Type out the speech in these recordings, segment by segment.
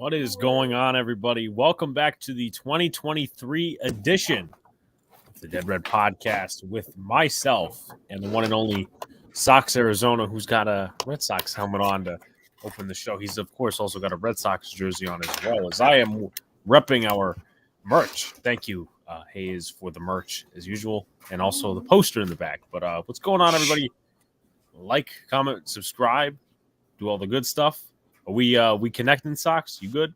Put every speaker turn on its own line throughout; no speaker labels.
What is going on, everybody? Welcome back to the 2023 edition of the Dead Red Podcast with myself and the one and only SoxArizona, who's got a Red Sox helmet on to open the show. He's, of course, also got a Red Sox jersey on as well, as I am repping our merch. Thank you, Hayes, for the merch, as usual, and also the poster in the back. But what's going on, everybody? Like, comment, subscribe, do all the good stuff. Are we connecting, Sox? You good?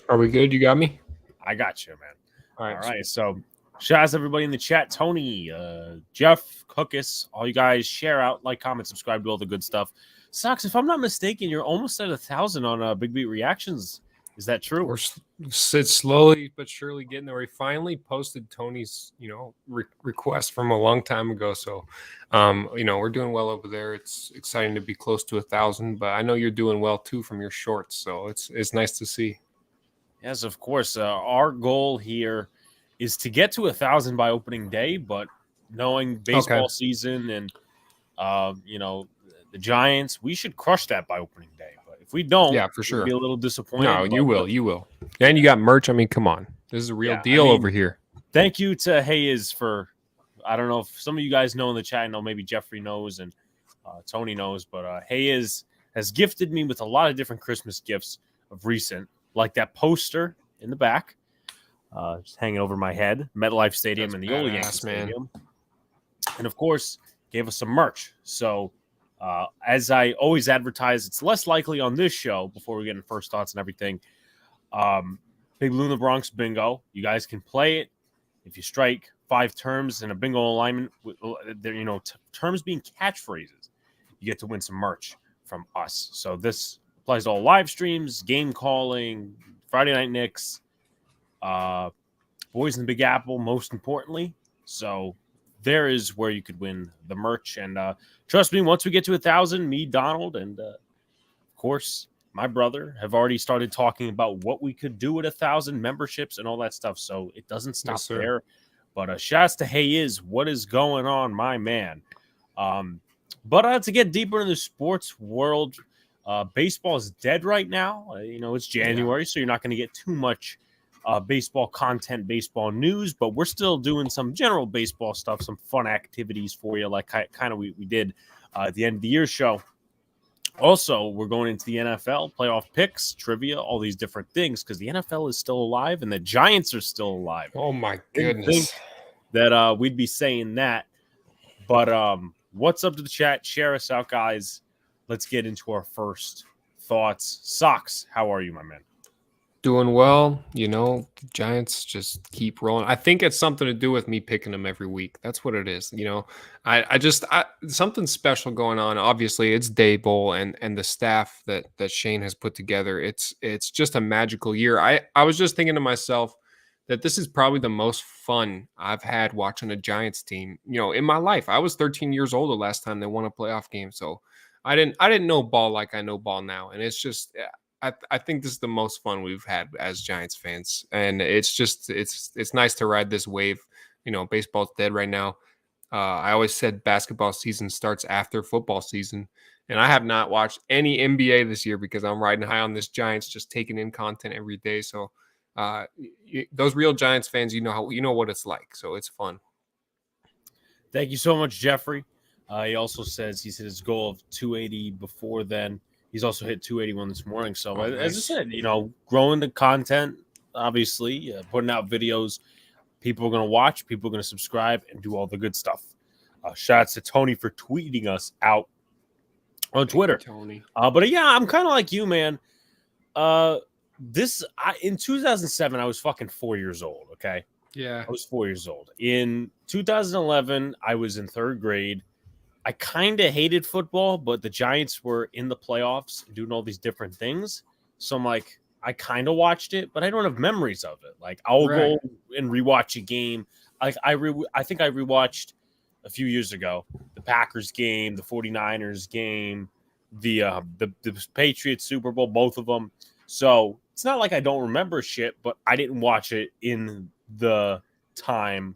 Are we good? You got me?
I got you, man.
All
right. So shout out to everybody in the chat. Tony, Jeff, Cookus, all you guys share out, like, comment, subscribe, do all the good stuff. Sox, if I'm not mistaken, you're almost at 1,000 on Big Beat Reactions. Is that true?
We're slowly but surely getting there. We finally posted Tony's, request from a long time ago. So, we're doing well over there. It's exciting to be close to 1,000, but I know you're doing well too from your shorts. So it's nice to see.
Yes, of course. Our goal here is to get to 1,000 by opening day, but knowing baseball season and, the Giants, we should crush that by opening day. If we don't,
yeah, for sure,
be a little disappointed.
No, you will. And you got merch. I mean, come on, this is a real deal over here.
Thank you to Hayes for. I don't know if some of you guys know in the chat. I know maybe Jeffrey knows and Tony knows, but Hayes has gifted me with a lot of different Christmas gifts of recent, like that poster in the back, just hanging over my head, MetLife Stadium and the old Yankee Stadium, and of course gave us some merch. So. As I always advertise, it's less likely on this show before we get into first thoughts and everything. Big Blue in the Bronx bingo. You guys can play it. If you strike 5 terms in a bingo alignment, terms being catchphrases, you get to win some merch from us. So this applies to all live streams, game calling, Friday Night Knicks, Boys in the Big Apple, most importantly. So there is where you could win the merch. And trust me, once we get to 1,000, me, Donald, and of course, my brother have already started talking about what we could do at 1,000 memberships and all that stuff. So it doesn't stop there. But shouts to Hayes. What is going on, my man? But to get deeper into the sports world, baseball is dead right now. It's January, so you're not going to get too much baseball content, baseball news, but we're still doing some general baseball stuff, some fun activities for you, like kind of we did at the end of the year show. Also, we're going into the NFL, playoff picks, trivia, all these different things, because the NFL is still alive and the Giants are still alive.
Oh, my goodness.
That we'd be saying that. But what's up to the chat? Share us out, guys. Let's get into our first thoughts. Sox, how are you, my man?
Doing well, the Giants just keep rolling. I think it's something to do with me picking them every week. That's what it is. I something special going on. Obviously, it's Daboll and the staff that Shane has put together. It's just a magical year. I was just thinking to myself that this is probably the most fun I've had watching a Giants team, in my life. I was 13 years old the last time they won a playoff game. So I didn't know ball like I know ball now. And it's just I think this is the most fun we've had as Giants fans, and it's nice to ride this wave. Baseball's dead right now. I always said basketball season starts after football season, and I have not watched any NBA this year because I'm riding high on this Giants, just taking in content every day. So those real Giants fans, you know what it's like. So it's fun.
Thank you so much, Jeffrey. He also says he's hit his goal of 280 before then. He's also hit 281 this morning. So, as I said, growing the content, obviously, putting out videos. People are going to watch. People are going to subscribe and do all the good stuff. Shout out to Tony for tweeting us out on Twitter.
Tony.
But, yeah, I'm kind of like you, man. In 2007, I was fucking 4 years old, okay?
Yeah.
I was 4 years old. In 2011, I was in 3rd grade. I kind of hated football, but the Giants were in the playoffs doing all these different things. So I'm like, I kind of watched it, but I don't have memories of it. Like, I'll go and rewatch a game. Like, I think I rewatched a few years ago the Packers game, the 49ers game, the Patriots Super Bowl, both of them. So it's not like I don't remember shit, but I didn't watch it in the time,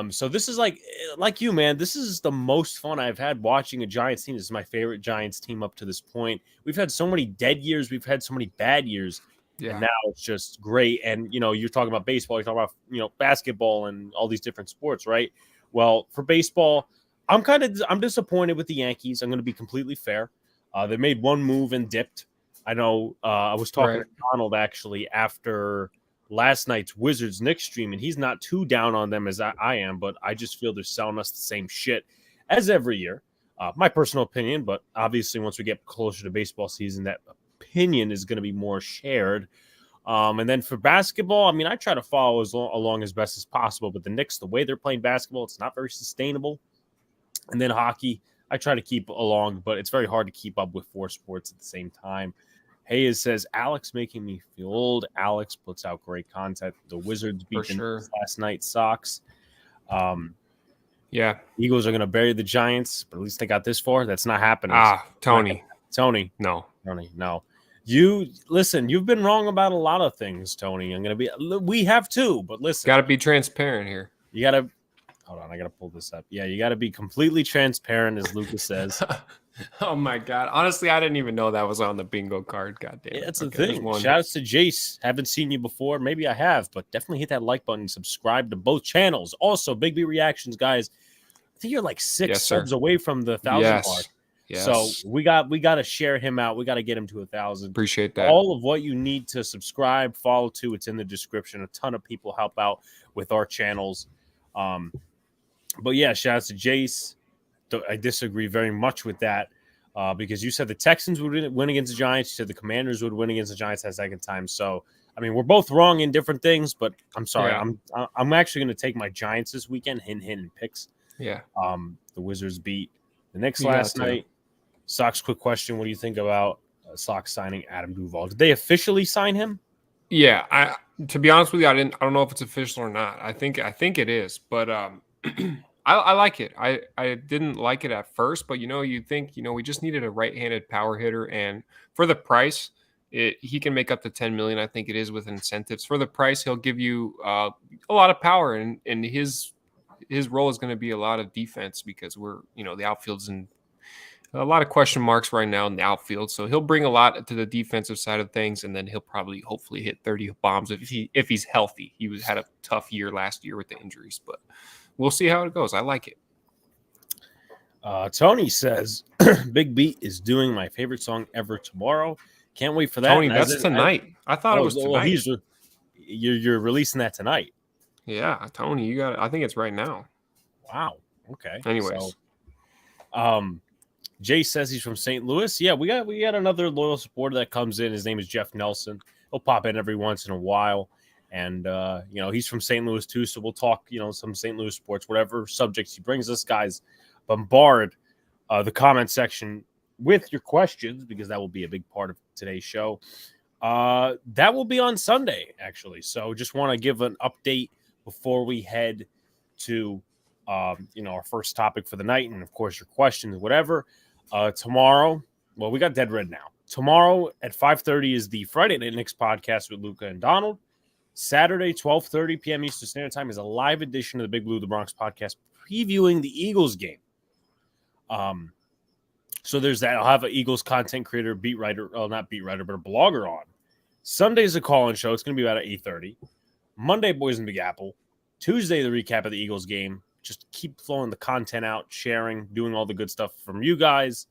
So this is like you, man. This is the most fun I've had watching a Giants team. This is my favorite Giants team up to this point. We've had so many dead years. We've had so many bad years.
Yeah.
And now it's just great. And, you're talking about baseball. You're talking about, basketball and all these different sports, right? Well, for baseball, I'm disappointed with the Yankees. I'm going to be completely fair. They made one move and dipped. I know I was talking to Donald actually after last night's Wizards-Knicks stream, and he's not too down on them as I am, but I just feel they're selling us the same shit as every year. My personal opinion, but obviously once we get closer to baseball season, that opinion is going to be more shared. And then for basketball, I mean, I try to follow along as best as possible, but the Knicks, the way they're playing basketball, it's not very sustainable. And then hockey, I try to keep along, but it's very hard to keep up with 4 sports at the same time. Hayes says, Alex making me feel old. Alex puts out great content. The Wizards beat the Knicks last night. Sox.
Yeah.
Eagles are going to bury the Giants, but at least they got this far. That's not happening.
Tony.
No. Tony, no. You listen, you've been wrong about a lot of things, Tony. We have too, but listen.
Got to be transparent here.
You got to hold on. I got to pull this up. Yeah, you got to be completely transparent, as Lucas says.
Oh my God. Honestly, I didn't even know that was on the bingo card. God damn it.
Yeah, that's the thing. Shout outs to Jace. Haven't seen you before. Maybe I have, but definitely hit that like button. Subscribe to both channels. Also, Big B Reactions, guys. I think you're like 6 subs away from the 1,000 mark.
Yes.
So we got to share him out. We got to get him to 1,000.
Appreciate that.
All of what you need to subscribe, follow to, it's in the description. A ton of people help out with our channels. But yeah, shout out to Jace. I disagree very much with that because you said the Texans would win against the Giants. You said the Commanders would win against the Giants that second time. So, I mean, we're both wrong in different things, but I'm sorry. Yeah. I'm actually going to take my Giants this weekend, hint, and picks.
Yeah.
The Wizards beat the Knicks last night. Sox, quick question. What do you think about Sox signing Adam Duvall? Did they officially sign him?
Yeah. To be honest with you, I don't know if it's official or not. I think it is, but I like it. I didn't like it at first, but you think we just needed a right-handed power hitter, and for the price, he can make up to $10 million. I think it is with incentives. For the price, he'll give you a lot of power, and his role is going to be a lot of defense because the outfield's in a lot of question marks right now in the outfield. So he'll bring a lot to the defensive side of things, and then he'll probably hopefully hit 30 bombs if he's healthy. He had a tough year last year with the injuries, but we'll see how it goes. I like it.
Tony says, Big Beat is doing my favorite song ever tomorrow. Can't wait for that.
Tony, that's tonight. I thought it was tonight.
You're releasing that tonight.
Yeah, Tony, you got it. I think it's right now.
Wow. Okay.
Anyways.
Jay says he's from St. Louis. Yeah, we got another loyal supporter that comes in. His name is Jeff Nelson. He'll pop in every once in a while. And, he's from St. Louis too. So we'll talk, some St. Louis sports, whatever subjects he brings us, guys. Bombard the comment section with your questions because that will be a big part of today's show. That will be on Sunday, actually. So just want to give an update before we head to, our first topic for the night. And, of course, your questions, whatever. Tomorrow, well, we got Dead Red now. Tomorrow at 5:30 is the Friday Night Knicks podcast with Luca and Donald. Saturday, 12:30 p.m. Eastern Standard Time is a live edition of the Big Blue the Bronx podcast previewing the Eagles game. So there's that. I'll have an Eagles content creator, beat writer, well, not beat writer, but a blogger on. Sunday's a call-in show. It's going to be about at 8:30. Monday, Boys in Big Apple. Tuesday, the recap of the Eagles game. Just keep flowing the content out, sharing, doing all the good stuff from you guys,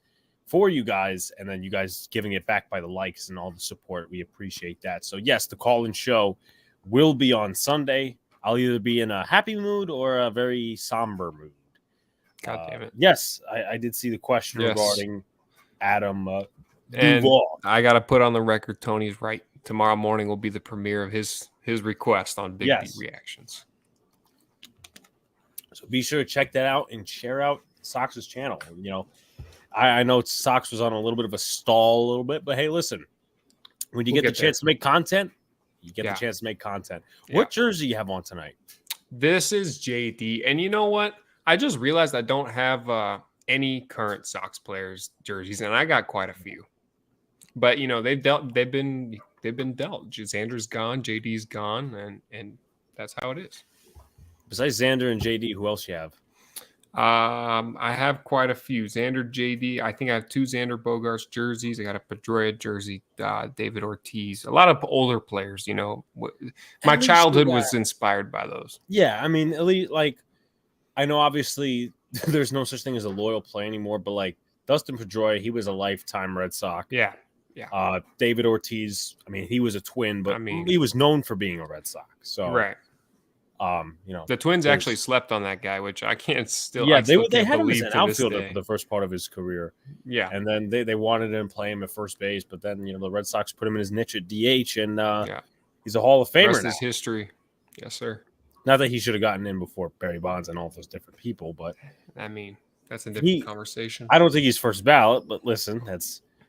for you guys, and then you guys giving it back by the likes and all the support. We appreciate that. So, yes, the call-in show will be on Sunday. I'll either be in a happy mood or a very somber mood.
God damn it.
Yes, I did see the question regarding Adam
and
Duvall.
I got to put on the record, Tony's right. Tomorrow morning will be the premiere of his request on Big B Reactions.
So be sure to check that out and share out Sox's channel. I know Sox was on a little bit of a stall a little bit, but hey, listen, when you get the chance to make content, you get the chance to make content. Yeah. What jersey you have on tonight? This
is JD. And you know what? I just realized I don't have any current Sox players' jerseys, and I got quite a few. But they've been dealt. Xander's gone, JD's gone, and that's how it is.
Besides Xander and JD, who else you have?
I have quite a few. Xander, JD. I think I have 2 Xander Bogaerts jerseys. I got a Pedroia jersey, David Ortiz. A lot of older players, you know. My
At least you
childhood
got,
was inspired by those.
yeah, I mean, at least like I know obviously there's no such thing as a loyal player anymore, but like Dustin Pedroia, he was a lifetime Red Sox.
Yeah.
David Ortiz, I mean, he was a Twin, but
I mean,
he was known for being a Red Sox. So
right.
You know,
The Twins actually slept on that guy, which I can't still.
Yeah,
I still
they
can't
had him as
believe
an
to this
outfielder
day.
for the first part of his career.
Yeah,
And then they wanted him to play him at first base, but then the Red Sox put him in his niche at DH, and he's a Hall of Famer
rest
now.
is history. Yes, sir.
Not that he should have gotten in before Barry Bonds and all those different people, but
I mean, that's a different conversation.
I don't think he's first ballot, but listen,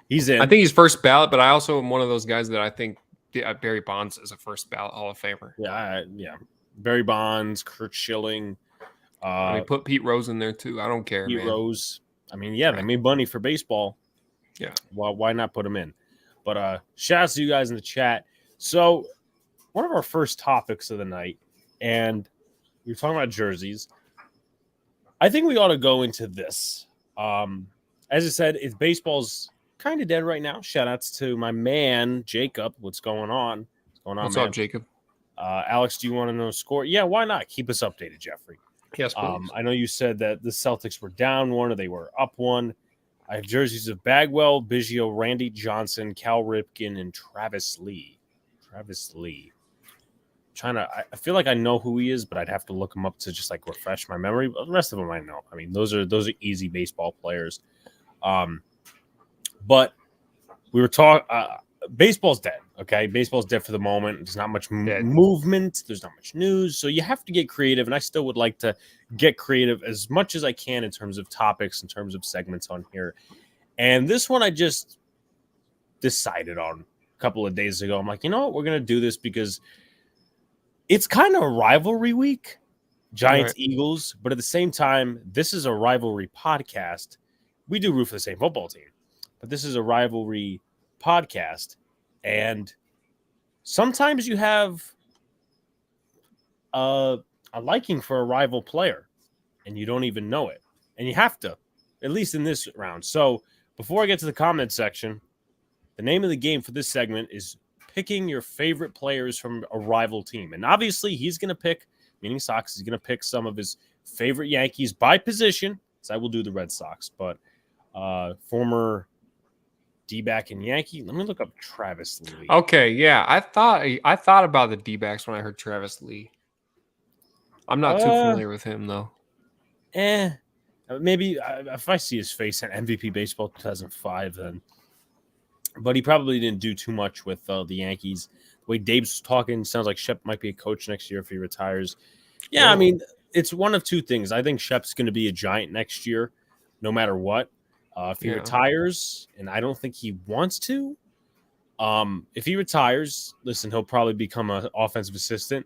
he's in.
I think he's first ballot, but I also am one of those guys that I think Barry Bonds is a first ballot Hall of Famer.
Yeah. Barry Bonds, Kurt Schilling.
They put Pete Rose in there too. I don't care.
Pete
man.
Rose. I mean, they made money for baseball.
Yeah.
Well, why not put him in? But shout out to you guys in the chat. So one of our first topics of the night, and we were talking about jerseys. I think we ought to go into this. As I said, baseball's kind of dead right now. Shout outs to my man, Jacob. What's going on?
What's
man?
up, Jacob?
Alex, do you want to know the score? Yeah, why not? Keep us updated, Jeffrey.
Yes, please.
I know you said that the Celtics were down 1 or they were up 1. I have jerseys of Bagwell, Biggio, Randy Johnson, Cal Ripken, and Travis Lee. I feel like I know who he is, but I'd have to look him up to just like refresh my memory. But the rest of them I know. I mean, those are easy baseball players. But we were talking. Baseball's dead. Okay, baseball's dead for the moment. There's not much movement. There's not much news. So you have to get creative, and I still would like to get creative as much as I can in terms of topics, in terms of segments on here. And this one I just decided on a couple of days ago. I'm like, you know what? We're gonna do this because it's kind of a rivalry week, Giants Eagles, but at the same time, this is a rivalry podcast. We do root for the same football team, but this is a rivalry podcast, and sometimes you have a liking for a rival player and you don't even know it, and you have to, at least in this round. So before I get to the comment section, the name of the game for this segment is picking your favorite players from a rival team, and obviously he's going to pick, meaning Sox, he's going to pick some of his favorite Yankees by position, so I will do the Red Sox, but former D-back and Yankee. Let me look up Travis Lee.
Okay, yeah. I thought about the D-backs when I heard Travis Lee. I'm not too familiar with him, though.
Maybe if I see his face at MVP Baseball 2005, then. But he probably didn't do too much with the Yankees. The way Dave's talking, sounds like Shep might be a coach next year if he retires. Yeah, I mean, it's one of two things. I think Shep's going to be a Giant next year, no matter what. If he retires, and I don't think he wants to, if he retires, listen, he'll probably become an offensive assistant.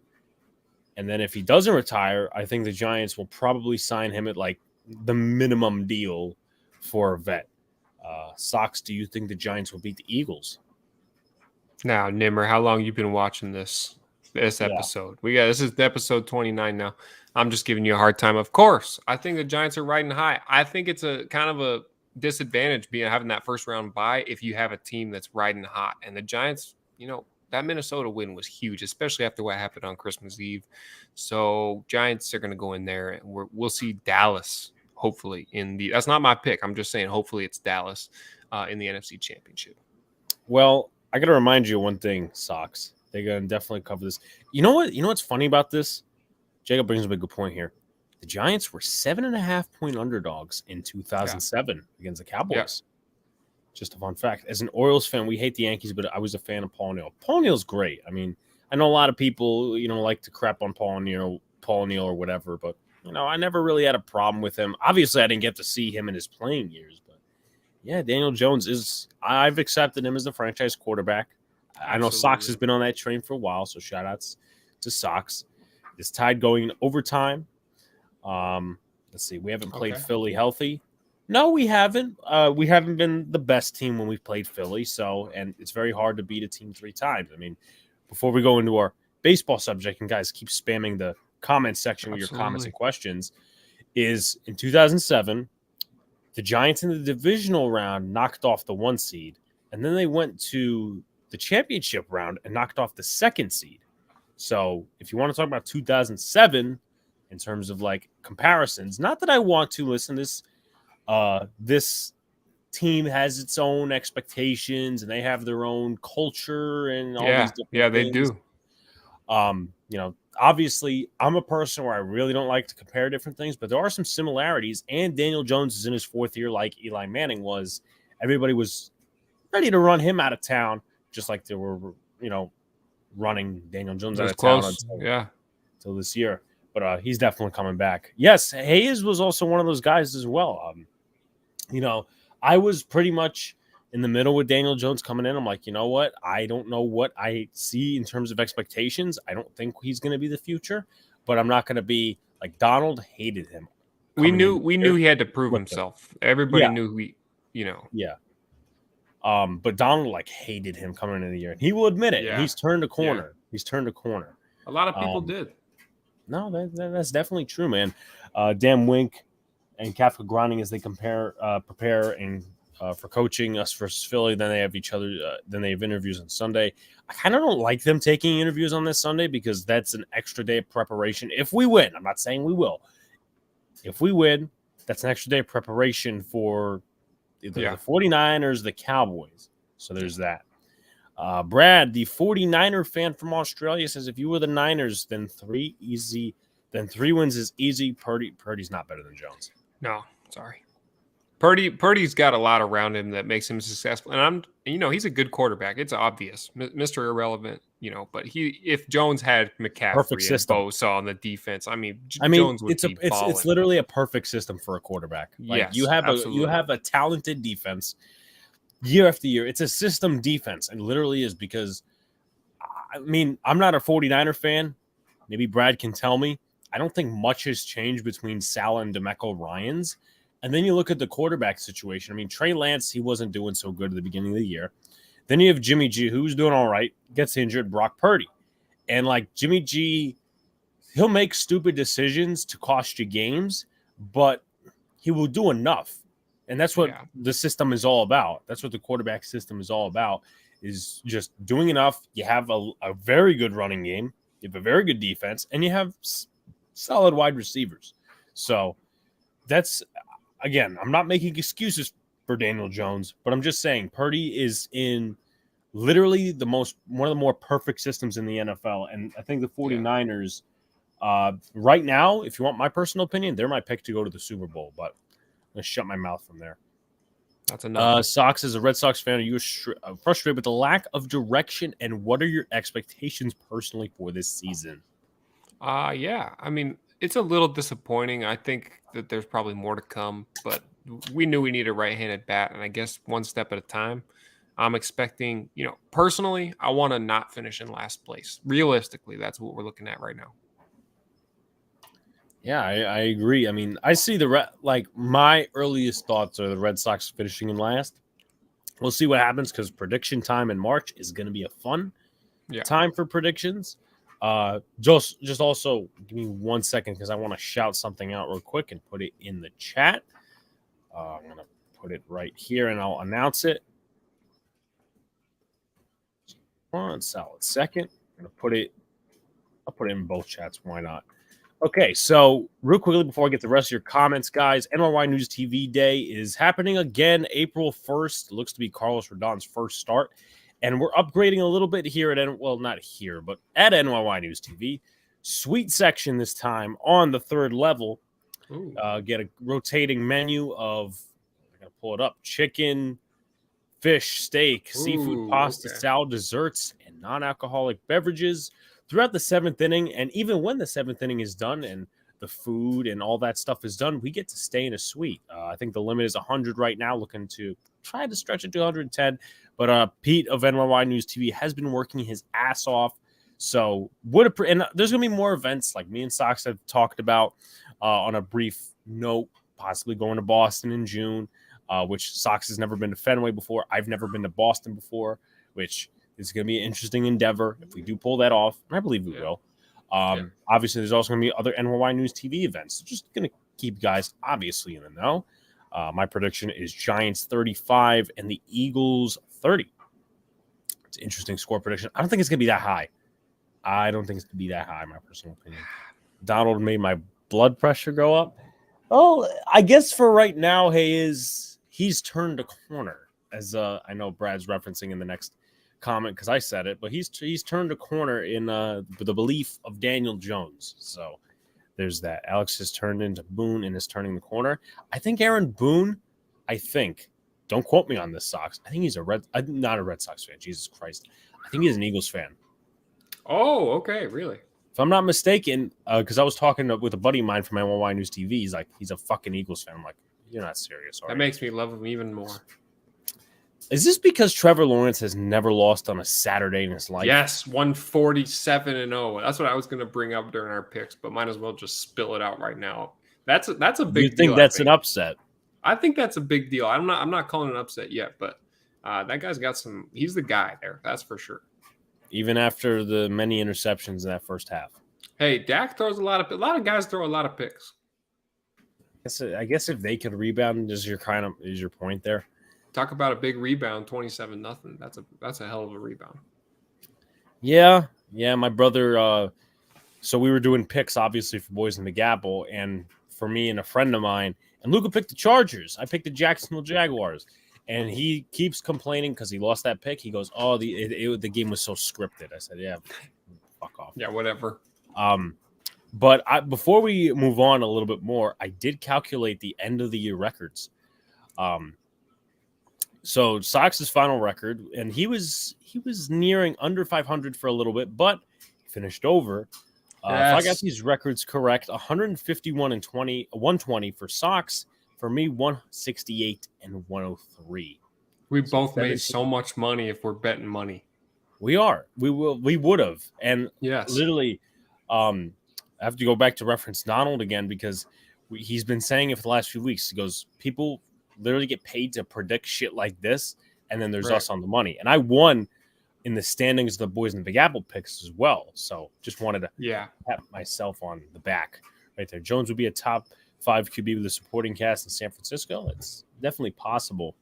And then if he doesn't retire, I think the Giants will probably sign him at like the minimum deal for a vet. Sox, do you think the Giants will beat the Eagles?
Now, Nimmer, how long you been watching this episode? This is episode 29 now. I'm just giving you a hard time. Of course, I think the Giants are riding high. I think it's a kind of a disadvantage having that first round bye if you have a team that's riding hot. And the Giants, that Minnesota win was huge, especially after what happened on Christmas Eve. So Giants are going to go in there, and we'll see Dallas. Hopefully that's not my pick. I'm just saying, hopefully it's Dallas in the NFC Championship.
Well, I got to remind you of one thing, Sox. They're going to definitely cover this. You know what? You know what's funny about this? Jacob brings up a good point here. The Giants were 7.5-point underdogs in 2007 against the Cowboys. Yeah. Just a fun fact. As an Orioles fan, we hate the Yankees, but I was a fan of Paul Neal. Paul Neal's great. I mean, I know a lot of people, like to crap on Paul Neal or whatever, but I never really had a problem with him. Obviously, I didn't get to see him in his playing years, but yeah, Daniel Jones I've accepted him as the franchise quarterback. Absolutely. I know Sox has been on that train for a while, so shout outs to Sox. It's tied going in overtime. Let's see. We haven't played Philly healthy. No, we haven't. We haven't been the best team when we've played Philly, and it's very hard to beat a team 3 times. I mean, before we go into our baseball subject, and guys keep spamming the comment section with your comments
Absolutely.
and questions is in 2007, the Giants in the divisional round knocked off the 1 seed, and then they went to the championship round and knocked off the 2nd seed. So if you want to talk about 2007 in terms of like comparisons, not that I want to listen, this team has its own expectations and they have their own culture and all these different
Yeah, they
things.
do.
Obviously, I'm a person where I really don't like to compare different things, but there are some similarities. And Daniel Jones is in his 4th year, like Eli Manning was. Everybody was ready to run him out of town, just like they were, running Daniel Jones
It
out
was
of town
close.
until this year. But he's definitely coming back. Yes, Hayes was also one of those guys as well. I was pretty much in the middle with Daniel Jones coming in. I'm like, you know what? I don't know what I see in terms of expectations. I don't think he's going to be the future, but I'm not going to be like Donald hated him.
We knew he had to prove himself. Everybody knew
Yeah. But Donald like hated him coming into the year. And he will admit it.
Yeah.
And he's turned a corner.
Yeah.
He's turned a corner.
A lot of people did.
No, that's definitely true, man. Dan Wink and Kafka grinding as they prepare and for coaching us versus Philly. Then they have each other. Then they have interviews on Sunday. I kind of don't like them taking interviews on this Sunday because that's an extra day of preparation. If we win, I'm not saying we will. If we win, that's an extra day of preparation for either the 49ers, the Cowboys. So there's that. Brad, the 49er fan from Australia, says if you were the Niners, then 3 wins is easy. Purdy's not better than Jones.
No, sorry. Purdy's got a lot around him that makes him successful. And he's a good quarterback. It's obvious. Mr. Irrelevant, but if Jones had McCaffrey and Bosa on the defense, Jones would be balling.
It's literally a perfect system for a quarterback. Like
yes,
you have a talented defense year after year. It's a system defense, and literally is because I'm not a 49er fan. Maybe Brad can tell me. I don't think much has changed between Sal and DeMeco Ryans. And then you look at the quarterback situation. Trey Lance, he wasn't doing so good at the beginning of the year. Then you have Jimmy G, who's doing all right, gets injured, Brock Purdy. And like Jimmy G, he'll make stupid decisions to cost you games, but he will do enough. And that's what the system is all about. That's what the quarterback system is all about, is just doing enough. You have a very good running game. You have a very good defense, and you have solid wide receivers. So that's, again, I'm not making excuses for Daniel Jones, but I'm just saying Purdy is in literally one of the more perfect systems in the NFL. And I think the 49ers, right now, if you want my personal opinion, they're my pick to go to the Super Bowl, but I'm going to shut my mouth from there.
That's enough.
Sox, as a Red Sox fan, are you frustrated with the lack of direction, and what are your expectations personally for this season?
It's a little disappointing. I think that there's probably more to come, but we knew we needed a right-handed bat, and I guess one step at a time. I'm expecting, personally, I want to not finish in last place. Realistically, that's what we're looking at right now.
Yeah, I agree. I see my earliest thoughts are the Red Sox finishing in last. We'll see what happens because prediction time in March is going to be a fun time for predictions. Just also give me 1 second because I want to shout something out real quick and put it in the chat. I'm going to put it right here and I'll announce it. 1 solid second. I'll put it in both chats. Why not? Okay, so real quickly before I get the rest of your comments, guys, NYY News TV Day is happening again April 1st. It looks to be Carlos Rodon's first start. And we're upgrading a little bit here not here, but at NYY News TV. Suite section this time on the 3rd level. Get a rotating menu of, I got to pull it up, chicken, fish, steak, seafood, pasta, salad, desserts, and non-alcoholic beverages throughout the 7th inning. And even when the 7th inning is done and the food and all that stuff is done, we get to stay in a suite. I think the limit is 100 right now, looking to try to stretch it to 110. But Pete of NYY News TV has been working his ass off. So and there's going to be more events like me and Sox have talked about on a brief note, possibly going to Boston in June, which Sox has never been to Fenway before. I've never been to Boston before, which is going to be an interesting endeavor if we do pull that off. And I believe we will. Obviously, there's also going to be other NYY News TV events. So just going to keep you guys obviously in the know. My prediction is Giants 35 and the Eagles 30. It's an interesting score prediction. I don't think it's going to be that high. I don't think it's going to be that high, in my personal opinion. Donald made my blood pressure go up. Oh, I guess for right now, he's turned a corner. As I know Brad's referencing in the next comment because I said it, but he's turned a corner in the belief of Daniel Jones. So there's that. Alex has turned into Boone and is turning the corner. I think Aaron Boone, don't quote me on this, Sox. I think he's not a Red Sox fan. Jesus Christ. I think he's an Eagles fan.
Oh, okay. Really?
If I'm not mistaken, because I was talking with a buddy of mine from NYY News TV. He's like, he's a fucking Eagles fan. I'm like, you're not serious.
That makes me love him even more.
Is this because Trevor Lawrence has never lost on a Saturday in his life?
Yes, 147-0. That's what I was going to bring up during our picks, but might as well just spill it out right now. That's a big deal.
You think that's an upset?
I think that's a big deal. I'm not calling it an upset yet, but that guy's got some. He's the guy there. That's for sure.
Even after the many interceptions in that first half.
Hey, Dak throws a lot of guys throw a lot of picks.
I guess if they could rebound, is your point there?
Talk about a big rebound, 27-0. That's a hell of a rebound.
Yeah. My brother. So we were doing picks, obviously, for Boys in the Gapple, and for me and a friend of mine. And Luca picked the Chargers. I picked the Jacksonville Jaguars, and he keeps complaining because he lost that pick. He goes, "Oh, the game was so scripted." I said, "Yeah, fuck off."
Yeah, whatever.
But before we move on a little bit more, I did calculate the end of the year records. So Sox's final record, and he was nearing under 500 for a little bit, but finished over. If I got these records correct, 151 and 120 for Sox. For me, 168 and 103.
We both made so much money if we're betting money.
We are. We would have. And literally, I have to go back to reference Donald again because he's been saying it for the last few weeks. He goes, people literally get paid to predict shit like this, and then there's us on the money. And I won in the standings of the Boys in the Big Apple picks as well. So just wanted to pat myself on the back right there. Jones would be a top 5 QB with a supporting cast in San Francisco. It's definitely possible.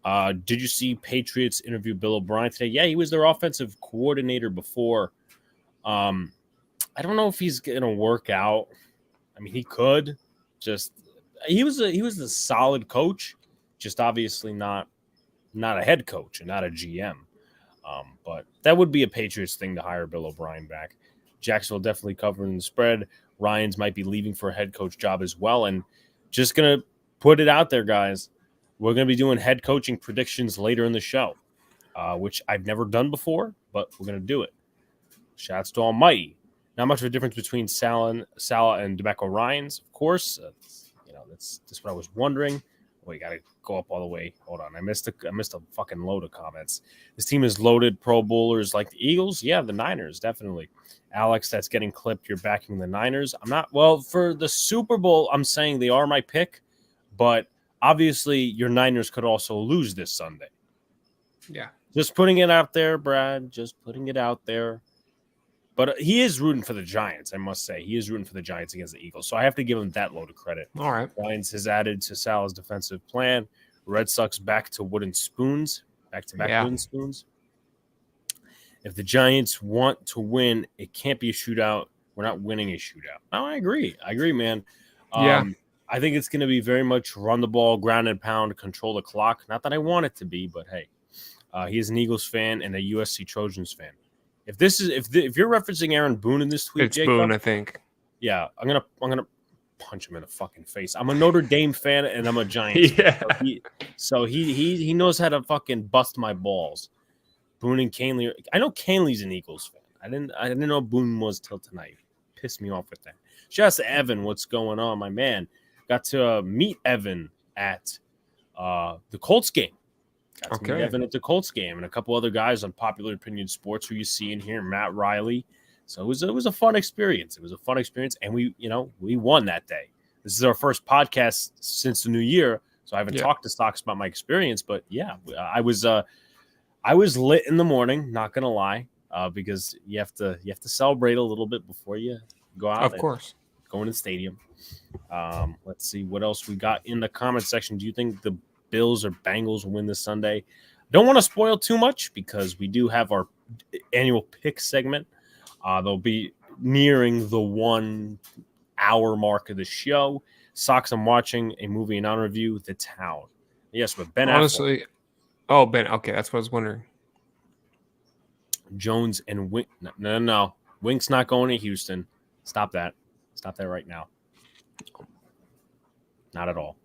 Did you see Patriots interview Bill O'Brien today? Yeah, he was their offensive coordinator before. I don't know if he's going to work out. I mean, he could. He was a solid coach, just obviously not a head coach and not a GM. But that would be a Patriots thing to hire Bill O'Brien back. Jacksonville definitely covering the spread. Ryans might be leaving for a head coach job as well. And just going to put it out there, guys. We're going to be doing head coaching predictions later in the show, which I've never done before, but we're going to do it. Shouts to Almighty. Not much of a difference between Salah and DeMeco Ryans, of course. That's what I was wondering. We got to go up all the way. Hold on. I missed a fucking load of comments. This team is loaded Pro Bowlers like the Eagles. Yeah, the Niners, definitely. Alex, that's getting clipped. You're backing the Niners. I'm not. Well, for the Super Bowl, I'm saying they are my pick, but obviously your Niners could also lose this Sunday.
Yeah.
Just putting it out there, Brad. Just putting it out there. But he is rooting for the Giants, I must say. He is rooting for the Giants against the Eagles. So I have to give him that load of credit.
All right.
Giants has added to Sal's defensive plan. Red Sox back to wooden spoons. Back-to-back wooden spoons. If the Giants want to win, it can't be a shootout. We're not winning a shootout. No, I agree. Man. I think it's going to be very much run the ball, ground and pound, control the clock. Not that I want it to be, but hey. He is an Eagles fan and a USC Trojans fan. If you're referencing Aaron Boone in this tweet,
it's
Jacob,
Boone, I think.
Yeah, I'm gonna punch him in the fucking face. I'm a Notre Dame fan and I'm a Giants fan. So he knows how to fucking bust my balls. Boone and Canley. I know Canley's an Eagles fan. I didn't know Boone was till tonight. Pissed me off with that. Shout out to Evan. What's going on, my man? Got to meet Evan at the Colts game. Got to meet Evan at the Colts game and a couple other guys on Popular Opinion Sports who you see in here, Matt Riley. So it was a fun experience. And we won that day. This is our first podcast since the new year, so I haven't talked to Stocks about my experience. But yeah, I was lit in the morning. Not gonna lie. because you have to celebrate a little bit before you go out
Of
and
course.
go in the stadium. Let's see what else we got in the comment section. Do you think the Bills or Bengals will win this Sunday? Don't want to spoil too much because we do have our annual pick segment. They'll be nearing the 1 hour mark of the show. Sox, I'm watching a movie and on review, The Town. Yes, with Ben Affleck,
Honestly, oh, Ben. Okay, that's what I was wondering.
Jones, and Wink. No. Wink's not going to Houston. Stop that. Stop that right now. Not at all.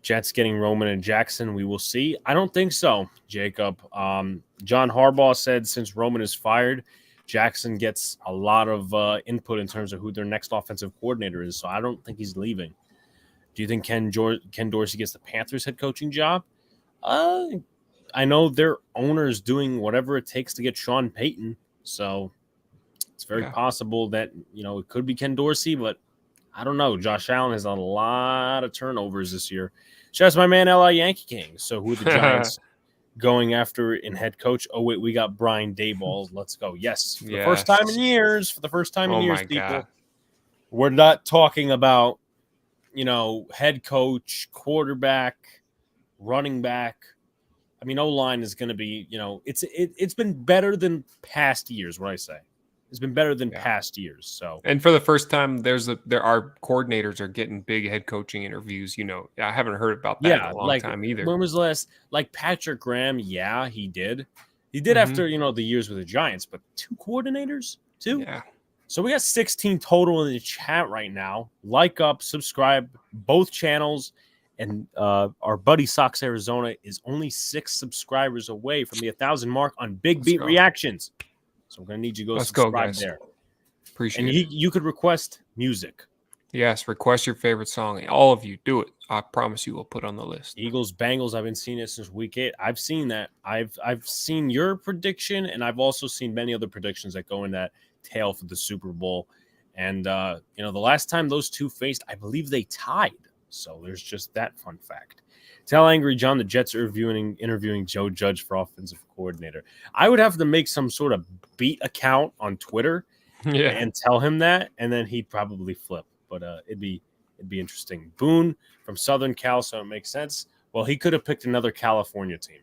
Jets getting Roman and Jackson. We will see. I don't think so, Jacob. John Harbaugh said since Roman is fired, Jackson gets a lot of input in terms of who their next offensive coordinator is. So I don't think he's leaving. Do you think Ken Dorsey gets the Panthers head coaching job? I know their owner is doing whatever it takes to get Sean Payton. So it's very possible that, it could be Ken Dorsey, but I don't know. Josh Allen has a lot of turnovers this year. Shout out to my man, LA Yankee King. So who are the Giants going after in head coach? Oh, wait, we got Brian Daboll. Let's go. Yes. For the first time in years, people,
God.
we're not talking about, head coach, quarterback, running back. I mean, O-line is going to be, it's been better than past years, what I say. It's been better than past years. So,
and for the first time, there are coordinators are getting big head coaching interviews. I haven't heard about that in a long time either.
When was the last? Like Patrick Graham, he did. He did after the years with the Giants, but 2 coordinators, 2.
Yeah.
So we got 16 total in the chat right now. Like up, subscribe, both channels. And our buddy SoxArizona is only 6 subscribers away from the 1,000 mark on Big Beat Reactions. So I'm going to need you to subscribe there.
Appreciate
it. And you could request music.
Yes, request your favorite song. All of you, do it. I promise you we'll put on the list.
Eagles, Bengals, I've been seeing it since week 8. I've seen that. I've seen your prediction, and I've also seen many other predictions that go in that tail for the Super Bowl. And, the last time those two faced, I believe they tied. So there's just that fun fact. Tell Angry John the Jets are interviewing Joe Judge for offensive coordinator. I would have to make some sort of beat account on Twitter and tell him that, and then he'd probably flip. But it'd be interesting. Boone from Southern Cal, so it makes sense. Well, he could have picked another California team.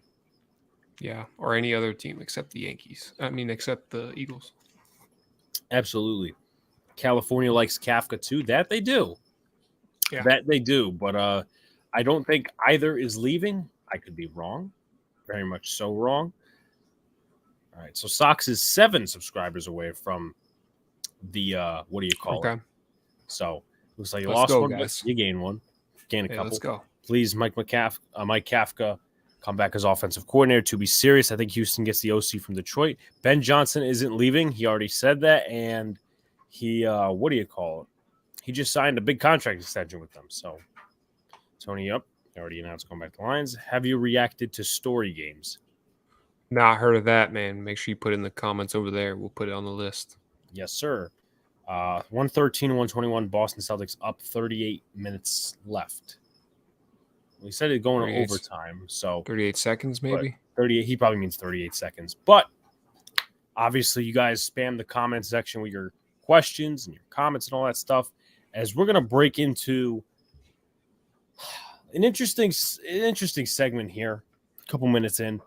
Yeah, or any other team except the Yankees. Except the Eagles.
Absolutely. California likes Kafka too. That they do.
Yeah.
That they do. But I don't think either is leaving. I could be wrong. Very much so wrong. All right. So Sox is 7 subscribers away from the what do you call it? So looks like you lost one, guys. But you gained one. Gain a couple.
Let's go.
Please, Mike Kafka, come back as offensive coordinator. To be serious, I think Houston gets the OC from Detroit. Ben Johnson isn't leaving. He already said that, and he what do you call it? He just signed a big contract extension with them. So Tony, already announced going back to Lions. Have you reacted to story games?
Not heard of that, man. Make sure you put it in the comments over there. We'll put it on the list.
Yes, sir. 113-121, Boston Celtics up 38 minutes left. We said it going to overtime, so
38 seconds maybe.
38. He probably means 38 seconds. But obviously, you guys spam the comment section with your questions and your comments and all that stuff. As we're gonna break into an interesting segment here, a couple minutes in.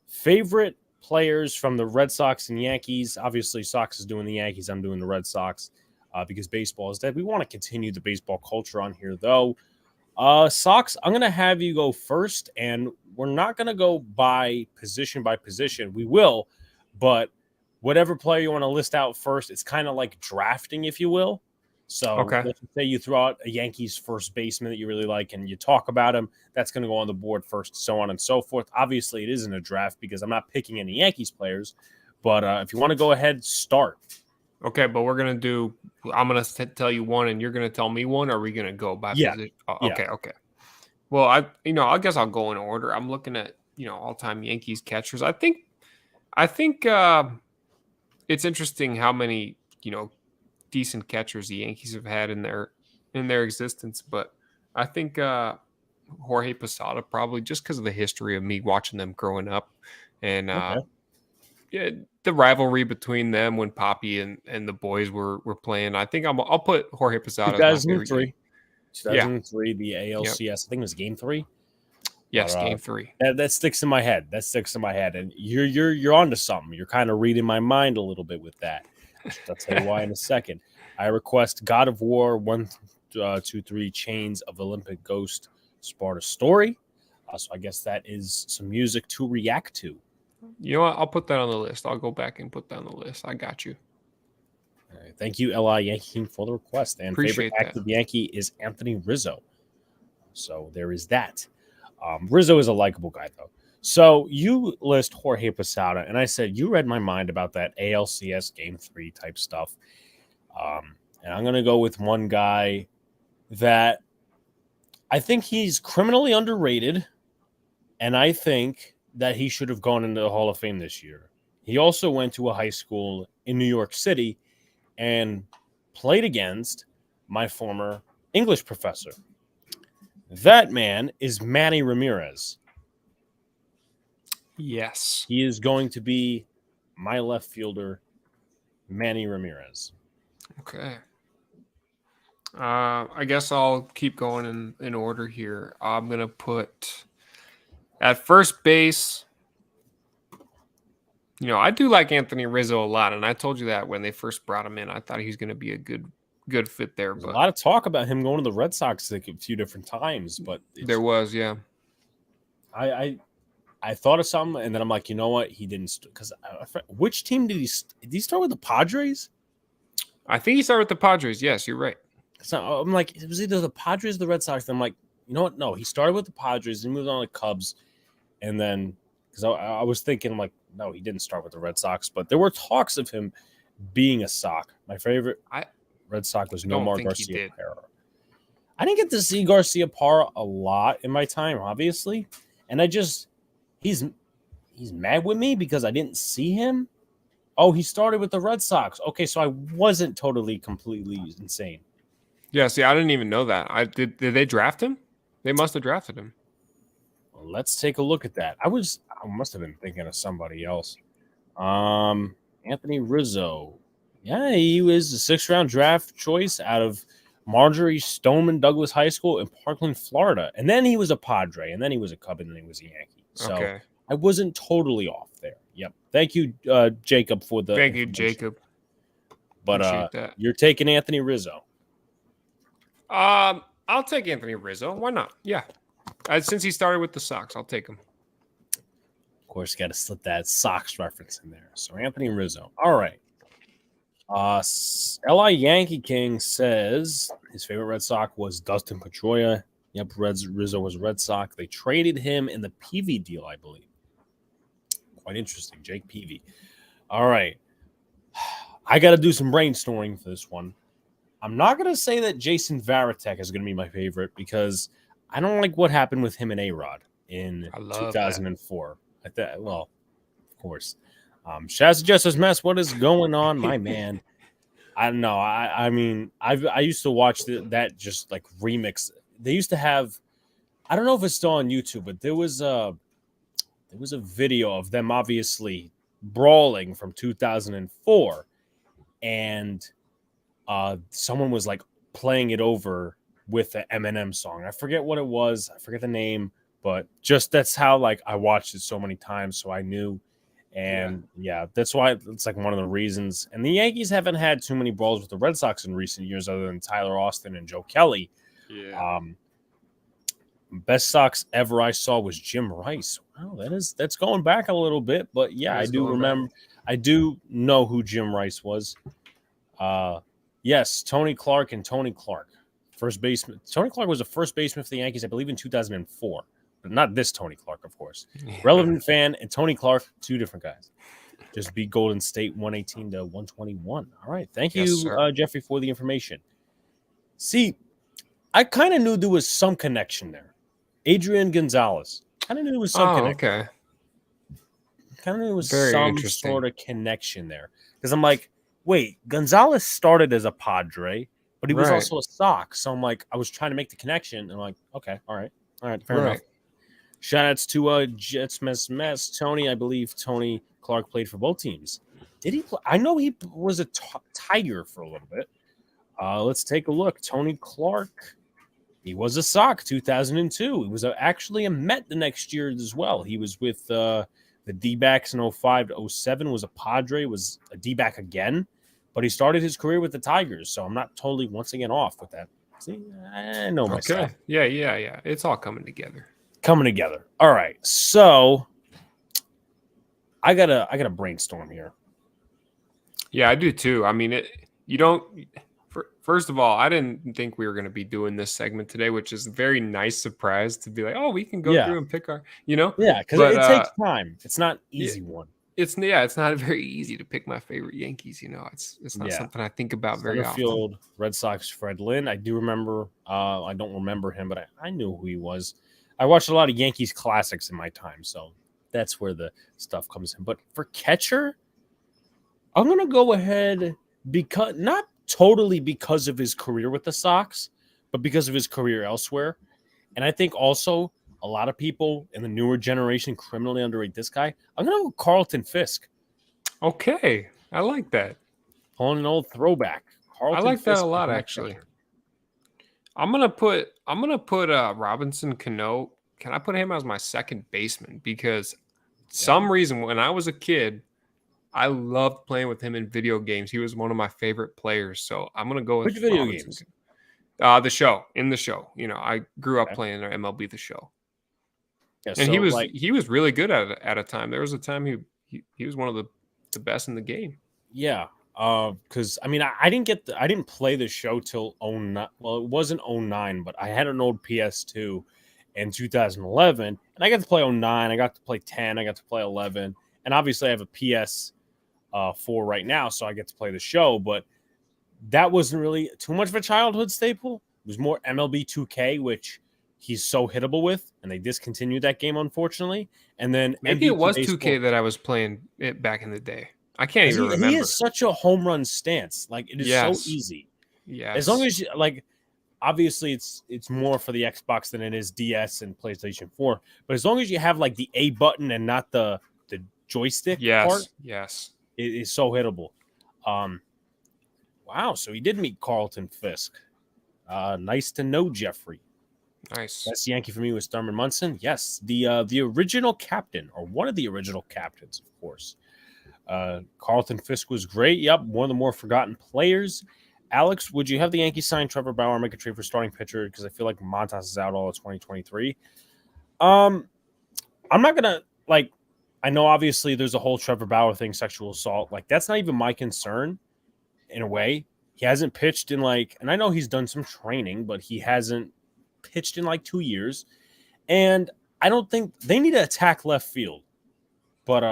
Favorite players from the Red Sox and Yankees. Obviously, Sox is doing the Yankees. I'm doing the Red Sox because baseball is dead. We want to continue the baseball culture on here, though. Sox, I'm going to have you go first, and we're not going to go by position. We will, but whatever player you want to list out first, it's kind of like drafting, if you will. So let's say you throw out a Yankees first baseman that you really like and you talk about him. That's going to go on the board first, so on and so forth. Obviously, it isn't a draft because I'm not picking any Yankees players. But if you want to go ahead, start.
Okay, but we're going to do – I'm going to tell you one and you're going to tell me one, or are we going to go by position? Oh, okay. Well, I guess I'll go in order. I'm looking at, all-time Yankees catchers. I think it's interesting how many, decent catchers the Yankees have had in their existence, but I think Jorge Posada probably, just because of the history of me watching them growing up, and yeah, the rivalry between them when Poppy and the boys were playing. I think I'll put Jorge Posada as my favorite game.
2003.
Yeah.
2003, the
Yep.
ALCS. I think it was Game 3.
Yes,
But,
game 3.
that sticks in my head. And you're onto something. You're kind of reading my mind a little bit with that. I'll tell you why in a second. I request God of War 1, 2, 3 Chains of Olympic Ghost Sparta Story. So I guess that is some music to react to.
You know what? I'll put that on the list. I'll go back and put that on the list. I got you.
All right. Thank you, LI Yankee King, for the request. And
Appreciate
favorite
that.
active Yankee is Anthony Rizzo. So there is that. Rizzo is a likable guy, though. So you list Jorge Posada, and I said you read my mind about that ALCS Game 3 type stuff. And I'm going to go with one guy that I think he's criminally underrated, and I think that he should have gone into the Hall of Fame this year. He also went to a high school in New York City and played against my former English professor. That man is Manny Ramirez.
Yes.
He is going to be my left fielder, Manny Ramirez.
Okay. I guess I'll keep going in order here. I'm going to put at first base. You know, I do like Anthony Rizzo a lot, and I told you that when they first brought him in. I thought he was going to be a good fit there.
There's
But
a lot of talk about him going to the Red Sox like a few different times, but
there was, yeah.
I thought of something, and then I'm like, you know what? He didn't because which team did he start with? The Padres?
I think he started with the Padres. Yes, you're right.
So I'm like, it was either the Padres or the Red Sox. And I'm like, you know what? No, he started with the Padres, he moved on to the Cubs, and then because I was thinking, I'm like, no, he didn't start with the Red Sox, but there were talks of him being a Sox. My favorite Red Sox was Nomar Garcia-Parra. I didn't get to see Garcia-Parra a lot in my time, obviously, and he's mad with me because I didn't see him. Oh, he started with the Red Sox. Okay, so I wasn't totally completely insane.
Yeah, see, I didn't even know that. Did they draft him? They must have drafted him.
Well, let's take a look at that. I must have been thinking of somebody else. Anthony Rizzo. Yeah, he was a 6th-round draft choice out of Marjorie Stoneman Douglas High School in Parkland, Florida. And then he was a Padre, and then he was a Cub, and then he was a Yankee. So
okay.
I wasn't totally off there. Yep. Thank you, Jacob, for the
Thank you, Jacob.
But you're taking Anthony Rizzo.
I'll take Anthony Rizzo. Why not? Yeah. Since he started with the Sox, I'll take him.
Of course, got to slip that Sox reference in there. So Anthony Rizzo. All right. LI Yankee King says his favorite Red Sox was Dustin Pedroia. Yep, Rizzo was Red Sox. They traded him in the Peavy deal, I believe. Quite interesting, Jake Peavy. All right. I got to do some brainstorming for this one. I'm not going to say that Jason Varitek is going to be my favorite because I don't like what happened with him and A-Rod in 2004. Well, of course. Shaz Justice Mess, what is going on, my man? I don't know. I mean, I used to watch that just like remix. They used to have, I don't know if it's still on YouTube, but there was a video of them obviously brawling from 2004, and someone was like playing it over with the Eminem song. I forget what it was. I forget the name, but just that's how like I watched it so many times, so I knew. And yeah, that's why it's like one of the reasons. And the Yankees haven't had too many brawls with the Red Sox in recent years, other than Tyler Austin and Joe Kelly.
Yeah.
Best Sox ever I saw was Jim Rice. Wow, that's going back a little bit, but yeah, I do remember. I do know who Jim Rice was. Yes, Tony Clark and Tony Clark, first baseman. Tony Clark was a first baseman for the Yankees, I believe, in 2004. But not this Tony Clark, of course. Yeah. Relevant fan and Tony Clark, two different guys. Just beat Golden State 118 to 121. All right. Thank you, Jeffrey, for the information. See, I kind of knew there was some connection there. Adrian Gonzalez. Kind of knew there was some connection.
Okay.
Kind of knew there was some sort of connection there. Because I'm like, wait, Gonzalez started as a Padre, but he was also a Sox. So I'm like, I was trying to make the connection. And I'm like, okay, all right, fair enough. Shout outs to Jets Mess, Tony. I believe Tony Clark played for both teams. Did he play? I know he was a Tiger for a little bit. Let's take a look. Tony Clark. He was a Sox 2002. He was actually a Met the next year as well. He was with the D-backs in 05 to 07, was a Padre, was a D-back again, but he started his career with the Tigers, so I'm not totally once again off with that. See, I know myself.
Okay. Yeah. It's all coming together.
All right, so I gotta brainstorm here.
Yeah, I do too. I mean, first of all, I didn't think we were going to be doing this segment today, which is a very nice surprise to be like, oh, we can go through and pick our,
Yeah, because it takes time. It's not easy one.
It's not very easy to pick my favorite Yankees. It's not something I think about very often.
Red Sox Fred Lynn. I do remember. I don't remember him, but I knew who he was. I watched a lot of Yankees classics in my time, so that's where the stuff comes in. But for catcher, I'm gonna go ahead because not totally because of his career with the Sox, but because of his career elsewhere. And I think also a lot of people in the newer generation criminally underrate this guy. I'm going to go Carlton Fisk.
Okay. I like that.
Pulling an old throwback.
I like that a lot, actually. I'm gonna put Robinson Cano. Can I put him as my second baseman? Because some reason when I was a kid, I loved playing with him in video games. He was one of my favorite players. So I'm gonna go with
which video games?
The show. I grew up playing MLB The Show. Yeah, and so he was really good at a time. There was a time he was one of the best in the game.
Yeah. Because I mean I didn't play the show till 09. Well, it wasn't 09, but I had an old PS2 in 2011, and I got to play 09, I got to play 10, I got to play 11, and obviously I have a PS 4 right now, so I get to play the show, but that wasn't really too much of a childhood staple. It was more MLB 2K, which he's so hittable with, and they discontinued that game, unfortunately. And then
maybe it was 2K that I was playing it back in the day. I can't even remember.
He has such a home run stance. Like, it is so easy.
Yeah.
As long as you, like, obviously it's more for the Xbox than it is DS and PlayStation 4. But as long as you have like the A button and not the joystick part, it is so hittable. Wow, so he did meet Carlton Fisk. Nice to know, Jeffrey.
Nice.
Best Yankee for me was Thurman Munson. Yes, the original captain, or one of the original captains, of course. Carlton Fisk was great. Yep, one of the more forgotten players. Alex, would you have the Yankees sign Trevor Bauer, make a trade for starting pitcher? Because I feel like Montas is out all of 2023. I'm not gonna like. I know obviously there's a whole Trevor Bauer thing, sexual assault. Like, that's not even my concern. In a way, he hasn't pitched in and I know he's done some training, but he hasn't pitched in 2 years. And I don't think they need to attack left field, but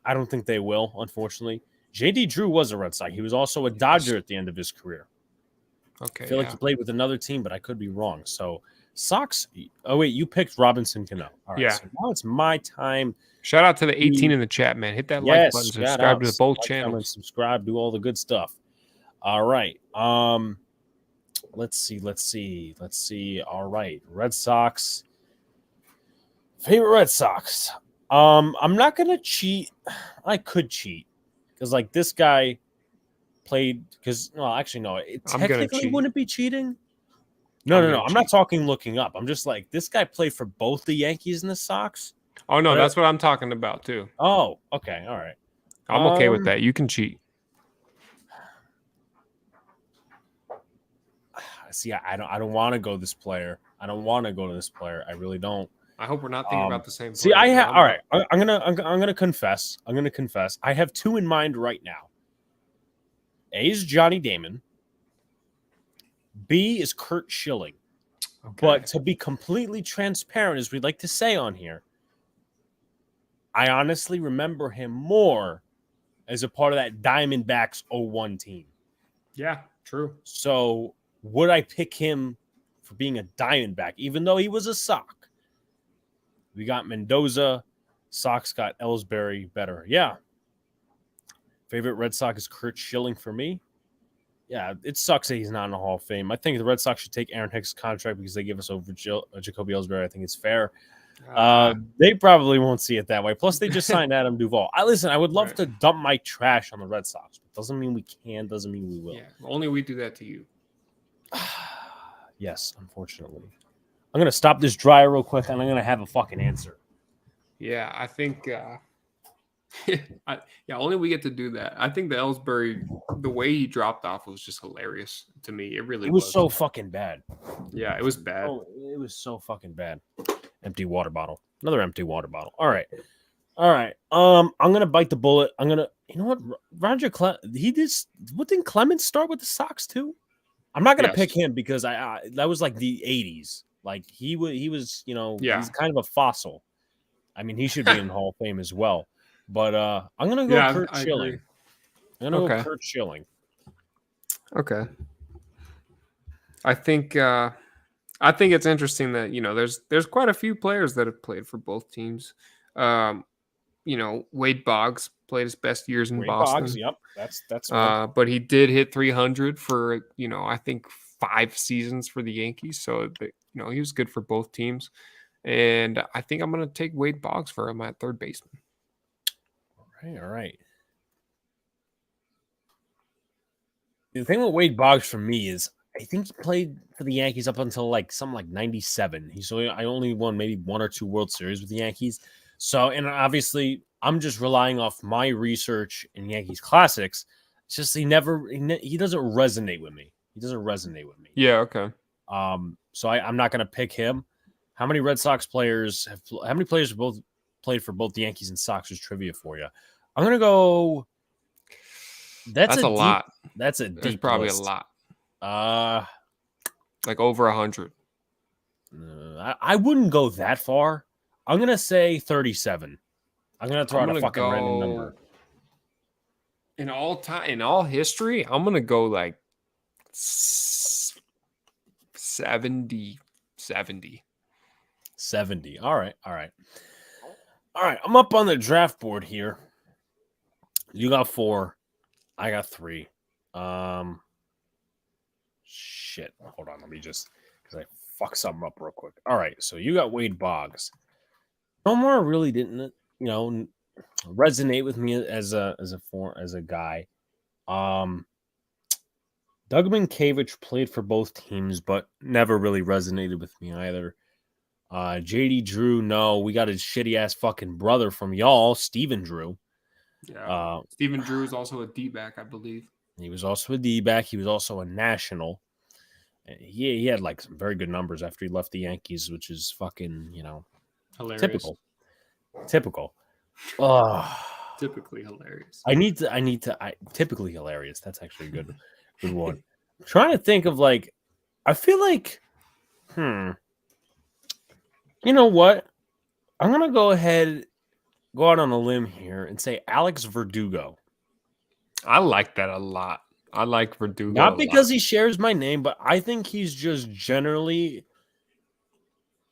I don't think they will, unfortunately. JD Drew was a Red Sox. He was also a Dodger at the end of his career.
Okay.
I feel like he played with another team, but I could be wrong. So Sox. Oh wait, you picked Robinson Cano. All right. Yeah. So now it's my time.
Shout out to the 18 in the chat, man. Hit that like button, subscribe to both channels.
Subscribe, do all the good stuff. All right. Let's see. All right. Red Sox. Favorite Red Sox. I'm not gonna cheat. I could cheat because this guy played it technically wouldn't be cheating. No. I'm not talking looking up. I'm just this guy played for both the Yankees and the Sox.
Oh no, that's what I'm talking about too.
Oh, okay, all right.
I'm okay with that. You can cheat.
See, I don't want to go this player. I don't want to go to this player. I really don't.
I hope we're not thinking about the same player.
See, I have all right. I'm gonna confess. I have two in mind right now. A is Johnny Damon. B is Kurt Schilling. Okay. But to be completely transparent, as we like to say on here, I honestly remember him more as a part of that Diamondbacks 01 team.
Yeah, true.
So would I pick him for being a Diamondback, even though he was a Sox? We got Mendoza. Sox got Ellsbury better. Yeah. Favorite Red Sox is Kurt Schilling for me. Yeah, it sucks that he's not in the Hall of Fame. I think the Red Sox should take Aaron Hicks' contract because they give us over Jacoby Ellsbury. I think it's fair. They probably won't see it that way. Plus, they just signed Adam Duvall. I would love to dump my trash on the Red Sox. Doesn't mean we can. Doesn't mean we will.
Yeah, only we do that to you.
Yes, unfortunately. I'm gonna stop this dryer real quick, and I'm gonna have a fucking answer.
Yeah, I think. Only we get to do that. I think the Ellsbury, the way he dropped off was just hilarious to me. It really was.
So fucking bad.
Yeah, it was bad.
Oh, it was so fucking bad. Empty water bottle. Another empty water bottle. All right. I'm gonna bite the bullet. You know what? Roger didn't Clemens start with the Sox too? I'm not gonna pick him because that was like the 80s. Like he was, he's kind of a fossil. I mean, he should be in the Hall of Fame as well. But I'm gonna go Kurt Schilling. I'm gonna go Kurt Schilling.
Okay. I think it's interesting that there's quite a few players that have played for both teams. Wade Boggs played his best years in Boston.
Boggs, yep, that's.
But he did hit 300 for I think 5 seasons for the Yankees. So he was good for both teams, and I think I'm gonna take Wade Boggs for him at third baseman.
All right. The thing with Wade Boggs for me is I think he played for the Yankees up until like 97. I only won maybe 1 or 2 World Series with the Yankees. So, and obviously I'm just relying off my research in Yankees classics. It's just he doesn't resonate with me.
Yeah. Okay.
So I'm not going to pick him. How many players have both played for both the Yankees and Sox? Is trivia for you. I'm going to go. That's a lot. That's a deep
probably
list.
A lot. Like over 100.
I wouldn't go that far. I'm gonna say 37. I'm gonna throw out a fucking random number.
In all history, I'm gonna go like 70.
70. All right. I'm up on the draft board here. You got 4. I got 3. Shit. Hold on. Let me just because I fuck something up real quick. All right. So you got Wade Boggs. Omar really didn't, resonate with me as a guy. Doug Mankiewicz played for both teams, but never really resonated with me either. JD Drew, no, we got his shitty ass fucking brother from y'all, Steven Drew.
Yeah. Steven Drew is also a D-back, I believe.
He was also a D-back. He was also a national. He had like some very good numbers after he left the Yankees, which is fucking,
hilarious.
Typical.
Typically hilarious.
Typically hilarious. That's actually a good one. I'm trying to think of I feel like, you know what? I'm going to go out on a limb here and say Alex Verdugo.
I like that a lot. I like Verdugo.
Not because he shares my name, but I think he's just generally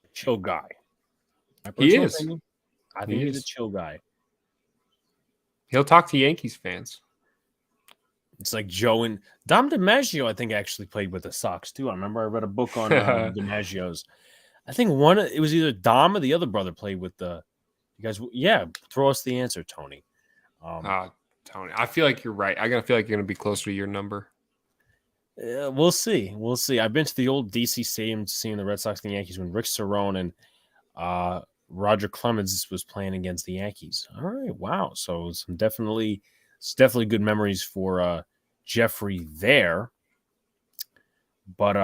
a chill guy.
He is.
I think he's a chill guy.
He'll talk to Yankees fans.
It's like Joe and Dom DiMaggio, I think, actually played with the Sox, too. I remember I read a book on DiMaggio's. I think it was either Dom or the other brother played with the – you guys – yeah, throw us the answer, Tony.
Tony, I feel like you're right. I feel like you're going to be closer to your number.
We'll see. I've been to the old DC Stadium seeing the Red Sox and the Yankees when Rick Cerone and Roger Clemens was playing against the Yankees. All right, wow. So it's definitely good memories for Jeffrey there. But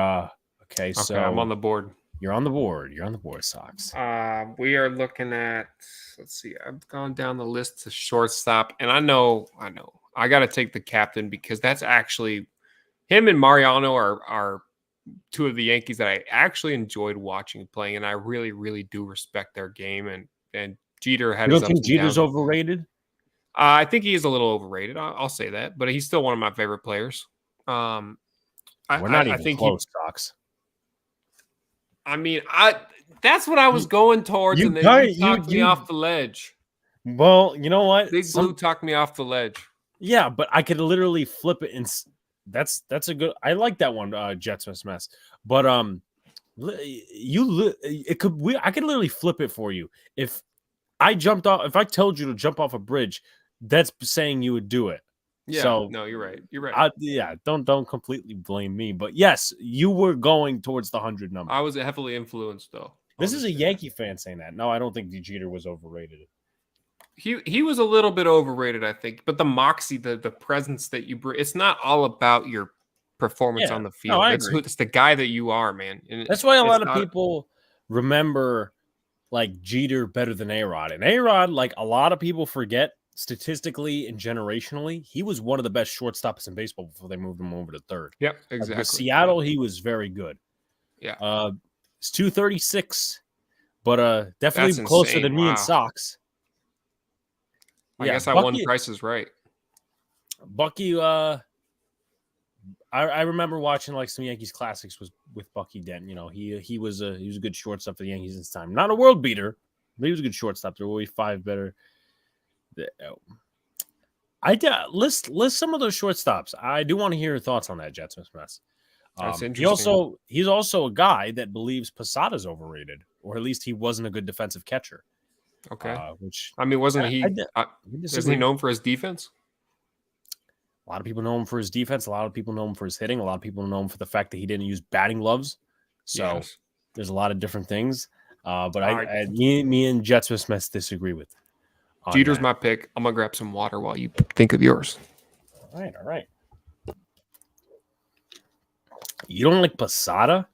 okay, so
I'm on the board.
You're on the board, Sox.
We are looking at. Let's see. I've gone down the list to shortstop, and I know. I got to take the captain because that's actually him and Mariano are 2 of the Yankees that I actually enjoyed watching playing, and I really, really do respect their game. And Jeter had.
You don't think Jeter's overrated?
I think he is a little overrated. I'll say that, but he's still one of my favorite players.
We're not even close, Sox.
I mean, that's what I was going towards, and then you talked me off the ledge.
Well, you know what?
Big Blue talked me off the ledge.
Yeah, but I could literally flip it, and that's a good. I like that one, Jets mess. But I could literally flip it for you. If I told you to jump off a bridge, that's saying you would do it.
Yeah,
So
no, you're right. You're right.
Don't completely blame me, but yes, you were going towards the 100 number.
I was heavily influenced though.
This is a Yankee fan saying that. No, I don't think Jeter was overrated.
He was a little bit overrated, I think, but the moxie, the presence that you bring, it's not all about your performance on the field.
No,
It's the guy that you are, man. And
that's why a lot of people remember like Jeter better than A-Rod. And A-Rod, like a lot of people forget, statistically and generationally, he was one of the best shortstops in baseball before they moved him over to third.
Yep, exactly.
With Seattle, he was very good.
Yeah.
It's 236, but definitely closer than me and Sox.
I guess I won Price is Right.
Bucky, I remember watching like some Yankees classics with Bucky Dent. You know, he was a good shortstop for the Yankees this time. Not a world beater, but he was a good shortstop. There were always 5 better. List some of those shortstops. I do want to hear your thoughts on that, Jets Mess.
That's interesting.
He's also a guy that believes Posada's overrated, or at least he wasn't a good defensive catcher.
Okay.
Which
wasn't he? Isn't he known for his defense?
A lot of people know him for his defense. A lot of people know him for his hitting. A lot of people know him for the fact that he didn't use batting gloves. So there's a lot of different things. But me and Jets Smith disagree with.
Jeter's my pick. I'm gonna grab some water while you think of yours.
All right. You don't like Posada?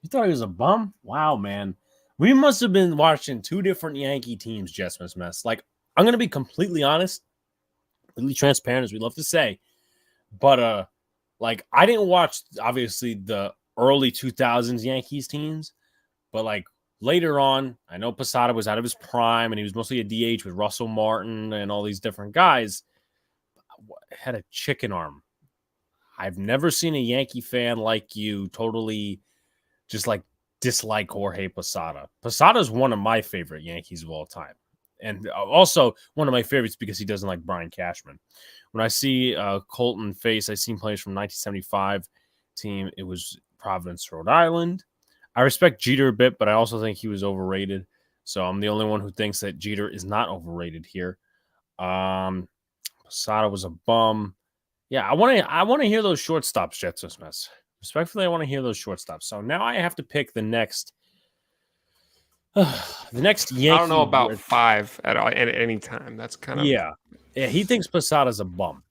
You thought he was a bum? Wow, man. We must have been watching 2 different Yankee teams, Jets Mess. Like, I'm gonna be completely honest, completely transparent, as we love to say. But like I didn't watch obviously the early 2000s Yankees teams, but like later on, I know Posada was out of his prime and he was mostly a DH with Russell Martin and all these different guys. Had a chicken arm. I've never seen a Yankee fan like you totally just like dislike Jorge Posada. Posada is one of my favorite Yankees of all time. And also one of my favorites because he doesn't like Brian Cashman. When I see Colton face, I seen players from 1975 team. It was Providence, Rhode Island. I respect Jeter a bit, but I also think he was overrated. So I'm the only one who thinks that Jeter is not overrated here. Posada was a bum. Yeah, I want to hear those shortstops, Jets Smith. Respectfully, I want to hear those shortstops. So now I have to pick the next Yankee.
I don't know about 5 at any time. That's kind of
yeah. He thinks Posada's a bum,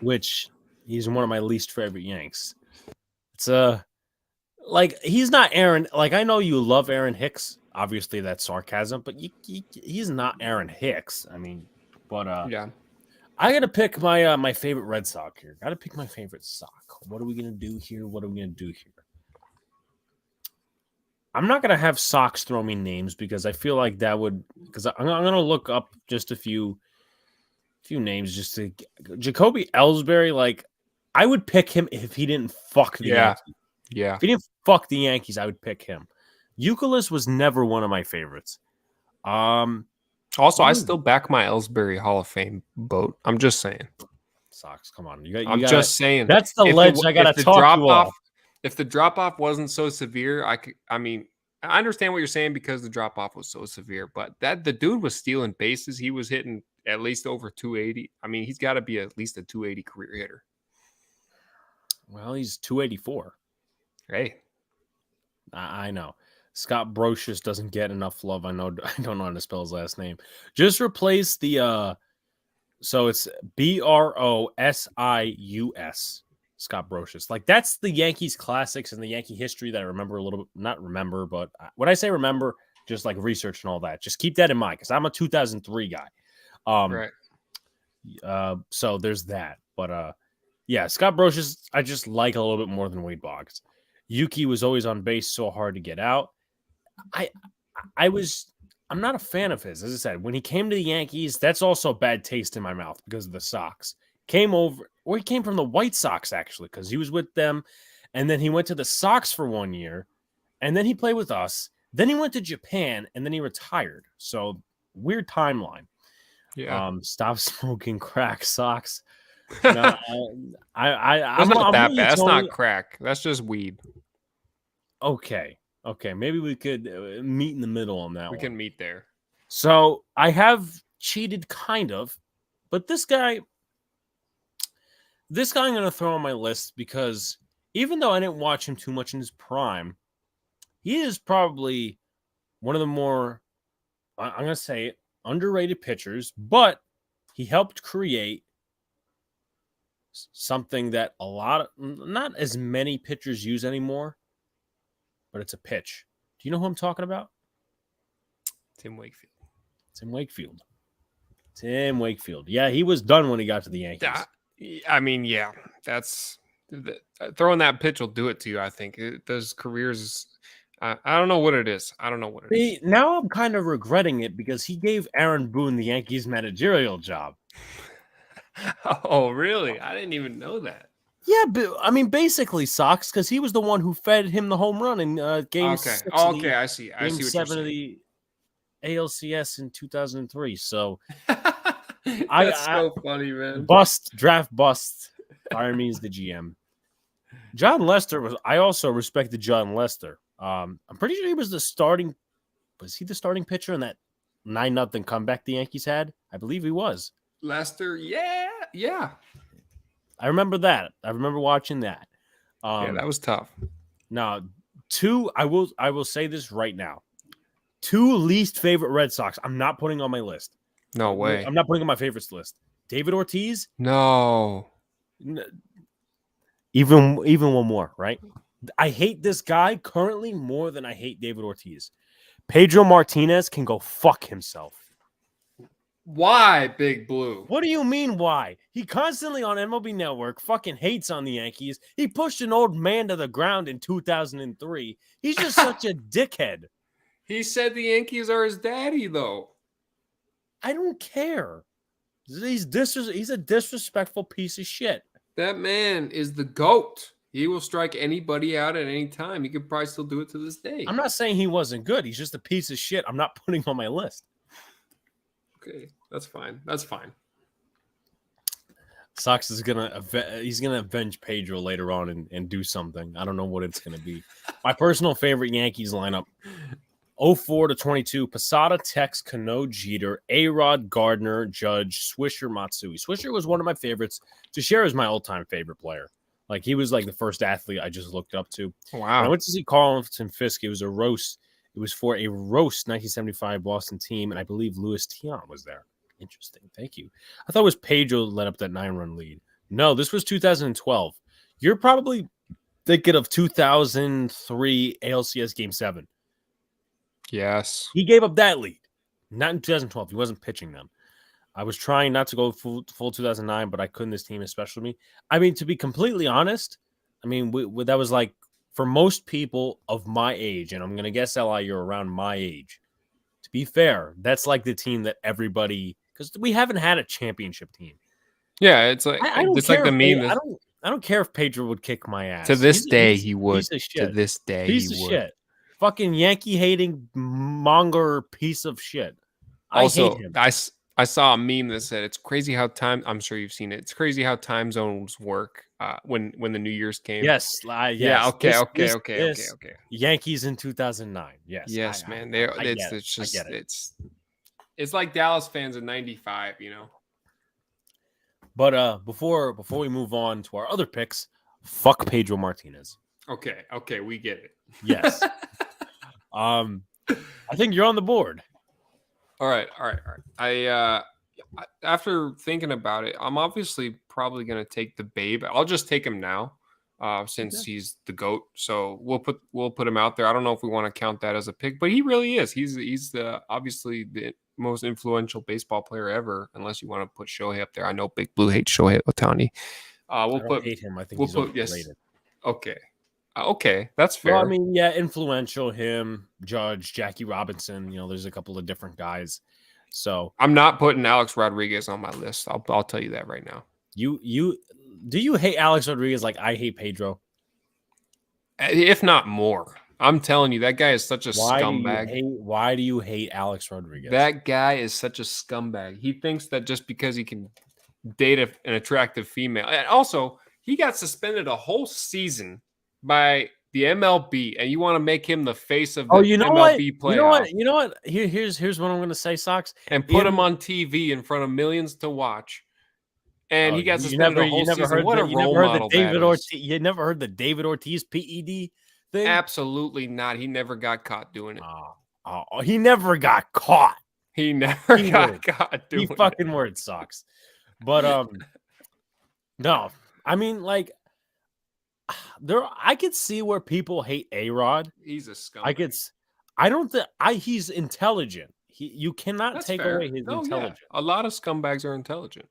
which he's one of my least favorite Yanks. It's like he's not Aaron. Like I know you love Aaron Hicks. Obviously, that's sarcasm, but he's not Aaron Hicks. I mean, but
yeah.
I gotta pick my my favorite Red Sox here. Gotta pick my favorite Sox. What are we gonna do here? I'm not gonna have Sox throw me names because I feel like that would. Because I'm gonna look up just a few names just to Jacoby Ellsbury. Like I would pick him if he didn't fuck the Yankees.
Yeah.
If he didn't fuck the Yankees, I would pick him. Euclid was never one of my favorites.
Also, I still back my Ellsbury Hall of Fame boat. I'm just saying.
Sox, come on.
I'm just saying.
That's the ledge I got to talk you off.
If the drop-off wasn't so severe, I mean, I understand what you're saying because the drop-off was so severe, but the dude was stealing bases. He was hitting at least over 280. I mean, he's got to be at least a 280 career hitter.
Well, he's 284.
Hey.
I know. Scott Brosius doesn't get enough love. I don't know how to spell his last name. Just replace the so it's Brosius. Scott Brosius. Like that's the Yankees classics and the Yankee history that I remember a little bit. Not remember, but when I say remember, just like research and all that. Just keep that in mind because I'm a 2003 guy.
Right.
So there's that. But yeah, Scott Brosius, I just like a little bit more than Wade Boggs. Yuki was always on base, so hard to get out. I'm not a fan of his. As I said, when he came to the Yankees, that's also bad taste in my mouth because of the Sox. He came from the White Sox, actually, because he was with them. And then he went to the Sox for 1 year. And then he played with us. Then he went to Japan, and then he retired. So, weird timeline.
Yeah.
Stop smoking crack, Sox. No,
I'm not that bad. That's not crack. That's just weed.
Okay. Maybe we could meet in the middle on that
We
one.
can meet there.
So I have cheated kind of, but this guy I'm going to throw on my list because even though I didn't watch him too much in his prime, he is probably one of the more, I'm going to say it, underrated pitchers, but he helped create something that not as many pitchers use anymore, but it's a pitch. Do you know who I'm talking about?
Tim Wakefield.
Tim Wakefield. Yeah, he was done when he got to the Yankees.
I mean, yeah, that's throwing that pitch will do it to you. I think those careers. I don't know what it is.
See, now I'm kind of regretting it because he gave Aaron Boone the Yankees managerial job.
Oh, really? I didn't even know that.
Yeah, but I mean, basically, Sox, because he was the one who fed him the home run in game
Okay.
6
Okay, I see. I
game
see what
7
you're
of
saying.
the ALCS in 2003. So
That's so funny, man.
draft bust. Fire me as the GM. John Lester was. I also respected John Lester. I'm pretty sure he was the starting. Was he the starting pitcher in that 9-0 comeback the Yankees had? I believe he was.
Lester, yeah.
I remember that. I remember watching that.
Yeah, that was tough.
Now, I will say this right now. 2 least favorite Red Sox. I'm not putting on my list.
No way.
I'm not putting on my favorites list. David Ortiz.
No.
Even one more, right? I hate this guy currently more than I hate David Ortiz. Pedro Martinez can go fuck himself.
Why, Big Blue?
What do you mean why? He constantly on MLB Network fucking hates on the Yankees. He pushed an old man to the ground in 2003. He's just such a dickhead.
He said the Yankees are his daddy, though.
I don't care. He's a disrespectful piece of shit.
That man is the GOAT. He will strike anybody out at any time. He could probably still do it to this day.
I'm not saying he wasn't good. He's just a piece of shit. I'm not putting on my list.
Okay, that's fine.
Sox is he's gonna avenge Pedro later on and do something. I don't know what it's gonna be. My personal favorite Yankees lineup: 04 to 22, Posada, Tex, Cano, Jeter, A-Rod, Gardner, Judge, Swisher, Matsui. Swisher was one of my favorites. Teixeira is my all-time favorite player. Like, he was like the first athlete I just looked up to.
Wow.
When I went to see Carlton Fisk, it was a roast. It was for a roast 1975 Boston team, and I believe Louis Tiant was there. Interesting. Thank you. I thought it was Pedro led up that 9-run lead. No, this was 2012. You're probably thinking of 2003 ALCS Game 7.
Yes.
He gave up that lead. Not in 2012. He wasn't pitching then. I was trying not to go full 2009, but I couldn't. This team is special to me. I mean, to be completely honest, I mean, that was like, for most people of my age, and I'm going to guess, Li, you're around my age. To be fair, that's like the team that everybody, because we haven't had a championship team.
Yeah, it's like it's like the meme.
I don't care if Pedro would kick my ass.
To this day, he would.
Piece of shit.
To this day,
piece
he
of
would.
Shit. Fucking Yankee hating monger piece of shit.
Also,
I hate him.
I saw a meme that said it's crazy how I'm sure you've seen it. It's crazy how time zones work when the New Year's came.
Yes.
Yeah. Okay.
Yankees in 2009. Yes.
Yes, man. It's like Dallas fans in '95. You know.
But before we move on to our other picks, fuck Pedro Martinez.
Okay, we get it.
Yes. I think you're on the board.
All right. I after thinking about it, I'm obviously probably gonna take the Babe. I'll just take him now, since he's the GOAT. So we'll put him out there. I don't know if we want to count that as a pick, but he really is. He's the obviously the most influential baseball player ever, unless you want to put Shohei up there. I know Big Blue hates Shohei Ohtani.
I hate him. I think he's overrated.
Okay. Okay, that's fair.
Well, I mean, yeah, influential, him, Judge, Jackie Robinson. You know, there's a couple of different guys. So
I'm not putting Alex Rodriguez on my list. I'll tell you that right now.
Do you hate Alex Rodriguez like I hate Pedro?
If not more. I'm telling you, that guy is such a scumbag.
Why do you hate Alex Rodriguez?
That guy is such a scumbag. He thinks that just because he can date an attractive female. And also, he got suspended a whole season by the MLB, and you want to make him the face of
Oh,
the
you know what?
MLB
You know what?
playoff
You know what? Here's what I'm gonna say, Sox.
and put him on TV in front of millions to watch. And
Oh,
he got
you
suspended
never
a whole season. What a
you never
role
heard the
model that
David
is.
Ortiz. You never heard the David Ortiz PED thing?
Absolutely not. He never got caught doing it.
He never got caught.
He never
He
got
would.
caught
He
doing it.
fucking word sucks. But no. I mean, like, I could see where people hate A-Rod.
He's a scumbag.
I don't think he's intelligent. You cannot
That's
take
fair.
away his intelligence.
Yeah. A lot of scumbags are intelligent.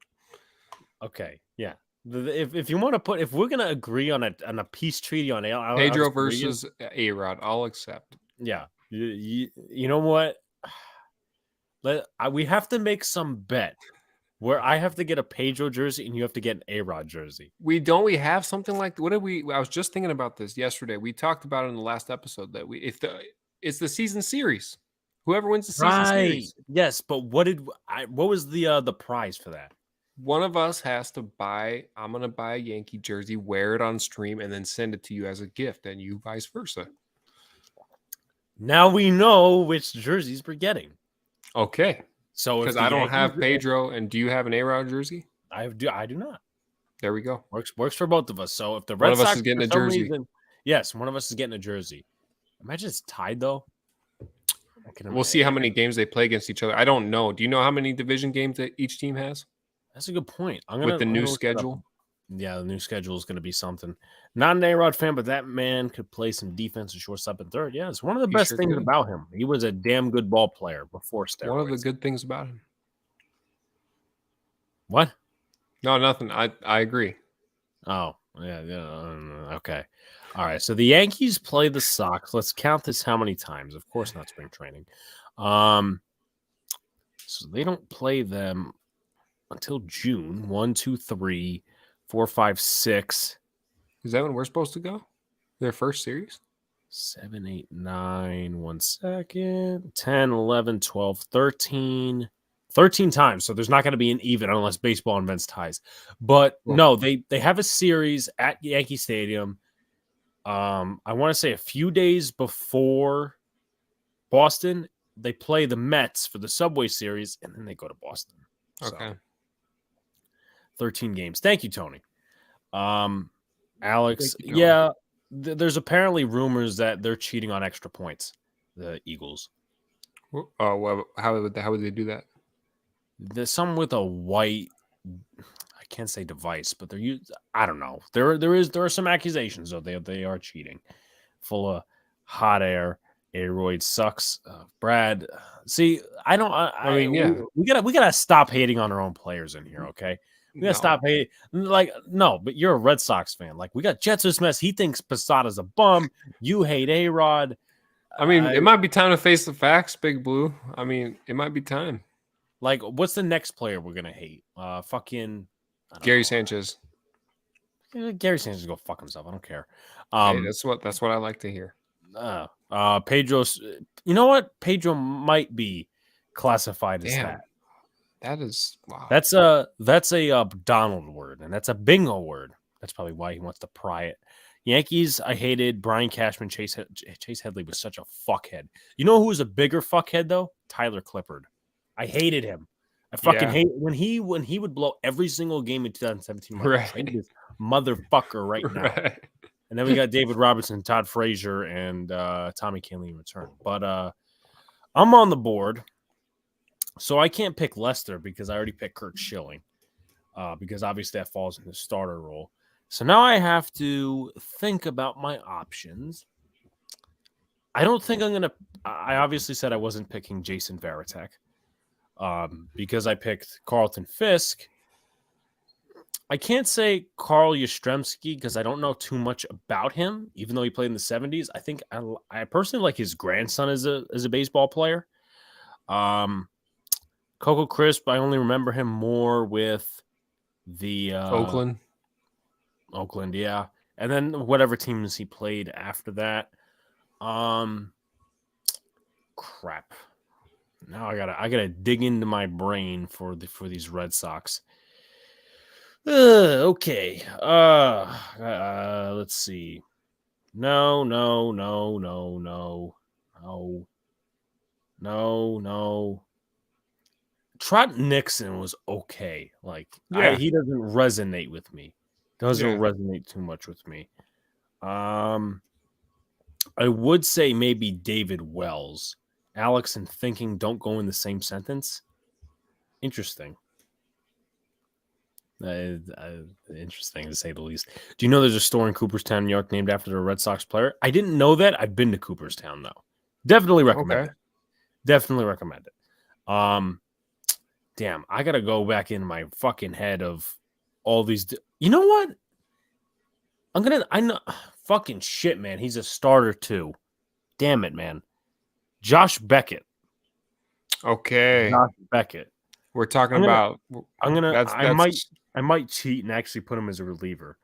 Okay, yeah. If you want to if we're gonna agree on a peace treaty on
Pedro versus A-Rod, I'll accept.
Yeah, you know what? We have to make some bet where I have to get a Pedro jersey and you have to get an A-Rod jersey.
We have something like what did we? I was just thinking about this yesterday. We talked about it in the last episode that it's the season series. Whoever wins the season series.
Yes, but what was the prize for that?
One of us has to buy. I'm gonna buy a Yankee jersey, wear it on stream, and then send it to you as a gift, and you vice versa.
Now we know which jerseys we're getting.
Okay.
So
because I don't have Pedro, and do you have an A-Rod jersey?
I do not.
There we go.
Works for both of us. So if the
Red
Red
Sox
Sox
is getting a jersey,
yes, one of us is getting a jersey. Imagine it's tied though.
We'll see how many games they play against each other. I don't know. Do you know how many division games that each team has?
That's a good point.
With the new schedule.
Yeah, the new schedule is going to be something. Not an A-Rod fan, but that man could play some defense and shortstop and third. Yeah, it's one of the best things about him. He was a damn good ball player before steroids.
One of the good things about him.
What?
No, nothing. I agree.
Oh, yeah. Okay. All right. So the Yankees play the Sox. Let's count this how many times. Of course, not spring training. So they don't play them until June. 1, 2, 3, 4, 5, 6.
Is that when we're supposed to go? Their first series?
7, 8, 9. 1 second. 10, 11, 12, 13. 13 times. So there's not going to be an even unless baseball invents ties. But no, they have a series at Yankee Stadium. I want to say a few days before Boston, they play the Mets for the Subway Series, and then they go to Boston.
Okay.
So, 13 games. Thank you, Tony. Alex, yeah, there's apparently rumors that they're cheating on extra points, the Eagles.
Oh, well, how would they do that?
There's some with a white, I can't say device, but they're used. I don't know. There are some accusations though they are cheating, full of hot air. Aeroid sucks. Brad, see, I don't. I mean, yeah, we gotta stop hating on our own players in here, okay? We gotta stop hating. Like, no, but you're a Red Sox fan. Like, we got Jetsus Mess. He thinks Posada's a bum. You hate A-Rod.
I mean, it might be time to face the facts, Big Blue. I mean, it might be time.
Like, what's the next player we're gonna hate? Fucking
Gary Sanchez.
Gary Sanchez go fuck himself. I don't care.
Hey, that's what I like to hear.
Pedro's. You know what? Pedro might be classified as that.
That is wow.
That's a Donald word, and that's a bingo word. That's probably why he wants to pry it. Yankees, I hated Brian Cashman. Chase Headley was such a fuckhead. You know who was a bigger fuckhead though? Tyler Clippard. I hated him. I fucking hate when he would blow every single game in 2017.
Right.
I hate this motherfucker right now. Right. And then we got David Robertson, Todd Frazier, and Tommy Kahnle in return. But I'm on the board, so I can't pick Lester because I already picked Kurt Schilling because obviously that falls in the starter role. So now I have to think about my options. I don't think I'm going to – I obviously said I wasn't picking Jason Varitek because I picked Carlton Fisk. I can't say Carl Yastrzemski because I don't know too much about him, even though he played in the 70s. I think I personally like his grandson as a baseball player. Coco Crisp, I only remember him more with the
Oakland,
yeah. And then whatever teams he played after that. Crap. Now I gotta dig into my brain for these Red Sox. Okay. Let's see. No, no, no, no, no, no, no, no. Trot Nixon was okay. Like
Yeah,
he doesn't resonate with me. Doesn't
yeah.
resonate too much with me. Um, I would say maybe David Wells. Alex and thinking don't go in the same sentence. Interesting. Interesting to say the least. Do you know there's a store in Cooperstown, New York, named after the Red Sox player? I didn't know that. I've been to Cooperstown though. Definitely recommend
Okay.
it. Definitely recommend it. Damn, I gotta go back in my fucking head of all these. You know what? I know. Fucking shit, man. He's a starter too. Damn it, man. Josh Beckett.
Okay.
Josh Beckett.
We're talking
I'm gonna.
about
I'm gonna.
that's
I might cheat and actually put him as a reliever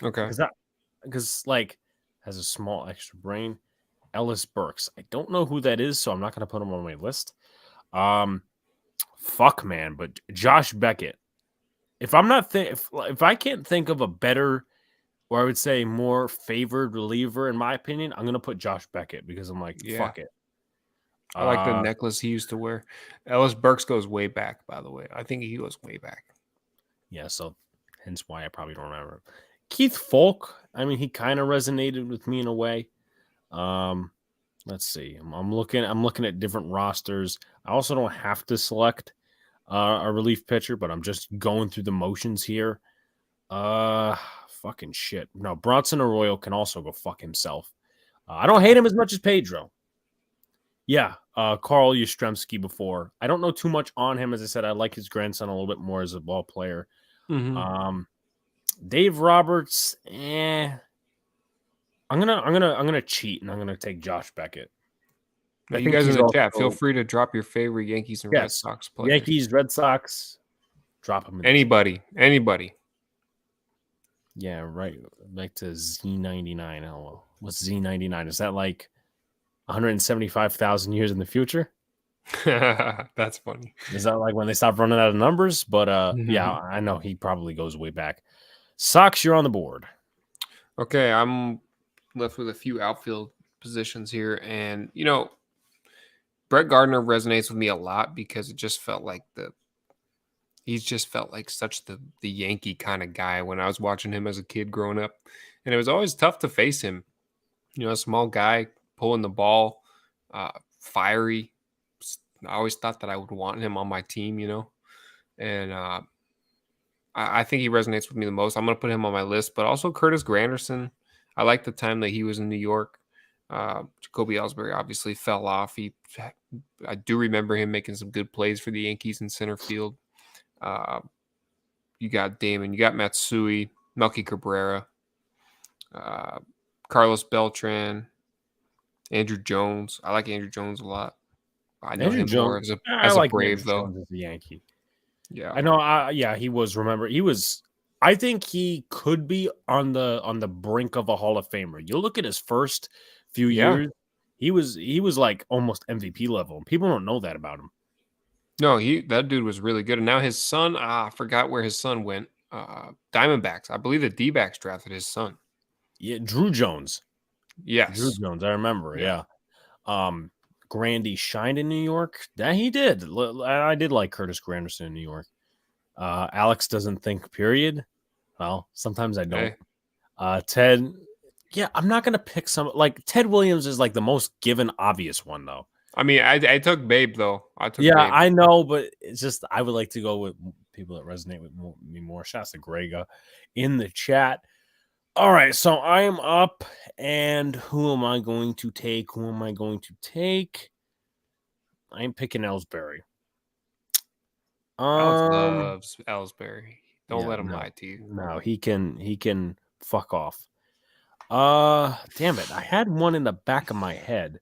okay.
because like has a small extra brain. Ellis Burks. I don't know who that is, so I'm not gonna put him on my list. Fuck, man. But Josh Beckett. If I'm not if I can't think of a better, or I would say more favored reliever in my opinion, I'm gonna put Josh Beckett because I'm like,
Yeah.
fuck it.
I like the
Uh
necklace he used to wear. Ellis Burks goes way back, by the way. I think he goes way back.
yeah, so hence why I probably don't remember him. Keith Folk, I mean, he kind of resonated with me in a way. Um, let's see. I'm looking at different rosters. I also don't have to select a relief pitcher, but I'm just going through the motions here. Fucking shit. No, Bronson Arroyo can also go fuck himself. I don't hate him as much as Pedro. Yeah, Carl Yastrzemski before. I don't know too much on him. As I said, I like his grandson a little bit more as a ball player.
Mm-hmm.
Um, Dave Roberts, I'm gonna cheat and I'm gonna take Josh Beckett.
Now, you guys in
Yankees
the chat, feel
also,
free to drop your favorite Yankees and Red
yes.
Sox players.
Yankees, Red Sox, drop them in the chat.
Anybody.
Yeah, right. Back to Z99. Oh, what's Z99? Is that like 175,000 years in the future?
That's funny.
Is that like when they stop running out of numbers? But yeah, I know he probably goes way back. Sox, you're on the board.
Okay, I'm left with a few outfield positions here, and Brett Gardner resonates with me a lot because it just felt like he's just felt like such the Yankee kind of guy when I was watching him as a kid growing up, and it was always tough to face him. A small guy pulling the ball, fiery. I always thought that I would want him on my team, and I think he resonates with me the most. I'm going to put him on my list, but also Curtis Granderson. I like the time that he was in New York. Jacoby Ellsbury obviously fell off. I do remember him making some good plays for the Yankees in center field. You got Damon, you got Matsui, Melky Cabrera, Carlos Beltran, Andrew Jones. I like Andrew Jones a lot. I know
Andrew
him more
Jones.
as a
I
as a
like Andrew
Brave though.
Jones as a Yankee.
Yeah.
I know. Yeah, he was. Remember, he was. I think he could be on the brink of a Hall of Famer. You look at his first few
Yeah.
years. He was like almost MVP level. People don't know that about him.
No, that dude was really good. And now his son, I forgot where his son went. Diamondbacks. I believe the D-backs drafted his son.
Yeah, Drew Jones. Drew
Yes.
Jones. I remember.
Yeah.
Yeah. Grandy shined in New York. That he did. I did like Curtis Granderson in New York. Alex doesn't think. Period. Well, sometimes I don't.
Hey.
Ted. Yeah, I'm not gonna pick some like Ted Williams is like the most given obvious one though.
I mean, I took Babe though. I took
Yeah,
Babe.
I know, but it's just I would like to go with people that resonate with me more. Shouts to Grega in the chat. All right, so I am up, and who am I going to take? Who am I going to take? I'm picking Ellsbury.
Alex loves Ellsbury. Don't
Yeah,
let him lie to you.
no, he can fuck off. Damn it, I had one in the back of my head.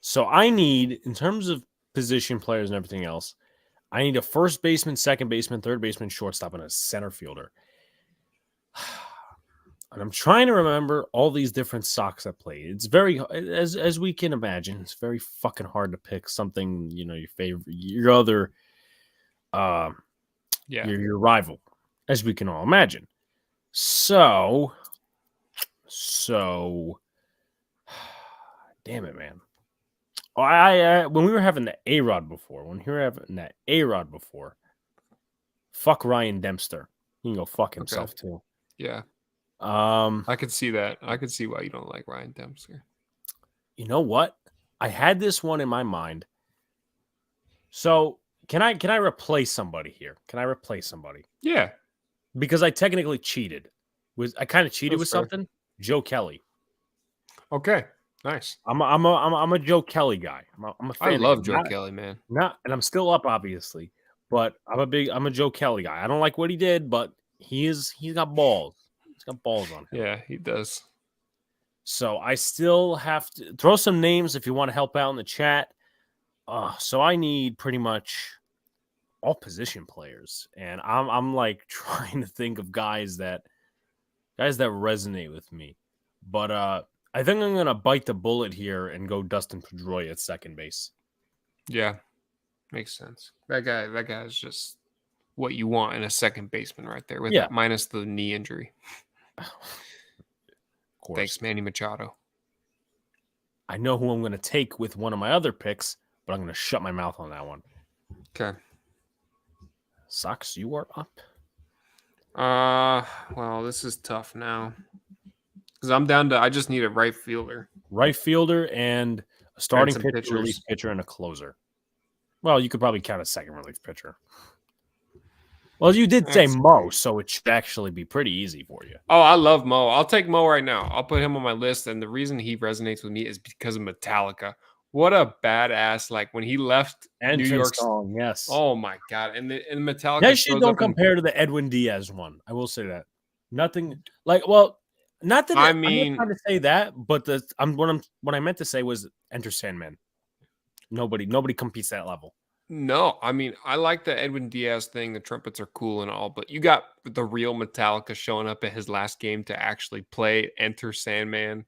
So I need, in terms of position players and everything else, I need a first baseman, second baseman, third baseman, shortstop, and a center fielder. And I'm trying to remember all these different Sox I played. It's very, as we can imagine, it's very fucking hard to pick something, your favorite, your other,
Yeah.
your rival. as we can all imagine. So, damn it, man. When we were having the A-Rod before, fuck Ryan Dempster. He can go fuck himself too.
Yeah.
Um,
I could see that. I could see why you don't like Ryan Dempster.
You know what? I had this one in my mind. So can I replace somebody here? Can I replace somebody?
Yeah.
Because I technically cheated. I kind of cheated with
fair.
something. Joe Kelly.
Okay. Nice.
I'm a Joe Kelly guy. I'm a fan.
I
of
love
him.
Joe Kelly, man.
And I'm still up, obviously. But I'm a Joe Kelly guy. I don't like what he did, but he's got balls. He's got balls on him.
Yeah, he does.
So I still have to throw some names if you want to help out in the chat. So I need pretty much all position players, and I'm like trying to think of guys that resonate with me. But I think I'm gonna bite the bullet here and go Dustin Pedroia at second base.
Yeah, makes sense. That guy is just what you want in a second baseman right there, with minus the knee injury.
Of course.
Thanks, Manny Machado.
I know who I'm going to take with one of my other picks, but I'm going to shut my mouth on that one.
Okay.
Sox, you are up.
Well, this is tough now. Because I'm down to, I just need a right fielder.
Right fielder and a starting pitcher, relief pitcher, and a closer. Well, you could probably count a second relief pitcher. Well, you did say Mo, so it should actually be pretty easy for you.
Oh, I love Mo. I'll take Mo right now. I'll put him on my list. And the reason he resonates with me is because of Metallica. What a badass! Like when he left New York.
Song, yes.
Oh my god! And Metallica.
That shit don't compare to the Edwin Diaz one. I will say that. Nothing like not that I'm not trying to say that, but what I meant to say was Enter Sandman. Nobody competes that level.
No, I mean, I like the Edwin Diaz thing. The trumpets are cool and all, but you got the real Metallica showing up at his last game to actually play Enter Sandman.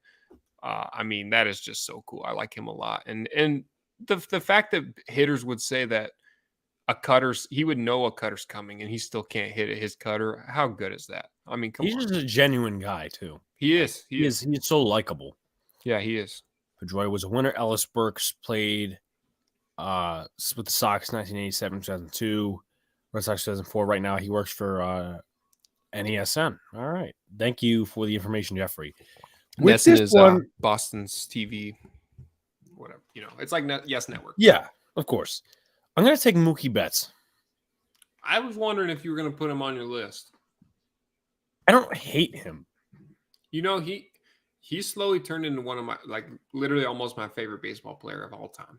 I mean, that is just so cool. I like him a lot. And the fact that hitters would say that he would know a cutter's coming and he still can't hit his cutter. How good is that? I mean, come on.
He's just a genuine guy, too.
He is.
He's so likable.
Yeah, he is.
Pedroia was a winner. Ellis Burks played with the Sox 1987, 2002, Red Sox 2004. Right now, he works for NESN. All right. Thank you for the information, Jeffrey.
NESN is Boston's TV, whatever. It's like Yes Network.
Yeah, of course. I'm going to take Mookie Betts.
I was wondering if you were going to put him on your list.
I don't hate him.
He slowly turned into one of my, literally almost my favorite baseball player of all time.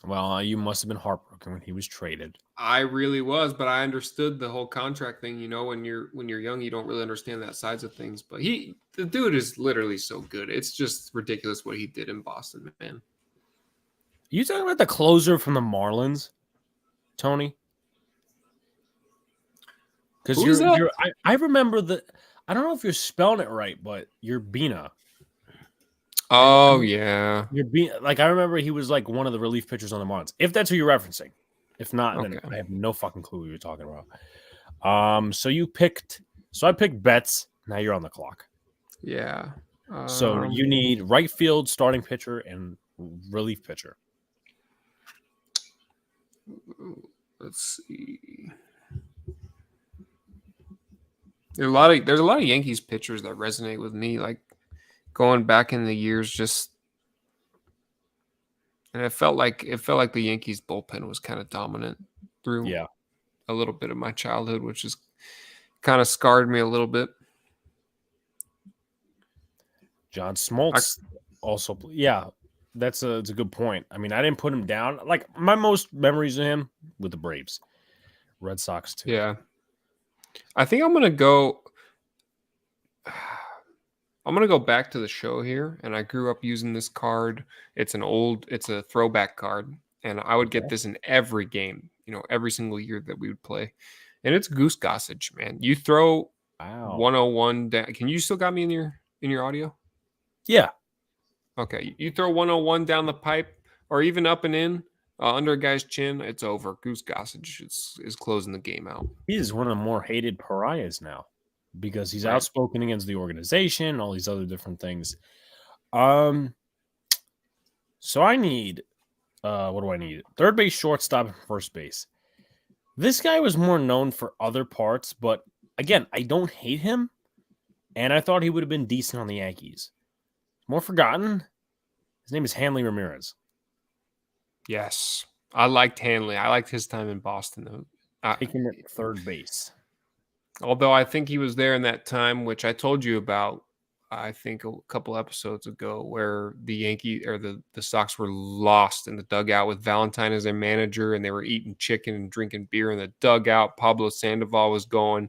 Well, you must have been heartbroken when he was traded.
I really was, but I understood the whole contract thing. When you're young, you don't really understand that sides of things. But the dude is literally so good. It's just ridiculous what he did in Boston, man.
You talking about the closer from the Marlins, Tony? Because I remember I don't know if you're spelling it right, but you're Bina.
Oh yeah,
you're being I remember he was like one of the relief pitchers on the Marlins. If that's who you're referencing, if not, then I have no fucking clue what you're talking about. So I picked Betts. Now you're on the clock.
Yeah.
So you need right field, starting pitcher, and relief pitcher.
Let's see. There's a lot of Yankees pitchers that resonate with me, like going back in the years, and it felt like the Yankees bullpen was kind of dominant through a little bit of my childhood, which is kind of scarred me a little bit.
John Smoltz also, it's a good point. I mean, I didn't put him down. Like my most memories of him with the Braves, Red Sox too.
Yeah, I think I'm gonna go back to the show here, and I grew up using this card. It's a throwback card, and I would get this in every game, every single year that we would play. And it's Goose Gossage, man. You throw 101 down. Can you still got me in your audio?
Yeah.
Okay. You throw 101 down the pipe or even up and in, under a guy's chin, it's over. Goose Gossage is closing the game out.
He is one of the more hated pariahs now because he's
Right.
outspoken against the organization, all these other different things. So I need what do I need? Third base, shortstop, and first base. This guy was more known for other parts, but again, I don't hate him, and I thought he would have been decent on the Yankees. More forgotten. His name is Hanley Ramirez.
Yes. I liked Hanley. I liked his time in Boston.
Taking him at third base.
Although I think he was there in that time, which I told you about, I think a couple episodes ago, where the Yankees or the Sox were lost in the dugout with Valentine as their manager, and they were eating chicken and drinking beer in the dugout. Pablo Sandoval was going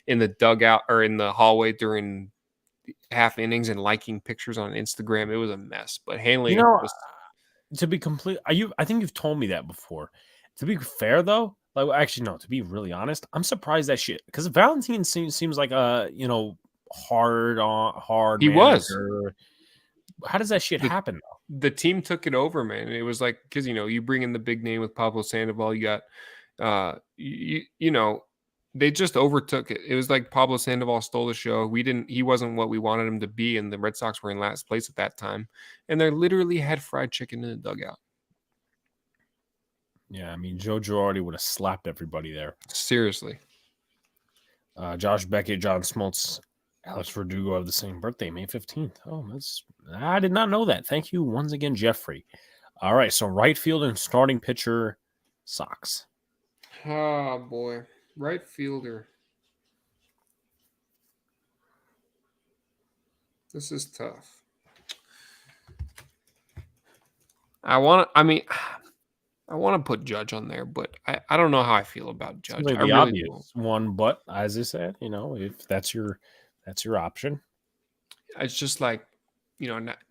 in the dugout or in the hallway during half innings and liking pictures on Instagram. It was a mess. But Hanley was.
To be complete, I think you've told me that before. To be fair, though, like actually no. To be really honest, I'm surprised that shit because Valentine seems like a hard
He
manager.
was.
How does that shit happen though?
The team took it over, man. It was like because you bring in the big name with Pablo Sandoval. You got they just overtook it. It was like Pablo Sandoval stole the show. He wasn't what we wanted him to be, and the Red Sox were in last place at that time. And they literally had fried chicken in the dugout.
Yeah, I mean, Joe Girardi would have slapped everybody there.
Seriously.
Josh Beckett, John Smoltz, Alex Verdugo have the same birthday, May 15th. Oh, I did not know that. Thank you once again, Jeffrey. All right, so right field and starting pitcher, Sox.
Oh, boy. Right fielder. This is tough. I want to put Judge on there, but I don't know how I feel about Judge.
Like
I
the
really
obvious one, but as I said, if that's your option.
It's just like,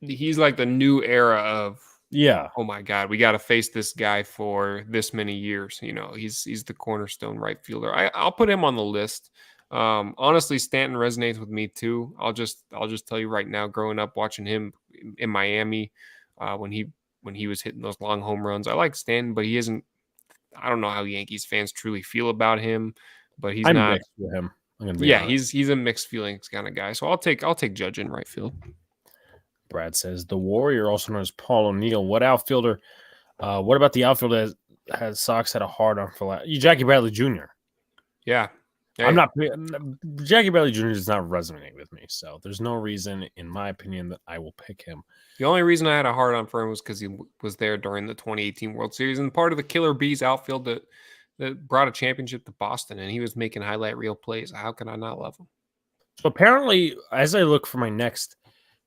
he's like the new era of oh my God, we got to face this guy for this many years. He's the cornerstone right fielder. I'll put him on the list. Honestly, Stanton resonates with me too. I'll just tell you right now, growing up watching him in Miami, when he was hitting those long home runs, I like Stanton, but he isn't. I don't know how Yankees fans truly feel about him, but I'm not
mixed with him. Honest.
he's a mixed feelings kind of guy. So I'll take Judge in right field.
Brad says the Warrior, also known as Paul O'Neill. What outfielder? What about the outfield that has Sox had a hard on for Jackie Bradley Jr.?
Yeah. Hey.
I'm not. Jackie Bradley Jr. does not resonate with me, so there's no reason, in my opinion, that I will pick him.
The only reason I had a hard on for him was because he was there during the 2018 World Series and part of the Killer Bees outfield that brought a championship to Boston, and he was making highlight reel plays. How can I not love him?
So apparently, as I look for my next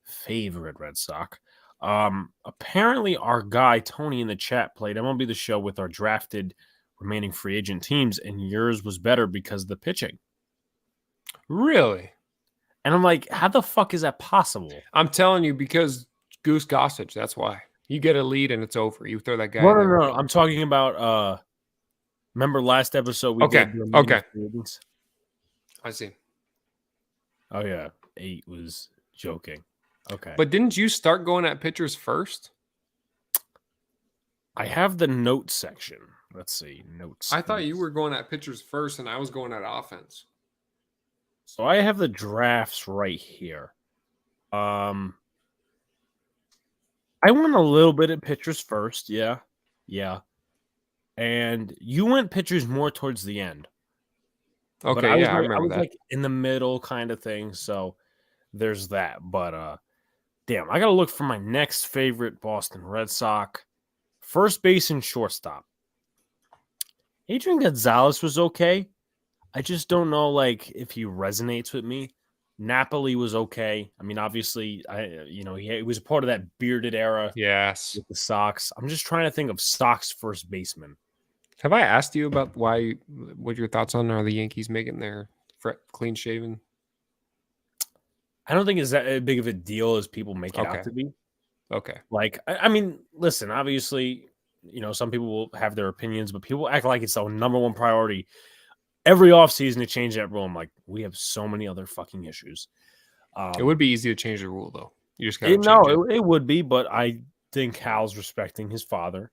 favorite Red Sox, apparently our guy Tony in the chat played MLB The Show with our drafted remaining free agent teams, and yours was better because of the pitching.
Really?
And I'm like, how the fuck is that possible?
I'm telling you, because Goose Gossage, that's why. You get a lead and it's over. You throw that guy.
No. I'm talking about remember last episode we did
okay. I see.
Oh yeah. 8 was joking. Okay.
But didn't you start going at pitchers first?
I have the notes section. Let's see. Notes.
I thought you were going at pitchers first and I was going at offense.
So I have the drafts right here. I went a little bit at pitchers first. Yeah. And you went pitchers more towards the end.
Okay, I remember that.
Like in the middle kind of thing. So there's that. But damn, I got to look for my next favorite Boston Red Sox. First base and shortstop. Adrian Gonzalez was okay. I just don't know, like, if he resonates with me. Napoli was okay. I mean, obviously, he was a part of that bearded era.
Yes.
With the Sox. I'm just trying to think of Sox first baseman.
Have I asked you about what your thoughts on are the Yankees making their clean shaven?
I don't think it's that big of a deal as people make it out to be.
Okay.
Like, I mean, listen, obviously, some people will have their opinions, but people act like it's the number one priority every offseason to change that rule. I'm like, we have so many other fucking issues.
It would be easy to change the rule, though. You just got
to change it. It would be, but I think Hal's respecting his father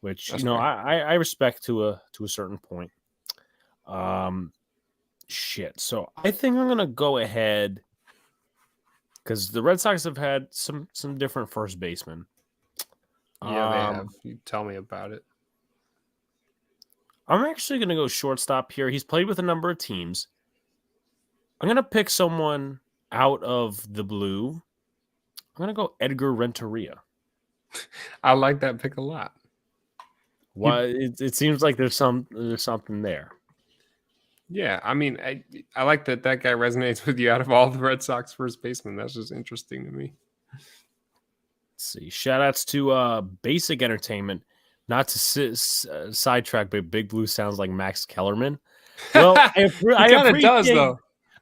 which
That's fair.
I respect to a certain point. Shit. So I think I'm gonna go ahead because the Red Sox have had some different first basemen.
Yeah, they have. You tell me about it.
I'm actually gonna go shortstop here. He's played with a number of teams. I'm gonna pick someone out of the blue. I'm gonna go Edgar Renteria.
I like that pick a lot.
Why it seems like there's something there.
Yeah, I mean, I like that guy resonates with you out of all the Red Sox first basemen. That's just interesting to me.
Let's see. Shout outs to Basic Entertainment. Not to sidetrack, but Big Blue sounds like Max Kellerman. Well,
He kind of does, though.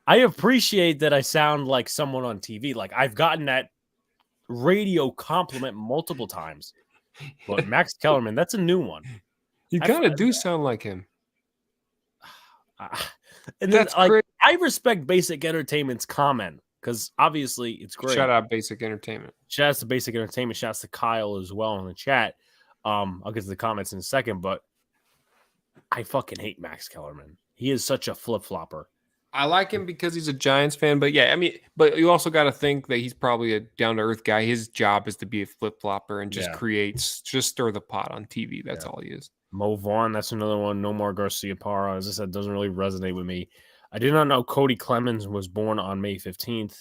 I appreciate that I sound like someone on TV. Like I've gotten that radio compliment multiple times. But Max Kellerman, that's a new one.
You kind of do sound like him.
And then, I respect Basic Entertainment's comment because obviously it's great.
Shout out Basic Entertainment.
Shout out to Basic Entertainment. Shout out to Kyle as well in the chat. I'll get to the comments in a second, but I fucking hate Max Kellerman. He is such a flip-flopper.
I like him because he's a Giants fan, but yeah, I mean, but you also got to think that he's probably a down-to-earth guy. His job is to be a flip-flopper and just just stir the pot on TV. That's all he is.
Mo Vaughn, that's another one. No more Garcia Parra. As I said, doesn't really resonate with me. I did not know Cody Clemens was born on May 15th.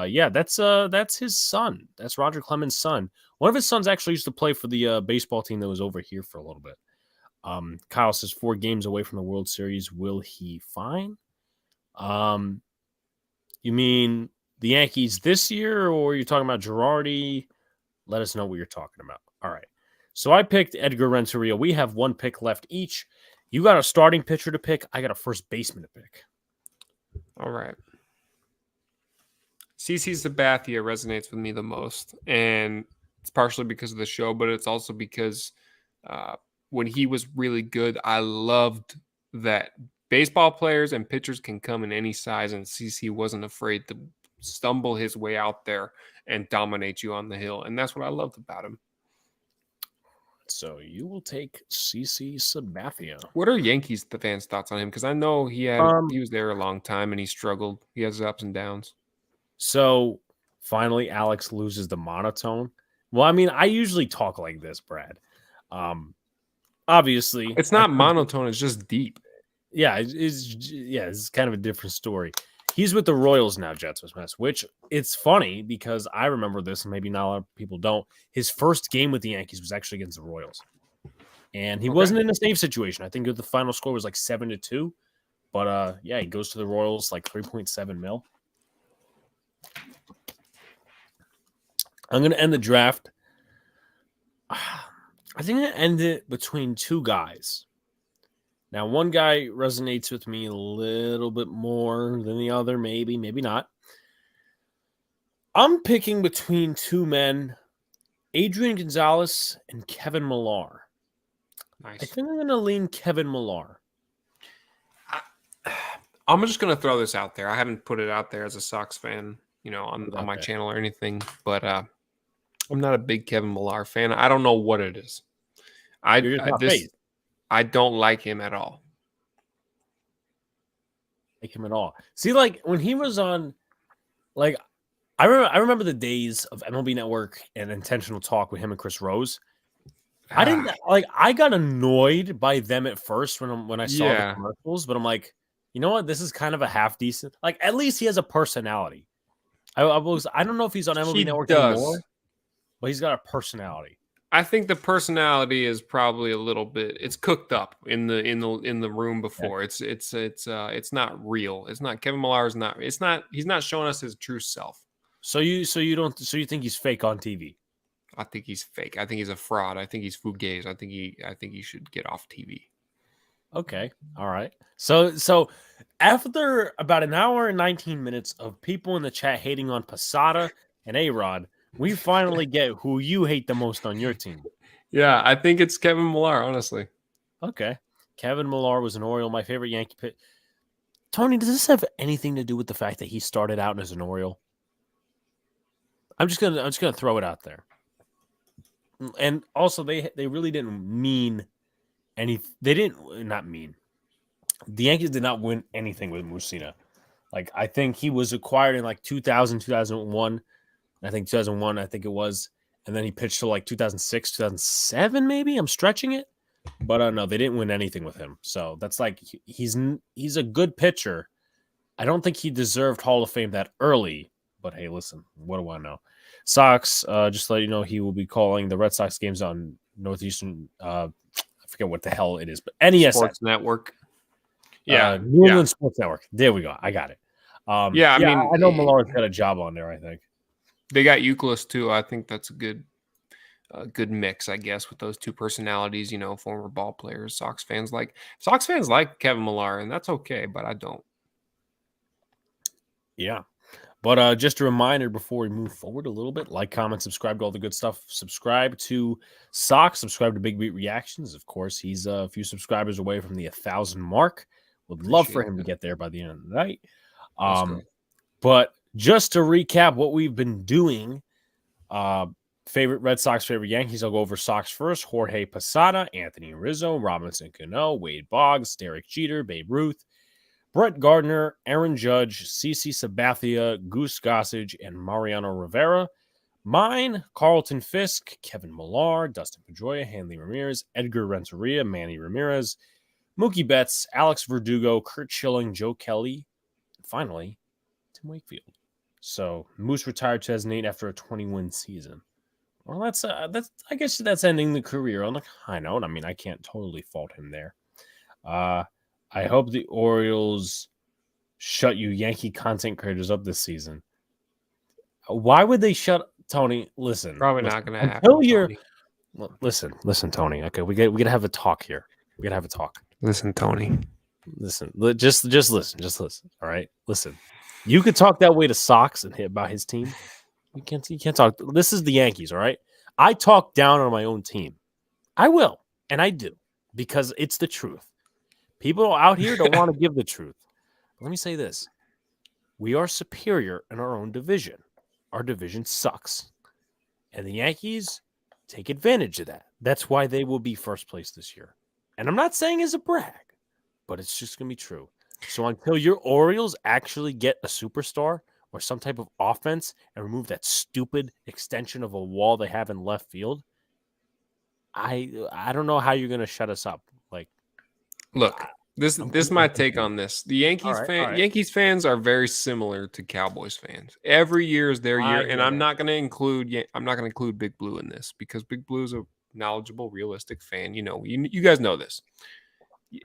Yeah, that's his son. That's Roger Clemens' son. One of his sons actually used to play for the baseball team that was over here for a little bit. Kyle says 4 games away from the World Series. Will he fine? You mean the Yankees this year, or you're talking about Girardi? Let us know what you're talking about. All right. So I picked Edgar Renteria. We have 1 pick left each. You got a starting pitcher to pick. I got a first baseman to pick.
All right. CC Sabathia resonates with me the most, and it's partially because of the show, but it's also because when he was really good, I loved that baseball players and pitchers can come in any size, and CC wasn't afraid to stumble his way out there and dominate you on the hill, and that's what I loved about him.
So you will take CC Sabathia.
What are Yankees fans' thoughts on him? Because I know he was there a long time and he struggled. He has ups and downs.
So finally, Alex loses the monotone. Well, I mean, I usually talk like this, Brad. Obviously,
it's not monotone; it's just deep.
Yeah, it's kind of a different story. He's with the Royals now, Jets, which it's funny because I remember this, and maybe not a lot of people don't. His first game with the Yankees was actually against the Royals. And he wasn't in a save situation. I think the final score was like 7-2. But, yeah, he goes to the Royals like 3.7 mil. I'm going to end the draft. I think I'm going to end it between 2 guys. Now, one guy resonates with me a little bit more than the other, maybe not. I'm picking between 2 men, Adrian Gonzalez and Kevin Millar.
Nice.
I think I'm going to lean Kevin Millar.
I'm just going to throw this out there. I haven't put it out there as a Sox fan, on my channel or anything, but I'm not a big Kevin Millar fan. I don't know what it is. I don't like him at all.
Like him at all. See, like when he was on, like I remember the days of MLB Network and Intentional Talk with him and Chris Rose. I didn't like. I got annoyed by them at first when I saw the commercials, but I'm like, you know what? This is kind of a half decent. Like at least he has a personality. I don't know if he's on MLB Network anymore, but he's got a personality.
I think the personality is probably a little bit. It's cooked up in the room before. Yeah. It's not real. It's not. Kevin Millar is not. It's not. He's not showing us his true self.
So you think he's fake on TV?
I think he's fake. I think he's a fraud. I think he's fugazi. I think he should get off TV.
Okay. All right. So after about an hour and 19 minutes of people in the chat hating on Posada and A-Rod, we finally get who you hate the most on your team.
Yeah, I think it's Kevin Millar, honestly.
Okay. Kevin Millar was an Oriole, my favorite Yankee pitcher. Tony, does this have anything to do with the fact that he started out as an Oriole? I'm just gonna throw it out there. And also, they really didn't mean any. They didn't not mean. The Yankees did not win anything with Mussina. Like, I think he was acquired in like 2000, 2001. I think 2001, I think it was. And then he pitched till like 2006, 2007, maybe. I'm stretching it. But no, they didn't win anything with him. So that's like, he's a good pitcher. I don't think he deserved Hall of Fame that early. But hey, listen, what do I know? Sox, just to let you know, he will be calling the Red Sox games on Northeastern. I forget what the hell it is, but NESN.
Sports Network. Yeah.
New England Sports Network. There we go. I got it. I mean, I know Millar's got a job on there, I think.
They got Euclid too. I think that's a good mix, I guess, with those two personalities, former ball players. Sox fans like Kevin Millar, and that's okay, but I don't.
Yeah. But just a reminder before we move forward a little bit, like, comment, subscribe to all the good stuff. Subscribe to Sox. Subscribe to Big Beat Reactions. Of course, he's a few subscribers away from the 1,000 mark. Would love for him to get there by the end of the night. But just to recap what we've been doing, favorite Red Sox, favorite Yankees. I'll go over Sox first. Jorge Posada, Anthony Rizzo, Robinson Cano, Wade Boggs, Derek Jeter, Babe Ruth, Brett Gardner, Aaron Judge, CC Sabathia, Goose Gossage, and Mariano Rivera. Mine, Carlton Fisk, Kevin Millar, Dustin Pedroia, Hanley Ramirez, Edgar Renteria, Manny Ramirez, Mookie Betts, Alex Verdugo, Kurt Schilling, Joe Kelly, and finally, Tim Wakefield. So Moose retired 2008 after a 20-win season. Well, that's I guess that's ending the career on a high note. I mean, I can't totally fault him there. I hope the Orioles shut you Yankee content creators up this season. Why would they shut Tony? Listen,
probably not going to happen.
Until you're listen, Tony. Okay, we gotta have a talk here. We gotta have a talk.
Listen, Tony.
Listen, just listen. All right, listen. You could talk that way to Sox and hit about his team. You can't talk. This is the Yankees, all right? I talk down on my own team. I will, and I do, because it's the truth. People out here don't want to give the truth. But let me say this. We are superior in our own division. Our division sucks. And the Yankees take advantage of that. That's why they will be first place this year. And I'm not saying as a brag, but it's just going to be true. So until your Orioles actually get a superstar or some type of offense and remove that stupid extension of a wall they have in left field, I don't know how you're going to shut us up. Like,
look, this is my take on this. The Yankees fans are very similar to Cowboys fans. Every year is their year, and I'm not going to include Big Blue in this because Big Blue is a knowledgeable, realistic fan. You guys know this.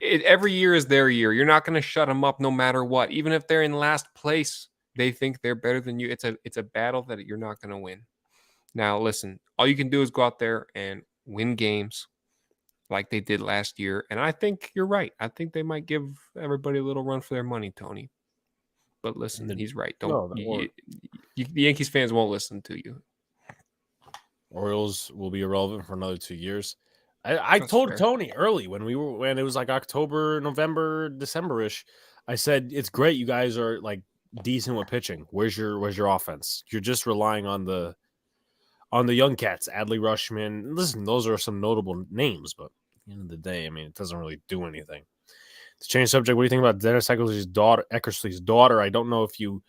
Every year is their year. You're not going to shut them up no matter what. Even if they're in last place, they think they're better than you. It's a battle that you're not going to win. Now, listen, all you can do is go out there and win games like they did last year. And I think you're right. I think they might give everybody a little run for their money, Tony. But listen, he's right. The Yankees fans won't listen to you.
Orioles will be irrelevant for another 2 years. I told Tony early when it was like October, November, December-ish. I said, it's great. You guys are like decent with pitching. Where's your offense? You're just relying on the young cats, Adley Rutschman. Listen, those are some notable names, but at the end of the day, I mean, it doesn't really do anything. To change subject, what do you think about Dennis Eckersley's daughter? I don't know if you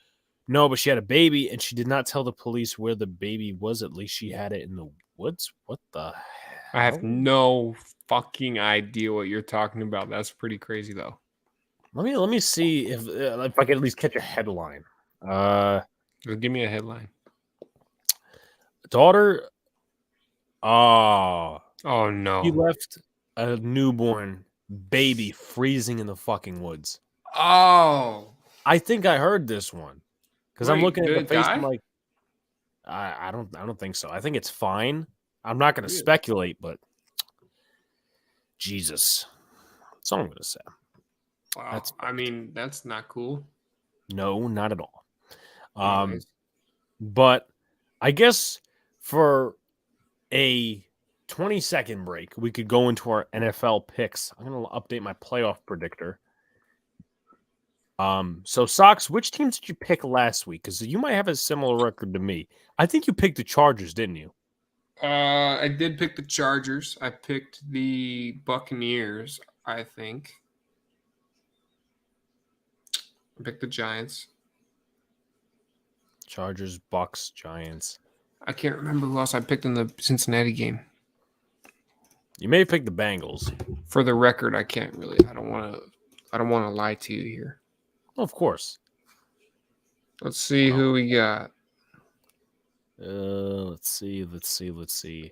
know, but she had a baby, and she did not tell the police where the baby was. At least she had it in the woods. What the hell?
I have no fucking idea what you're talking about. That's pretty crazy, though.
Let me see if I can at least catch a headline.
Give me a headline.
Daughter. Oh
no.
He left a newborn baby freezing in the fucking woods.
Oh.
I think I heard this one because I'm looking at the face. I'm like, I don't think so. I think it's fine. I'm not going to speculate, but Jesus, that's all I'm going to say.
Wow. That's not cool.
No, not at all. But I guess for a 20-second break, we could go into our NFL picks. I'm going to update my playoff predictor. So Sox, which teams did you pick last week? Because you might have a similar record to me. I think you picked the Chargers, didn't you?
I did pick the Chargers. I picked the Buccaneers, I think. I picked the Giants.
Chargers, Bucks, Giants.
I can't remember who else I picked in the Cincinnati game.
You may have picked the Bengals.
For the record, I can't really. I don't want to lie to you here.
Oh, of course.
Let's see who we got.
Let's see.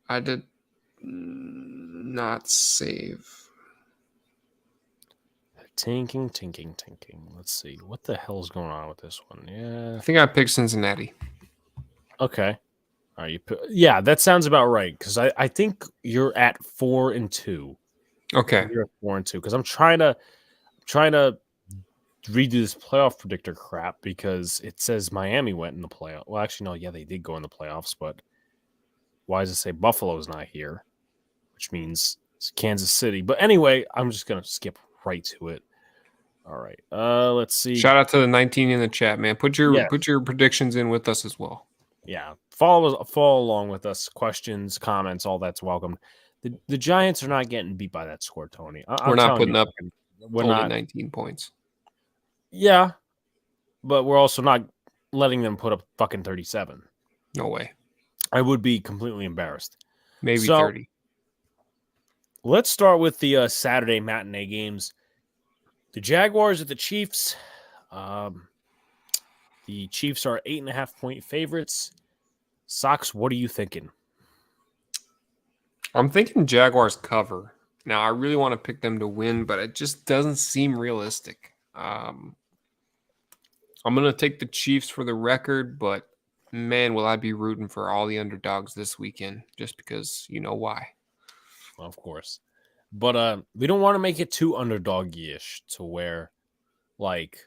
I did not save.
Tinking. Let's see. What the hell is going on with this one? Yeah.
I think I picked Cincinnati.
Okay. All right. Yeah, that sounds about right. Because I think you're at 4-2.
Okay.
You're at 4-2. Because I'm trying to redo this playoff predictor crap because it says Miami went in the playoff. Well, actually, no. Yeah, they did go in the playoffs. But why does it say Buffalo's not here? Which means it's Kansas City. But anyway, I'm just going to skip right to it. All right. Let's see.
Shout out to the 19 in the chat, man. Put your predictions in with us as well.
Yeah. Follow along with us. Questions, comments, all that's welcome. The Giants are not getting beat by that score, Tony.
We're not putting up
only
19 points.
Yeah. But we're also not letting them put up fucking 37.
No way.
I would be completely embarrassed.
Maybe 30.
Let's start with the Saturday matinee games. The Jaguars at the Chiefs. The Chiefs are 8.5-point favorites. Sox, what are you thinking?
I'm thinking Jaguars cover. Now, I really want to pick them to win, but it just doesn't seem realistic. I'm going to take the Chiefs for the record, but man, will I be rooting for all the underdogs this weekend just because you know why.
Of course. But we don't want to make it too underdog-ish to where, like,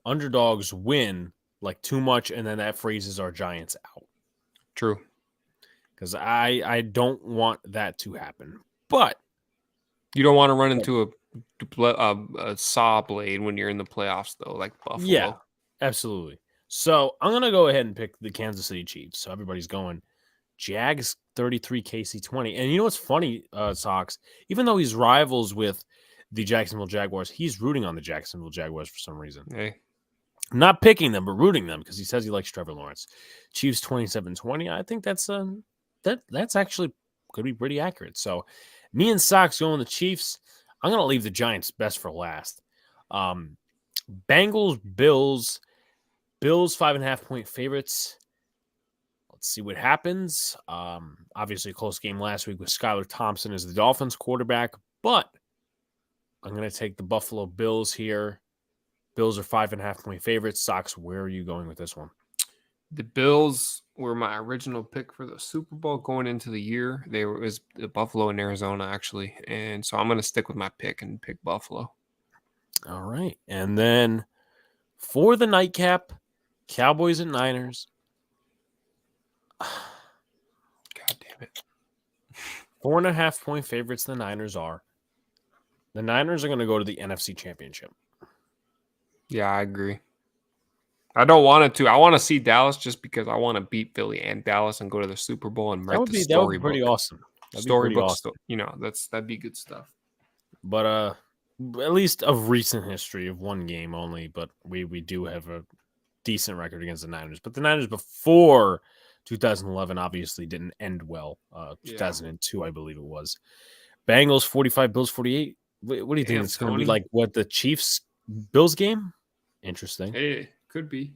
underdogs win, like, too much, and then that freezes our Giants out.
True.
Because I don't want that to happen. But
you don't want to run into a saw blade when you're in the playoffs, though, like Buffalo.
Yeah, absolutely. So I'm going to go ahead and pick the Kansas City Chiefs. So everybody's going Jags 33, KC 20. And you know what's funny, Sox? Even though he's rivals with the Jacksonville Jaguars, he's rooting on the Jacksonville Jaguars for some reason.
Hey.
Not picking them, but rooting them because he says he likes Trevor Lawrence. Chiefs 27-20. I think that's actually could be pretty accurate. So me and Sox going the Chiefs. I'm going to leave the Giants best for last. Bengals, Bills. Bills 5.5-point favorites. Let's see what happens. Obviously, a close game last week with Skylar Thompson as the Dolphins quarterback, but I'm going to take the Buffalo Bills here. Bills are 5.5-point favorites. Sox, where are you going with this one?
The Bills were my original pick for the Super Bowl going into the year. It was Buffalo and Arizona, actually. And so I'm going to stick with my pick and pick Buffalo.
All right. And then for the nightcap, Cowboys and Niners.
God damn it.
4.5-point favorites the Niners are. The Niners are going to go to the NFC Championship.
Yeah, I agree. I don't want it to. I want to see Dallas just because I want to beat Philly and Dallas and go to the Super Bowl and write the storybook. That would be
pretty awesome.
Storybook, awesome. That'd be good stuff.
But at least of recent history of one game only, but we do have a decent record against the Niners. But the Niners before 2011 obviously didn't end well. 2002, I believe it was. Bengals 45, Bills 48. What do you think it's going to be like? What, the Chiefs Bills game? Interesting.
Hey, could be.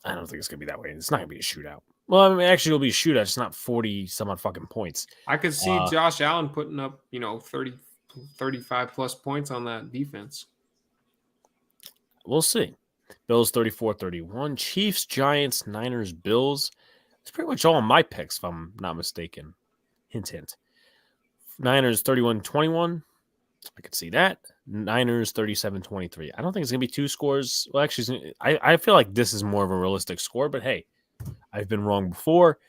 I don't think it's going to be that way. It's not going to be a shootout. Well, I mean, actually, it'll be a shootout. It's not 40 some odd fucking points.
I could see Josh Allen putting up, 30, 35 plus points on that defense.
We'll see. Bills 34-31. Chiefs, Giants, Niners, Bills. It's pretty much all my picks, if I'm not mistaken. Hint, hint. Niners 31-21. I could see that. Niners 37-23. I don't think it's going to be two scores. Well, actually, I feel like this is more of a realistic score, but hey, I've been wrong before.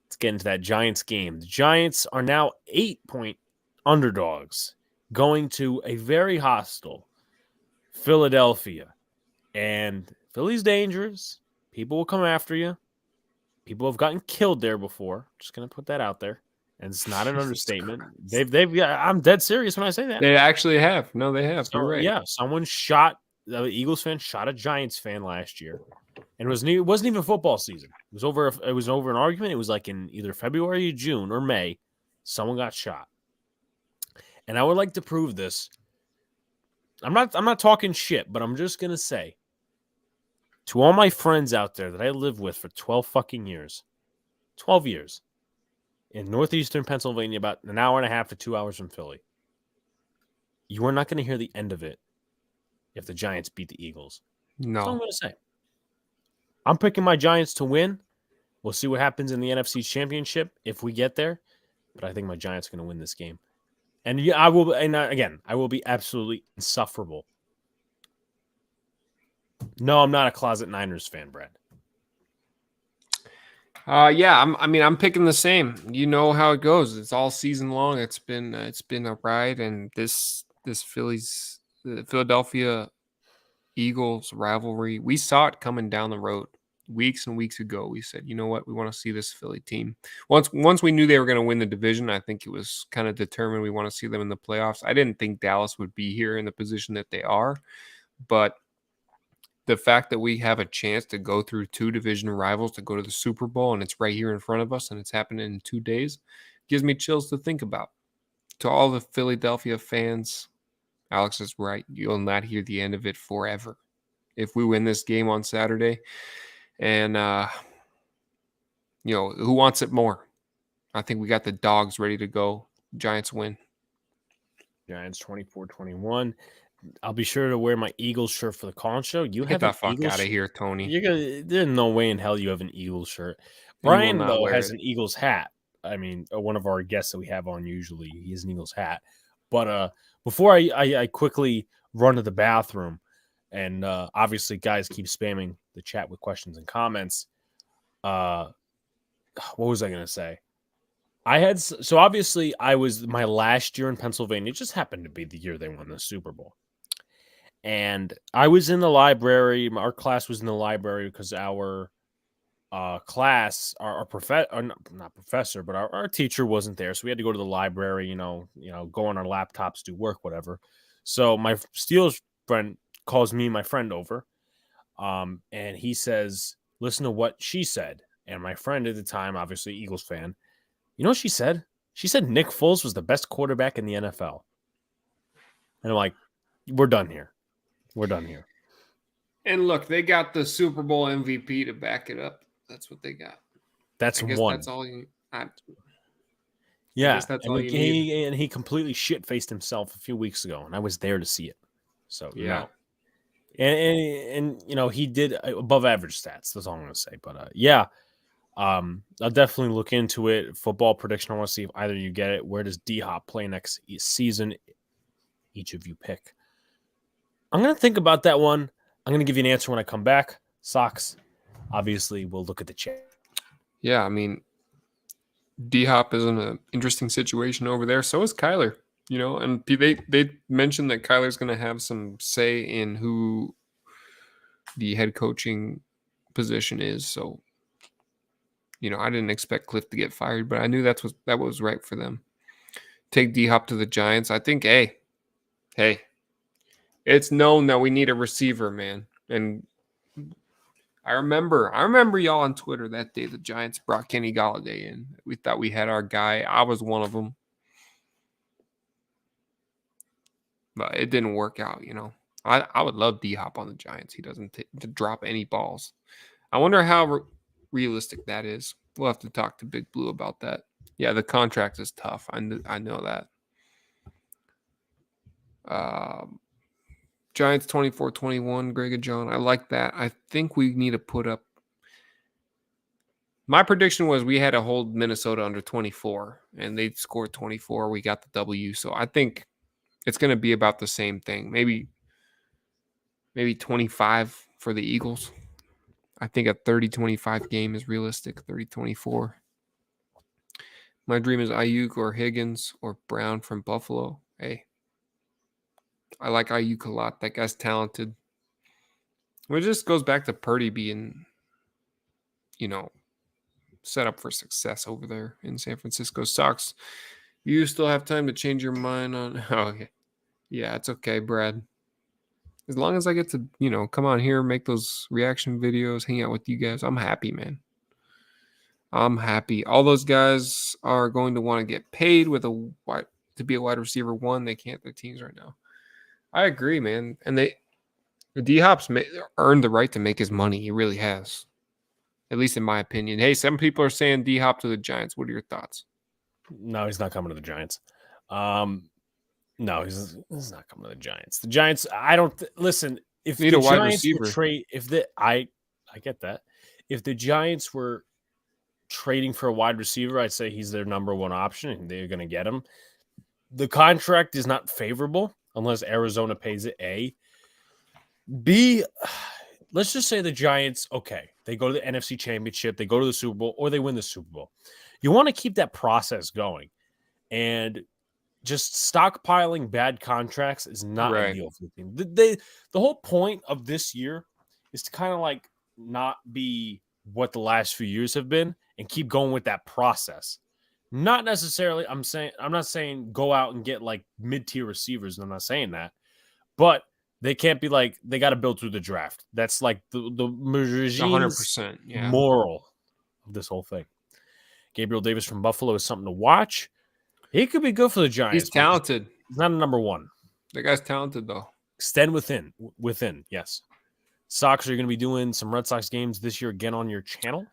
Let's get into that Giants game. The Giants are now 8-point underdogs going to a very hostile Philadelphia. And Philly's dangerous. People will come after you. People have gotten killed there before. Just gonna put that out there, and it's not an
Jesus
understatement.
Christ.
They've. Yeah, I'm dead serious when I say that.
They actually have. No, they have. You're
So
right.
yeah, someone shot the Eagles fan shot a Giants fan last year, and it wasn't even football season. It was over. It was over an argument. It was like in either February, June, or May. Someone got shot, and I would like to prove this. I'm not talking shit, but I'm just gonna say to all my friends out there that I lived with for 12 fucking years, 12 years in northeastern Pennsylvania, about an hour and a half to 2 hours from Philly. You are not going to hear the end of it if the Giants beat the Eagles. That's all I'm
No.
going to say. I'm picking my Giants to win. We'll see what happens in the NFC Championship if we get there, but I think my Giants are going to win this game. And yeah, I will. And again, I will be absolutely insufferable. No, I'm not a closet Niners fan, Brad.
Yeah, I'm picking the same. You know how it goes. It's all season long. It's been a ride, and this the Philadelphia Eagles rivalry, we saw it coming down the road weeks and weeks ago. We said, you know what, we want to see this Philly team. Once we knew they were going to win the division, I think it was kind of determined we want to see them in the playoffs. I didn't think Dallas would be here in the position that they are, but the fact that we have a chance to go through two division rivals to go to the Super Bowl, and it's right here in front of us, and it's happening in 2 days, gives me chills to think about. To all the Philadelphia fans, Alex is right. You'll not hear the end of it forever. If we win this game on Saturday, and who wants it more? I think we got the dogs ready to go. Giants win.
Giants 24-21. I'll be sure to wear my Eagles shirt for the call show. You
Get
have
the
an
fuck
Eagles
out of here, Tony.
There's no way in hell you have an Eagles shirt.
You will
Brian,
not
though,
wear
has
it.
an Eagles hat. I mean, one of our guests that we have on usually, he has an Eagles hat. But before I quickly run to the bathroom, and obviously, guys keep spamming the chat with questions and comments. What was I going to say? Obviously I was my last year in Pennsylvania. It just happened to be the year they won the Super Bowl. And I was in the library. Our class was in the library because our class, our professor, not professor, but our teacher wasn't there. So we had to go to the library, go on our laptops, do work, whatever. So my Steelers friend calls me and my friend over. And he says, listen to what she said. And my friend at the time, obviously Eagles fan, you know what she said? She said Nick Foles was the best quarterback in the NFL. And I'm like, we're done here. We're done here.
And look, they got the Super Bowl MVP to back it up. That's what they got.
That's
I guess
one.
that's all you. I
Yeah,
guess that's all you need.
He completely shit-faced himself a few weeks ago, and I was there to see it. So,
Yeah.
And he did above average stats. That's all I'm going to say. But, yeah, I'll definitely look into it. Football prediction, I want to see if either you get it. Where does D-Hop play next season? Each of you pick. I'm going to think about that one. I'm going to give you an answer when I come back. Sox, obviously, we'll look at the chat.
Yeah, I mean, D-Hop is in an interesting situation over there. So is Kyler, and they mentioned that Kyler's going to have some say in who the head coaching position is. So, I didn't expect Cliff to get fired, but I knew that was right for them. Take D-Hop to the Giants. I think, hey, it's known that we need a receiver, man. And I remember y'all on Twitter that day the Giants brought Kenny Golladay in. We thought we had our guy. I was one of them. But it didn't work out, I would love D-Hop on the Giants. He doesn't drop any balls. I wonder how realistic that is. We'll have to talk to Big Blue about that. Yeah, the contract is tough. I know that. Giants 24-21, Greg and John. I like that. I think we need to put up. My prediction was we had to hold Minnesota under 24, and they scored 24. We got the W. So I think it's going to be about the same thing. Maybe 25 for the Eagles. I think a 30-25 game is realistic, 30-24. My dream is Ayuk or Higgins or Brown from Buffalo. Hey, I like Ayuk a lot. That guy's talented. It just goes back to Purdy being, set up for success over there in San Francisco. Sox, you still have time to change your mind on. Oh, okay. Yeah, it's okay, Brad. As long as I get to, come on here, make those reaction videos, hang out with you guys, I'm happy, man. I'm happy. All those guys are going to want to get paid to be a wide receiver one. They can't their teams right now. I agree, man. And D-Hop's earned the right to make his money. He really has. At least in my opinion. Hey, some people are saying D-Hop to the Giants. What are your thoughts?
No, he's not coming to the Giants. No, he's not coming to the Giants. The Giants, I don't listen. If
need
the
a wide
Giants
receiver.
were I get that. If the Giants were trading for a wide receiver, I'd say he's their number one option, and they're going to get him. The contract is not favorable unless Arizona pays it. A, B. Let's just say the Giants. Okay, they go to the NFC Championship, they go to the Super Bowl, or they win the Super Bowl. You want to keep that process going, and just stockpiling bad contracts is not ideal for the team. The whole point of this year is to kind of like not be what the last few years have been and keep going with that process. Not necessarily, I'm not saying go out and get like mid-tier receivers. I'm not saying that, but they can't be like, they got to build through the draft. That's like the regime's
100%,
moral of this whole thing. Gabriel Davis from Buffalo is something to watch. He could be good for the Giants.
He's talented.
He's not a number one.
That guy's talented, though.
Extend within, yes. Sox, are you going to be doing some Red Sox games this year again on your channel?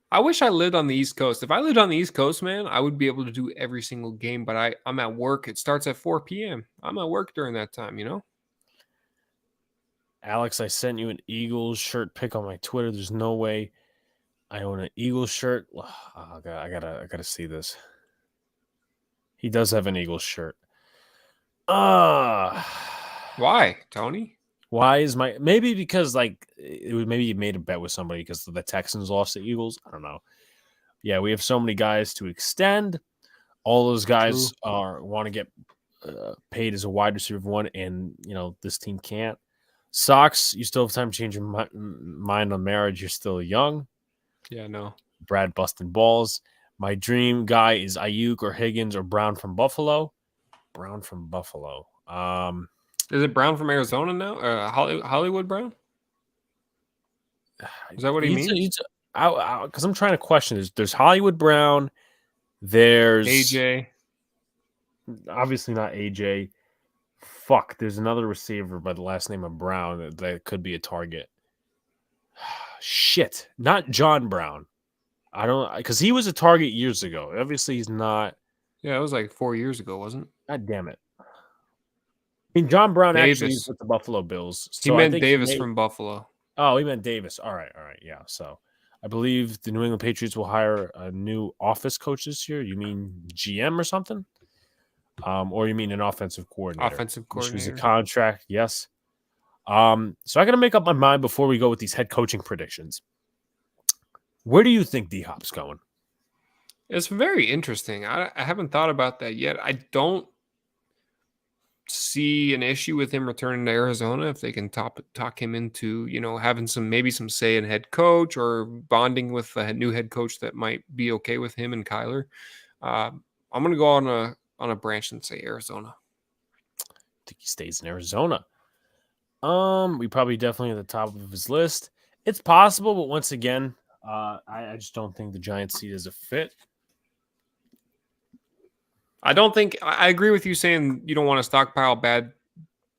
I wish I lived on the East Coast. If I lived on the East Coast, man, I would be able to do every single game, but I'm at work. It starts at 4 p.m. I'm at work during that time,
Alex, I sent you an Eagles shirt pic on my Twitter. There's no way I own an Eagles shirt. Oh, I gotta see this. He does have an Eagles shirt.
Why, Tony?
Why is maybe because like maybe you made a bet with somebody because the Texans lost the Eagles. I don't know. Yeah, we have so many guys to extend. All those guys want to get paid as a wide receiver one, and this team can't. Sox, you still have time to change your mind on marriage. You're still young.
Yeah, no.
Brad busting balls. My dream guy is Ayuk or Higgins or Brown from Buffalo. Brown from Buffalo.
Is it Brown from Arizona now? Hollywood Brown? Is that what he means?
Because I'm trying to question this. There's Hollywood Brown. There's
AJ.
Obviously not AJ. Fuck. There's another receiver by the last name of Brown that could be a target. Shit. Not John Brown. I don't, because he was a target years ago. Obviously, he's not.
Yeah, it was like 4 years ago, wasn't it?
God damn it. I mean, John Brown
Davis.
actually is with the Buffalo Bills.
So he meant Davis from Buffalo.
Oh, he meant Davis. All right. Yeah. So I believe the New England Patriots will hire a new office coach this year. You mean GM or something? Or you mean an offensive coordinator? Which was a contract, yes. So I got to make up my mind before we go with these head coaching predictions. Where do you think D-Hop's going?
It's very interesting. I haven't thought about that yet. I don't see an issue with him returning to Arizona if they can talk him into, having maybe some say in head coach or bonding with a new head coach that might be okay with him and Kyler. I'm going to go on a branch and say Arizona.
I think he stays in Arizona. We probably definitely at the top of his list. It's possible, but once again, I just don't think the Giants see it as a fit.
I agree with you saying you don't want to stockpile bad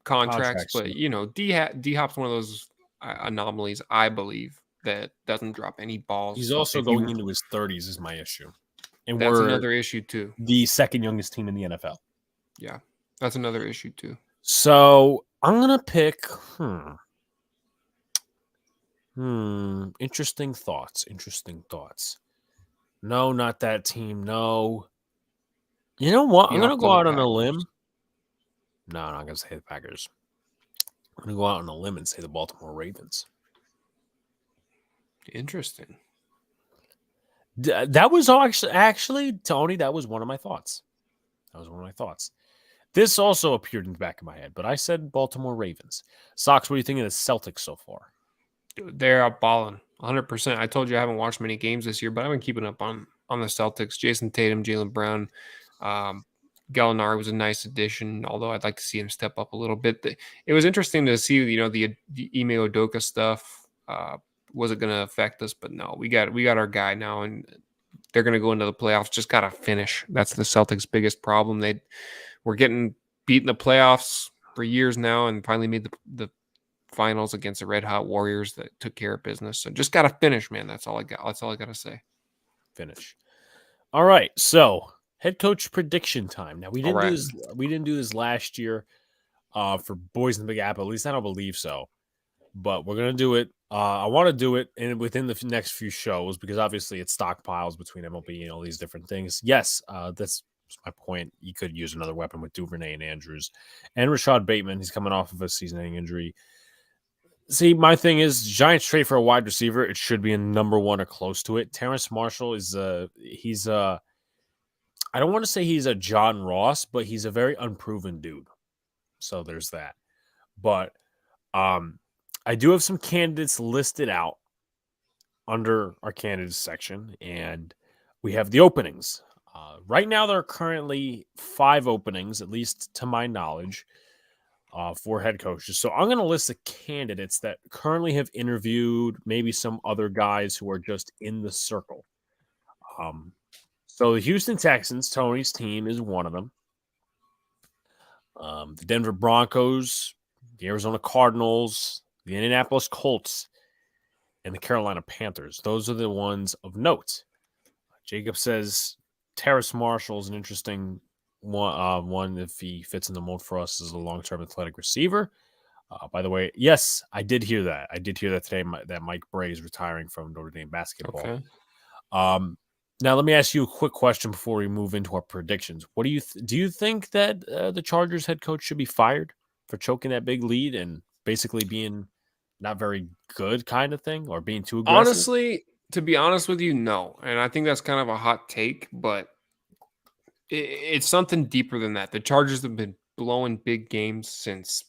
contracts, but D-Hop's one of those anomalies, I believe, that doesn't drop any balls.
He's also going into his 30s is my issue. And
that's another issue too.
The second youngest team in the NFL.
Yeah, that's another issue too.
So I'm going to pick, Interesting thoughts. No, not that team. No. You know what? I'm going to go out on a limb. No, I'm not going to say the Packers. I'm going to go out on a limb and say the Baltimore Ravens.
Interesting.
That was actually, Tony, that was one of my thoughts. This also appeared in the back of my head, but I said Baltimore Ravens. Sox, what do you think of the Celtics so far?
they're up balling 100%. I told you I haven't watched many games this year, but I've been keeping up on the Celtics. Jason Tatum, Jaylen Brown, um, Gallinari was a nice addition, although I'd like to see him step up a little bit. It was interesting to see, the Ime Udoka stuff. Was it going to affect us? But no, we got our guy now, and they're going to go into the playoffs. Just got to finish. That's the Celtics' biggest problem. They were getting beat in the playoffs for years now, and finally made the finals against the Red Hot Warriors that took care of business. So just got to finish, man. That's all I got. That's all I got to say.
Finish. All right. So head coach prediction time. Now we didn't
right.
do this. We didn't do this last year for Boys in the Big Apple. At least I don't believe so. But we're gonna do it. I want to do it within the next few shows because obviously it stockpiles between MLB and all these different things. Yes, that's my point. You could use another weapon with Duvernay and Andrews and Rashad Bateman. He's coming off of a season-ending injury. See, my thing is Giants trade for a wide receiver. It should be a number one or close to it. Terrace Marshall is he's I don't want to say he's a John Ross, but he's a very unproven dude. So there's that. But I do have some candidates listed out under our candidates section, and we have the openings. Right now, there are currently 5 openings, at least to my knowledge, for head coaches. So I'm going to list the candidates that currently have interviewed, maybe some other guys who are just in the circle. So the Houston Texans, Tony's team, is one of them. The Denver Broncos, the Arizona Cardinals, the Indianapolis Colts, and the Carolina Panthers. Those are the ones of note. Jacob says Terrace Marshall is an interesting one if he fits in the mold for us as a long-term athletic receiver. By the way, yes, I did hear that. I did hear that today that Mike Bray is retiring from Notre Dame basketball.
Okay.
Now, let me ask you a quick question before we move into our predictions. What do you do you think that the Chargers head coach should be fired for choking that big lead and basically being not very good kind of thing or being too aggressive?
Honestly, to be honest with you, no. And I think that's kind of a hot take, but it's something deeper than that. The Chargers have been blowing big games since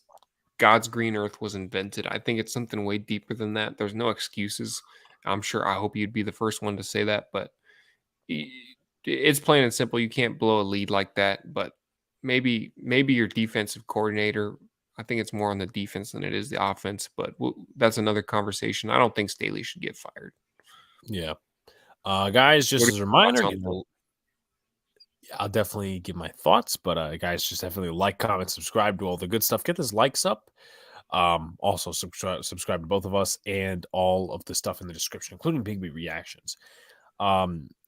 God's green earth was invented. I think it's something way deeper than that. There's no excuses. I hope you'd be the first one to say that, but it's plain and simple. You can't blow a lead like that, but maybe your defensive coordinator. I think it's more on the defense than it is the offense, but that's another conversation. I don't think Staley should get fired.
Yeah. Guys, just as a reminder, I'll definitely give my thoughts, but guys, just definitely like, comment, subscribe to all the good stuff. Get those likes up. Also subscribe to both of us and all of the stuff in the description, including Bigby reactions.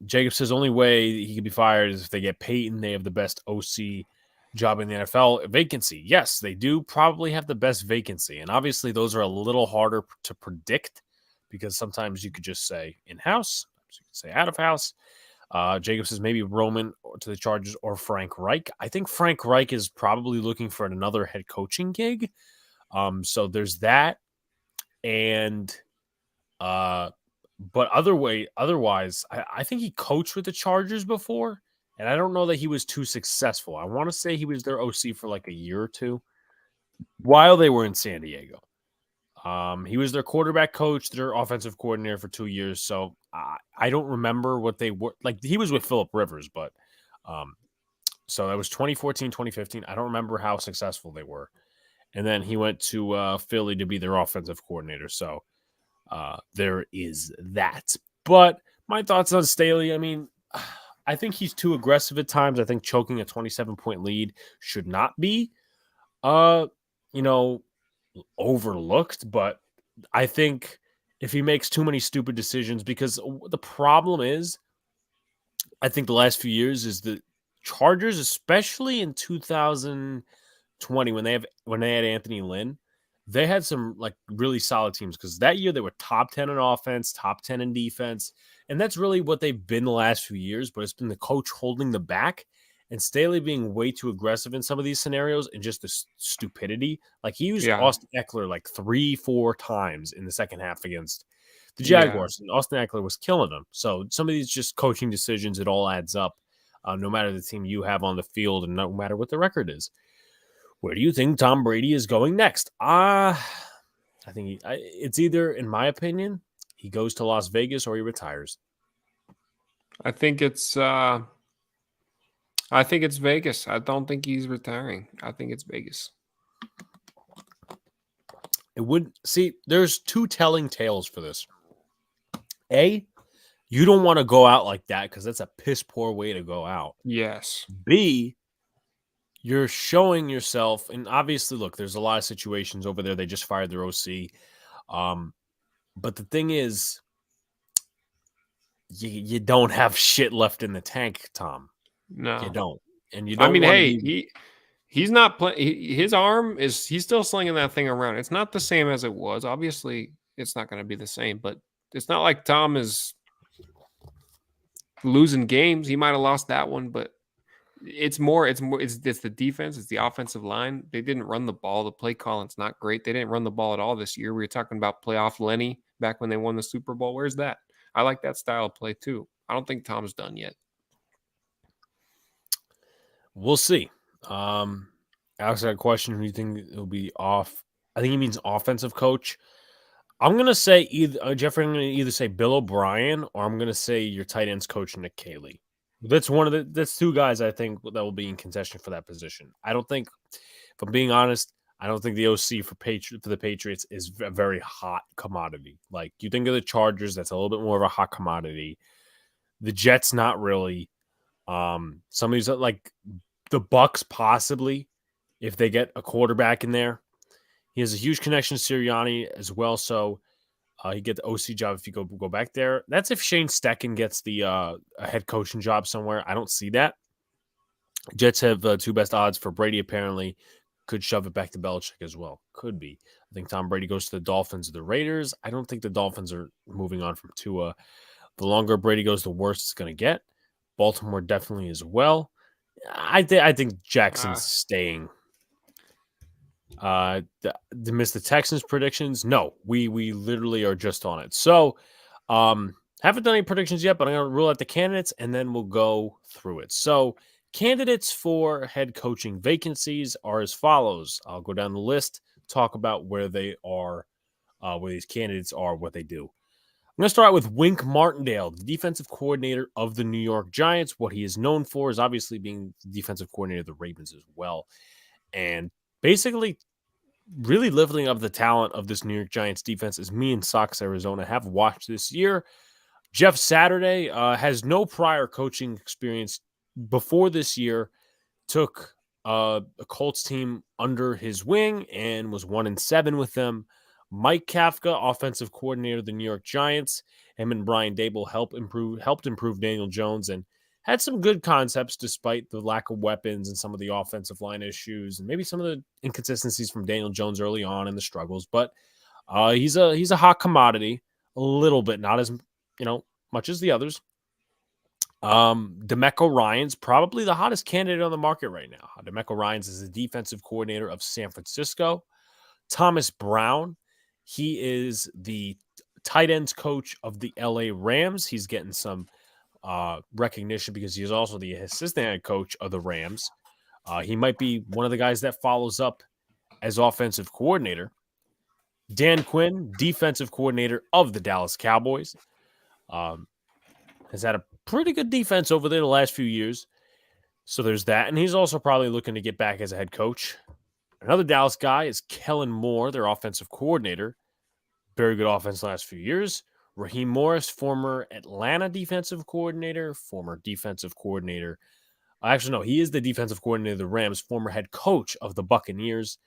Jacob says only way he could be fired is if they get Peyton. They have the best OC job in the NFL. Vacancy. Yes, they do probably have the best vacancy. And obviously those are a little harder to predict because sometimes you could just say in-house, sometimes you could say out-of-house. Jacob says maybe Roman to the Chargers or Frank Reich. I think Frank Reich is probably looking for another head coaching gig. So there's that. And but otherwise, I think he coached with the Chargers before, and I don't know that he was too successful. I want to say he was their OC for like a year or two while they were in San Diego. He was their quarterback coach, their offensive coordinator for 2 years. So I don't remember what they were like. He was with Phillip Rivers, but so that was 2014, 2015. I don't remember how successful they were. And then he went to Philly to be their offensive coordinator. So there is that. But my thoughts on Staley, I mean, I think he's too aggressive at times. I think choking a 27-point lead should not be, overlooked. But I think if he makes too many stupid decisions, because the problem is, I think the last few years is the Chargers, especially in 2020 when they had Anthony Lynn, they had some like really solid teams because that year they were top 10 in offense, top 10 in defense. And that's really what they've been the last few years, but it's been the coach holding the back and Staley being way too aggressive in some of these scenarios and just the stupidity. Like he used Austin Eckler like 3-4 times in the second half against the Jaguars, and Austin Eckler was killing them. So some of these just coaching decisions, it all adds up, no matter the team you have on the field and no matter what the record is. Where do you think Tom Brady is going next? I think it's either, in my opinion, he goes to Las Vegas or he retires.
I think it's Vegas. I don't think he's retiring. I think it's Vegas.
It would see. There's two telling tales for this. A, you don't want to go out like that because that's a piss poor way to go out.
Yes.
B, you're showing yourself, and obviously, look, there's a lot of situations over there. They just fired their OC. But the thing is, you don't have shit left in the tank, Tom.
No.
You don't. And you
I
don't
mean,
want to
hey,
be.
he's not playing. His arm he's still slinging that thing around. It's not the same as it was. Obviously, it's not going to be the same, but it's not like Tom is losing games. He might have lost that one, but it's the defense, it's the offensive line. They didn't run the ball. The play calling's not great. They didn't run the ball at all this year. We were talking about playoff Lenny back when they won the Super Bowl. Where's that? I like that style of play too. I don't think Tom's done yet.
We'll see. Alex had a question. Who do you think it'll be off? I think he means offensive coach. I'm gonna say Jeffrey. I'm gonna either say Bill O'Brien or I'm gonna say your tight ends coach Nick Caley. That's two guys I think that will be in contention for that position. I don't think, if I'm being honest, I don't think the OC for the Patriots is a very hot commodity. Like, you think of the Chargers, that's a little bit more of a hot commodity. The Jets, not really. Some of these, like the Bucks, possibly, if they get a quarterback in there. He has a huge connection to Sirianni as well, so he get the OC job if you go back there. That's if Shane Steichen gets the a head coaching job somewhere. I don't see that. Jets have two best odds for Brady, apparently. Could shove it back to Belichick as well. Could be. I think Tom Brady goes to the Dolphins or the Raiders. I don't think the Dolphins are moving on from Tua. The longer Brady goes, the worse it's going to get. Baltimore definitely as well. I think Jackson's staying. To miss the Texans predictions? No, we literally are just on it. So, haven't done any predictions yet, but I'm going to rule out the candidates and then we'll go through it. So, candidates for head coaching vacancies are as follows. I'll go down the list, talk about where they are, where these candidates are, what they do. I'm going to start out with Wink Martindale, the defensive coordinator of the New York Giants. What he is known for is obviously being the defensive coordinator of the Ravens as well. And basically, really lifting up the talent of this New York Giants defense, as me and SoxArizona have watched this year. Jeff Saturday has no prior coaching experience before this year, took a Colts team under his wing and was 1-7 with them. Mike Kafka, offensive coordinator of the New York Giants, him and Brian Daboll helped improve Daniel Jones and had some good concepts despite the lack of weapons and some of the offensive line issues and maybe some of the inconsistencies from Daniel Jones early on and the struggles. But he's a hot commodity, a little bit, not as much as the others. DeMeco Ryans, probably the hottest candidate on the market right now. DeMeco Ryans is the defensive coordinator of San Francisco. Thomas Brown, he is the tight ends coach of the LA Rams. He's getting some recognition because he is also the assistant head coach of the Rams. He might be one of the guys that follows up as offensive coordinator. Dan Quinn, defensive coordinator of the Dallas Cowboys, has had a pretty good defense over there the last few years. So there's that. And he's also probably looking to get back as a head coach. Another Dallas guy is Kellen Moore, their offensive coordinator. Very good offense the last few years. Raheem Morris, former Atlanta defensive coordinator, former defensive coordinator. Actually, no, he is the defensive coordinator of the Rams, former head coach of the Buccaneers.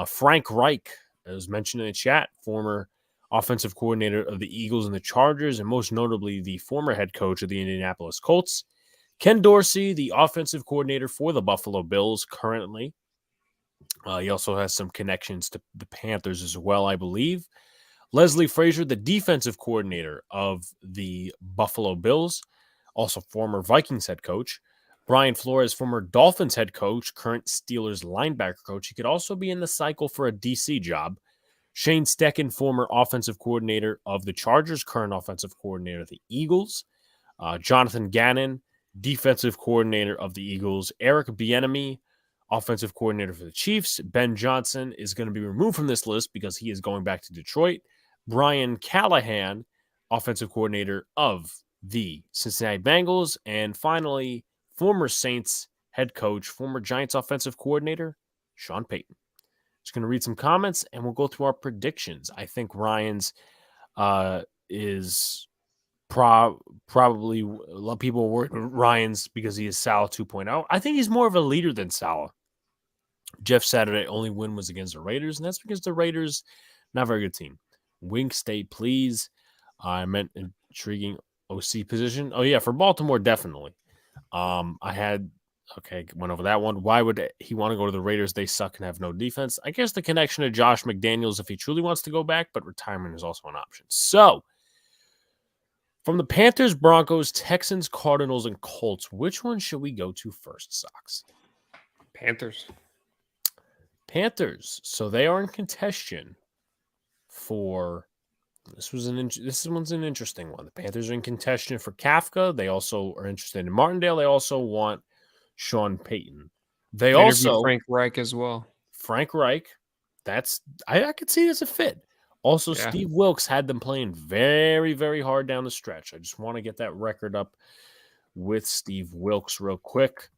Frank Reich, as mentioned in the chat, former offensive coordinator of the Eagles and the Chargers, and most notably the former head coach of the Indianapolis Colts. Ken Dorsey, the offensive coordinator for the Buffalo Bills currently. He also has some connections to the Panthers as well, I believe. Leslie Frazier, the defensive coordinator of the Buffalo Bills, also former Vikings head coach. Brian Flores, former Dolphins head coach, current Steelers linebacker coach. He could also be in the cycle for a DC job. Shane Steichen, former offensive coordinator of the Chargers, current offensive coordinator of the Eagles. Jonathan Gannon, defensive coordinator of the Eagles. Eric Bieniemy, offensive coordinator for the Chiefs. Ben Johnson is going to be removed from this list because he is going back to Detroit. Brian Callahan, offensive coordinator of the Cincinnati Bengals. And finally, former Saints head coach, former Giants offensive coordinator, Sean Payton. Just going to read some comments and we'll go through our predictions. I think Ryan's is probably a lot of people are worried with Ryan's because he is Salah 2.0. I think he's more of a leader than Salah. Jeff Saturday only win was against the Raiders, and that's because the Raiders not a very good team. Wink, stay please. I meant intriguing OC position. Oh yeah, for Baltimore definitely. Went over that one. Why would he want to go to the Raiders? They suck and have no defense. I guess the connection to Josh McDaniels if he truly wants to go back, but retirement is also an option. So, from the Panthers, Broncos, Texans, Cardinals, and Colts, which one should we go to first, Sox?
Panthers.
So they are in contention for this one's an interesting one. The Panthers are in contention for Kafka. They also are interested in Martindale. They also want Sean Payton. They also
Frank Reich as well.
Frank Reich. I could see it as a fit. Also,
Yeah.
Steve Wilkes had them playing very, very hard down the stretch. I just want to get that record up with Steve Wilkes real quick,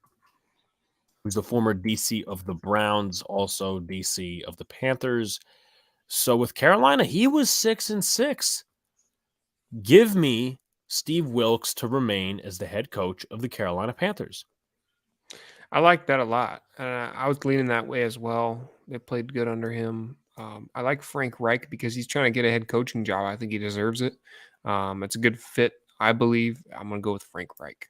who's the former DC of the Browns, also DC of the Panthers. So with Carolina, he was 6-6. Give me Steve Wilkes to remain as the head coach of the Carolina Panthers.
I like that a lot. I was leaning that way as well. They played good under him. I like Frank Reich because he's trying to get a head coaching job. I think he deserves it. It's a good fit, I believe. I'm going to go with Frank Reich.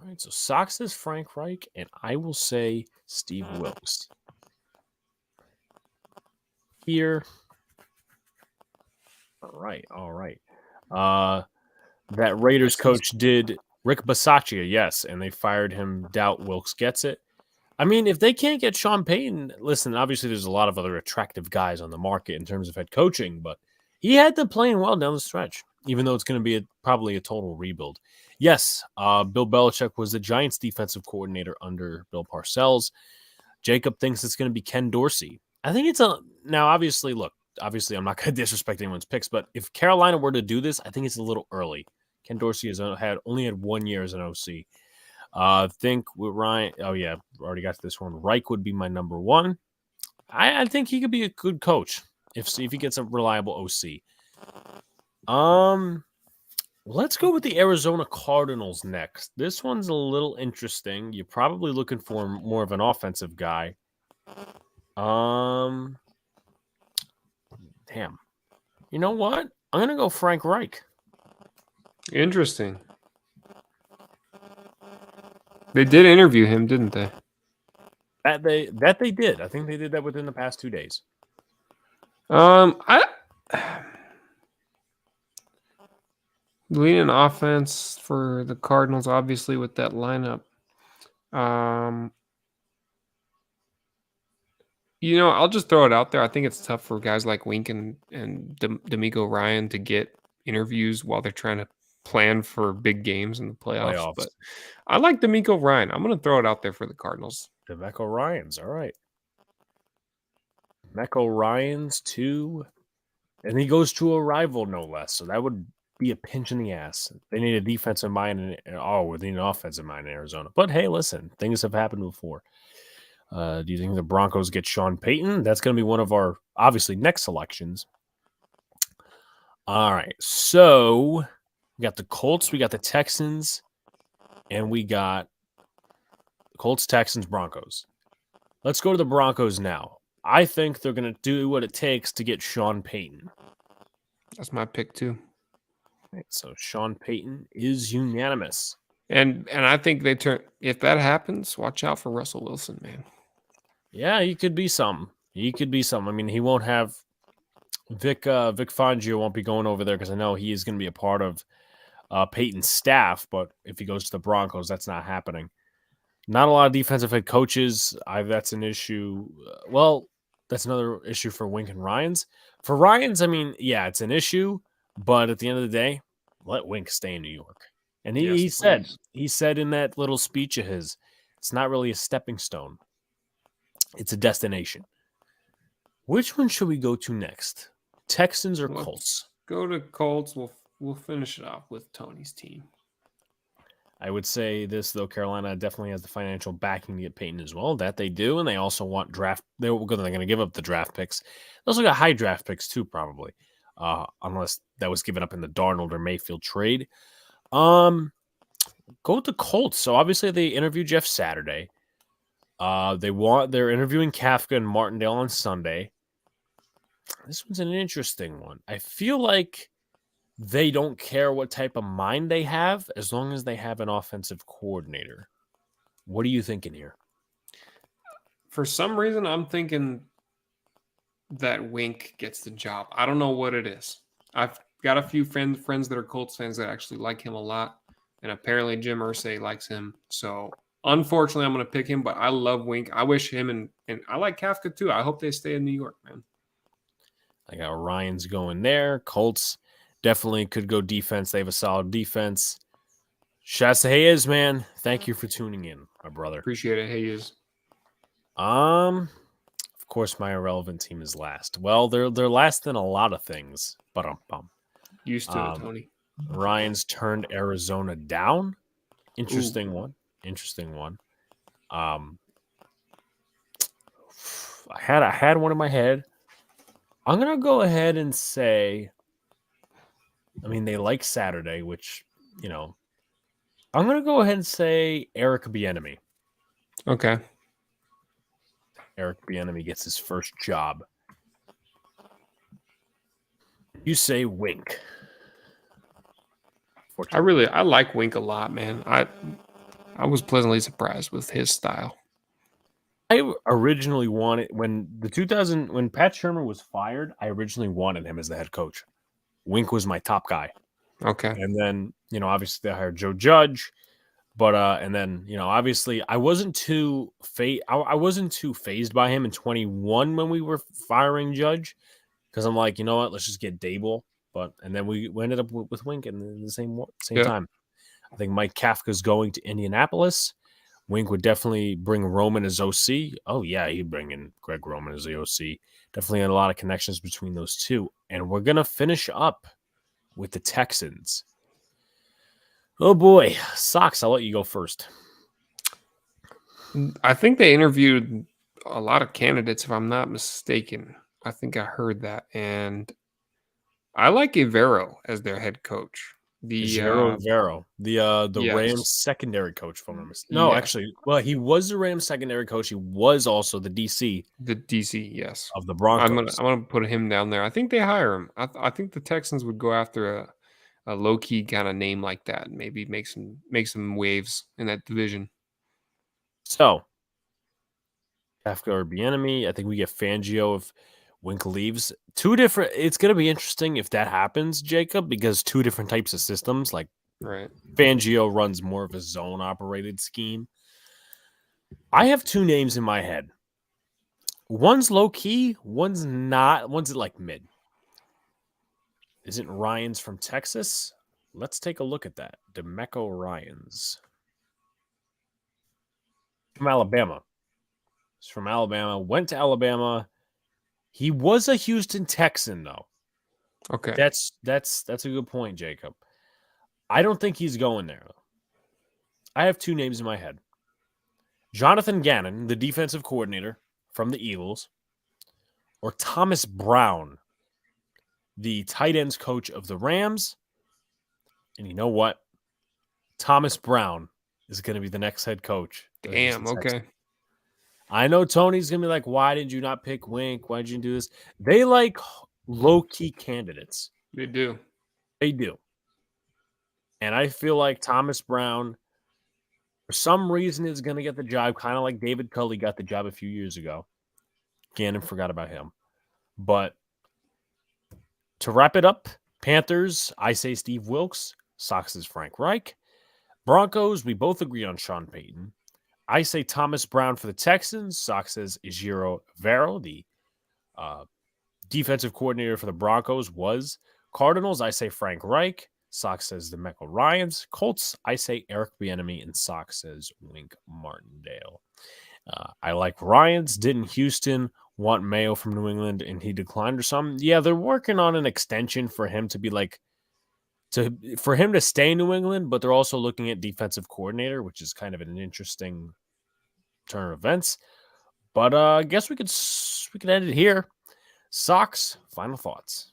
All right, so Sox is Frank Reich, and I will say Steve Wilkes. Here. All right. That Raiders coach did Rick Bisaccia, yes, and they fired him. Doubt Wilkes gets it. I mean, if they can't get Sean Payton, listen, obviously there's a lot of other attractive guys on the market in terms of head coaching, but he had them playing well down the stretch, even though it's going to be probably a total rebuild. Yes, Bill Belichick was the Giants defensive coordinator under Bill Parcells. Jacob thinks it's going to be Ken Dorsey. I think now, obviously, I'm not going to disrespect anyone's picks, but if Carolina were to do this, I think it's a little early. Ken Dorsey has only had 1 year as an OC. Think with Ryan. Oh yeah, already got to this one. Reich would be my number one. I think he could be a good coach if he gets a reliable OC. Let's go with the Arizona Cardinals next. This one's a little interesting. You're probably looking for more of an offensive guy. Damn. You know what? I'm gonna go Frank Reich.
Interesting. They did interview him, didn't they?
That they did. I think they did that within the past 2 days.
I leaning offense for the Cardinals, obviously, with that lineup. I'll just throw it out there. I think it's tough for guys like Wink and D'Amico Ryan to get interviews while they're trying to plan for big games in the playoffs. But I like D'Amico Ryan. I'm going to throw it out there for the Cardinals.
D'Amico Ryans, all right. D'Amico Ryans and he goes to a rival, no less. So that would be a pinch in the ass. They need a defensive mind, they need an offensive mind in Arizona. But hey, listen, things have happened before. Do you think the Broncos get Sean Payton? That's going to be one of our, obviously, next selections. All right, so we got the Colts, we got the Texans, and we got Colts, Texans, Broncos. Let's go to the Broncos now. I think they're going to do what it takes to get Sean Payton.
That's my pick, too.
Right, so Sean Payton is unanimous.
And I think if that happens, watch out for Russell Wilson, man.
Yeah, he could be something. I mean, he won't have Vic Fangio won't be going over there because I know he is going to be a part of Peyton's staff. But if he goes to the Broncos, that's not happening. Not a lot of defensive head coaches. That's an issue. Well, that's another issue for Wink and Ryans. For Ryans, I mean, yeah, it's an issue. But at the end of the day, let Wink stay in New York. And he said in that little speech of his, it's not really a stepping stone. It's a destination. Which one should we go to next? Texans or
Let's
Colts?
go to Colts. We'll finish it off with Tony's team.
I would say this, though, Carolina definitely has the financial backing to get Peyton as well. That they do, and they also want draft. They're going to give up the draft picks. They also got high draft picks, too, probably, unless that was given up in the Darnold or Mayfield trade. Go with the Colts. So, obviously, they interviewed Jeff Saturday. They're interviewing Kafka and Martindale on Sunday. This one's an interesting one. I feel like they don't care what type of mind they have as long as they have an offensive coordinator. What are you thinking here?
For some reason, I'm thinking that Wink gets the job. I don't know what it is. I've got a few friends that are Colts fans that actually like him a lot, and apparently Jim Irsay likes him. So unfortunately, I'm going to pick him, but I love Wink. I wish him and I like Kafka too. I hope they stay in New York, man.
I got Ryan's going there. Colts definitely could go defense. They have a solid defense. Shasta Hayes, man, thank you for tuning in, my brother.
Appreciate it. Hayes.
Of course, my irrelevant team is last. Well, they're last in a lot of things. But
Used to it, Tony.
Ryan's turned Arizona down. Interesting one. Interesting one. I had one in my head. I'm gonna go ahead and say, I mean, they like Saturday, which, you know, I'm gonna go ahead and say Eric Bieniemy.
Okay.
Eric Bieniemy gets his first job. You say Wink.
I like Wink a lot, man. I was pleasantly surprised with his style.
I originally wanted when Pat Shermer was fired, I originally wanted him as the head coach. Wink was my top guy.
Okay.
And then, you know, obviously they hired Joe Judge. But and then, you know, obviously I wasn't too phased by him in 21 when we were firing Judge. Because I'm like, you know what, let's just get Dable. And then we ended up with Wink in the same time. I think Mike Kafka's going to Indianapolis. Wink would definitely bring Roman as OC. Oh, yeah, he'd bring in Greg Roman as the OC. Definitely had a lot of connections between those two. And we're going to finish up with the Texans. Oh, boy. Sox, I'll let you go first.
I think they interviewed a lot of candidates, if I'm not mistaken. I think I heard that. And I like Ivero as their head coach.
Ivero, the
yes.
Rams secondary coach from him. No, yes. Actually, well, he was the Rams secondary coach. He was also the DC.
The DC, yes,
of the Broncos.
I'm gonna put him down there. I think they hire him. I think the Texans would go after a low key kind of name like that, and maybe make some waves in that division.
So, Kafka or Bieniemy, I think we get Fangio if Wink leaves. It's going to be interesting if that happens, Jacob, because two different types of systems. Like,
right.
Fangio runs more of a zone operated scheme. I have two names in my head. One's low key, one's not. One's like mid. Isn't Ryans from Texas? Let's take a look at that. DeMeco Ryans from Alabama. He's from Alabama. Went to Alabama. He was a Houston Texan, though.
Okay.
That's a good point, Jacob. I don't think he's going there, though. I have two names in my head. Jonathan Gannon, the defensive coordinator from the Eagles, or Thomas Brown, the tight ends coach of the Rams. And you know what? Thomas Brown is going to be the next head coach.
Damn, okay.
I know Tony's going to be like, why did you not pick Wink? Why did you do this? They like low-key candidates.
They do.
They do. And I feel like Thomas Brown, for some reason, is going to get the job, kind of like David Culley got the job a few years ago. Gannon forgot about him. But to wrap it up, Panthers, I say Steve Wilkes. Sox is Frank Reich. Broncos, we both agree on Sean Payton. I say Thomas Brown for the Texans. Sox says Ejiro Vero, the defensive coordinator for the Broncos, was. Cardinals, I say Frank Reich. Sox says DeMeco Ryans. Colts, I say Eric Bieniemy, and Sox says Wink Martindale. I like Ryans. Didn't Houston want Mayo from New England and he declined or something? Yeah, they're working on an extension for him to be like for him to stay in New England, but they're also looking at defensive coordinator, which is kind of an interesting turn of events. But I guess we could end it here. Sox, final thoughts.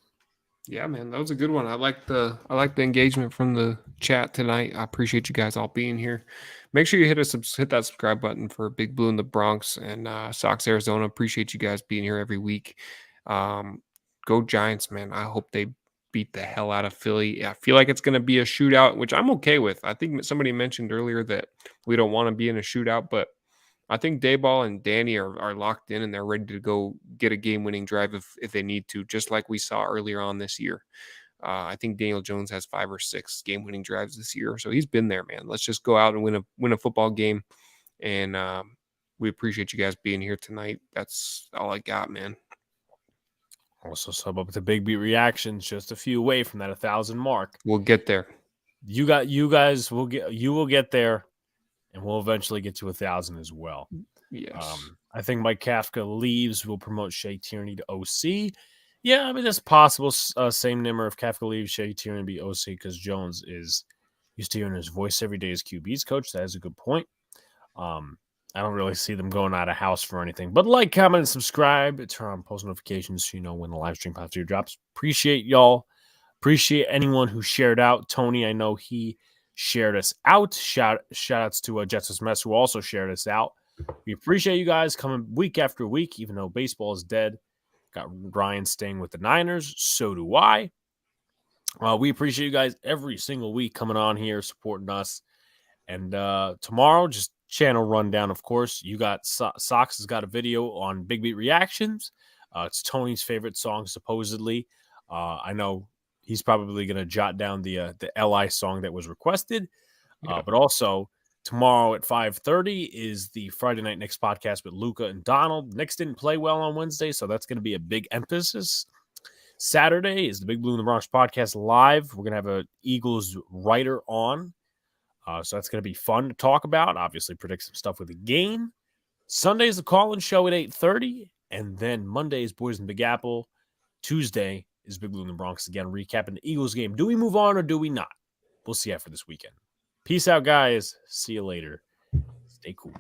Yeah, man, that was a good one. I like the engagement from the chat tonight. I appreciate you guys all being here. Make sure you hit that subscribe button for Big Blue in the Bronx and Sox Arizona. Appreciate you guys being here every week. Go Giants, man. I hope they beat the hell out of Philly. I feel like it's going to be a shootout, which I'm okay with. I think somebody mentioned earlier that we don't want to be in a shootout, but I think Dayball and Danny are locked in and they're ready to go get a game-winning drive if they need to, just like we saw earlier on this year. I think Daniel Jones has 5 or 6 game-winning drives this year, so he's been there, man. Let's just go out and win a football game, and we appreciate you guys being here tonight. That's all I got, man.
Also sub up to Big Beat Reactions, just a few away from that 1,000 mark.
We'll get there.
You will get there. And we'll eventually get to 1,000 as well.
Yes.
I think Mike Kafka leaves. We'll promote Shea Tierney to OC. Yeah, I mean, that's possible. Same number. If Kafka leaves, Shea Tierney be OC because Jones is used to hearing his voice every day as QB's coach. That is a good point. I don't really see them going out of house for anything. But like, comment, and subscribe. Turn on post notifications so you know when the live stream Pop 2 drops. Appreciate y'all. Appreciate anyone who shared out. Tony, I know he shared us out. Shout outs to Jetsus Mess, who also shared us out. We appreciate you guys coming week after week, even though baseball is dead. Got Ryan staying with the Niners. So do I. We appreciate you guys every single week coming on here, supporting us. And tomorrow, just channel rundown, of course. You got Sox has got a video on Big Beat Reactions. It's Tony's favorite song, supposedly. I know he's probably going to jot down the LI song that was requested. But also, tomorrow at 5:30 is the Friday Night Knicks podcast with Luca and Donald. Knicks didn't play well on Wednesday, so that's going to be a big emphasis. Saturday is the Big Blue in the Bronx podcast live. We're going to have an Eagles writer on. So that's going to be fun to talk about. Obviously, predict some stuff with the game. Sunday is the call-in show at 8:30. And then Monday is Boys in Big Apple. Tuesday is Big Blue in the Bronx again, recapping the Eagles game. Do we move on or do we not? We'll see after this weekend. Peace out, guys. See you later. Stay cool.